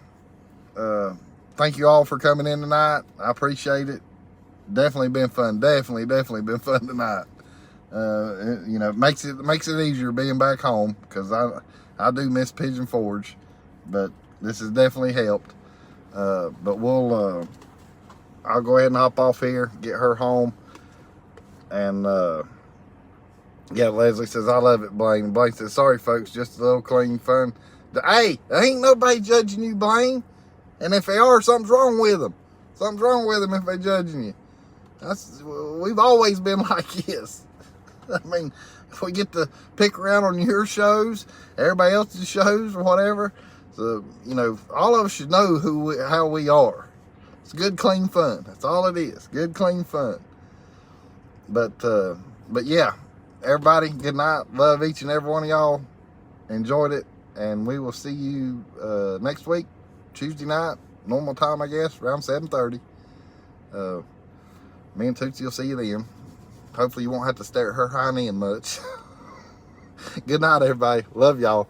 Thank you all for coming in tonight. I appreciate it. Definitely been fun. Definitely been fun tonight. You know, makes it easier being back home, because I do miss Pigeon Forge, but this has definitely helped. But I'll go ahead and hop off here, get her home, and yeah, Leslie says, I love it, Blaine. Blaine says, sorry folks, just a little clean fun. Hey, there ain't nobody judging you, Blaine. And if they are, something's wrong with them. Something's wrong with them if they're judging you. We've always been like this. I mean, if we get to pick around on your shows, everybody else's shows or whatever, so, you know, all of us should know how we are. It's good, clean fun. That's all it is. Good, clean fun. But yeah, everybody, good night. Love each and every one of y'all. Enjoyed it. And we will see you next week, Tuesday night, normal time, I guess, around 7:30. Me and Tootsie will see you then. Hopefully you won't have to stare at her hind end much. Good night, everybody. Love y'all.